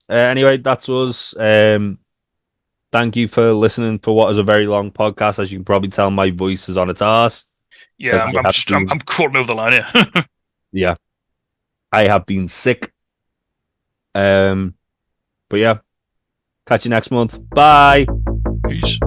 Anyway, that's us. Thank you for listening for what is a very long podcast. As you can probably tell, my voice is on its arse. Yeah, I'm caught over the line here. Yeah, I have been sick. But yeah, catch you next month. Bye. Peace.